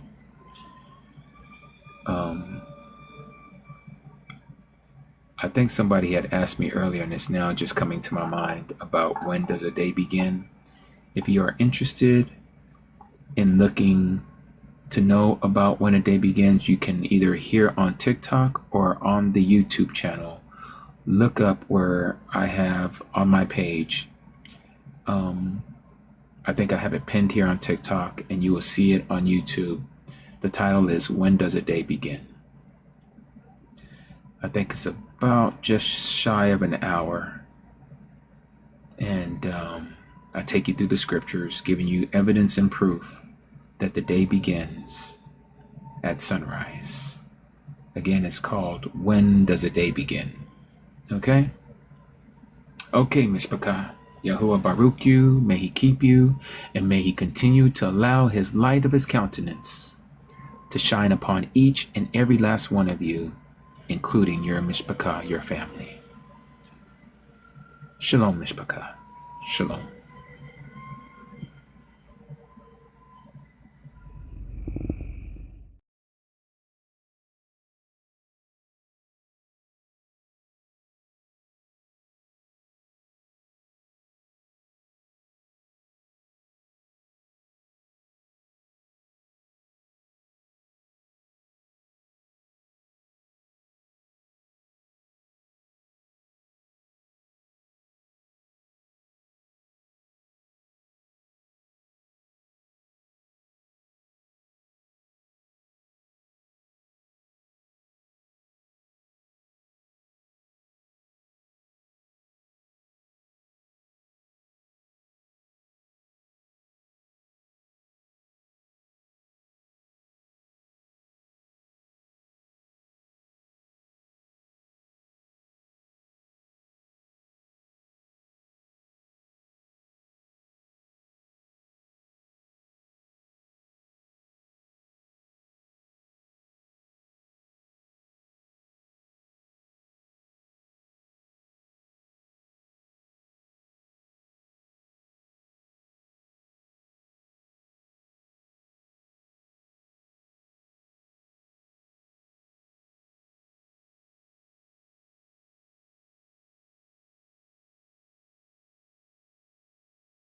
I think somebody had asked me earlier, and it's now just coming to my mind, about when does a day begin. If you are interested in looking to know about when a day begins, you can either hear on TikTok or on the YouTube channel. Look up where I have on my page. I think I have it pinned here on TikTok, and you will see it on YouTube. The title is When Does a Day Begin? I think it's about just shy of an hour. And I take you through the scriptures, giving you evidence and proof that the day begins at sunrise. Again, it's called When Does a Day Begin? Okay? Okay, Mishpachah. Yahuwah Baruch you, may he keep you, and may he continue to allow his light of his countenance to shine upon each and every last one of you, including your Mishpachah, your family. Shalom, Mishpachah. Shalom.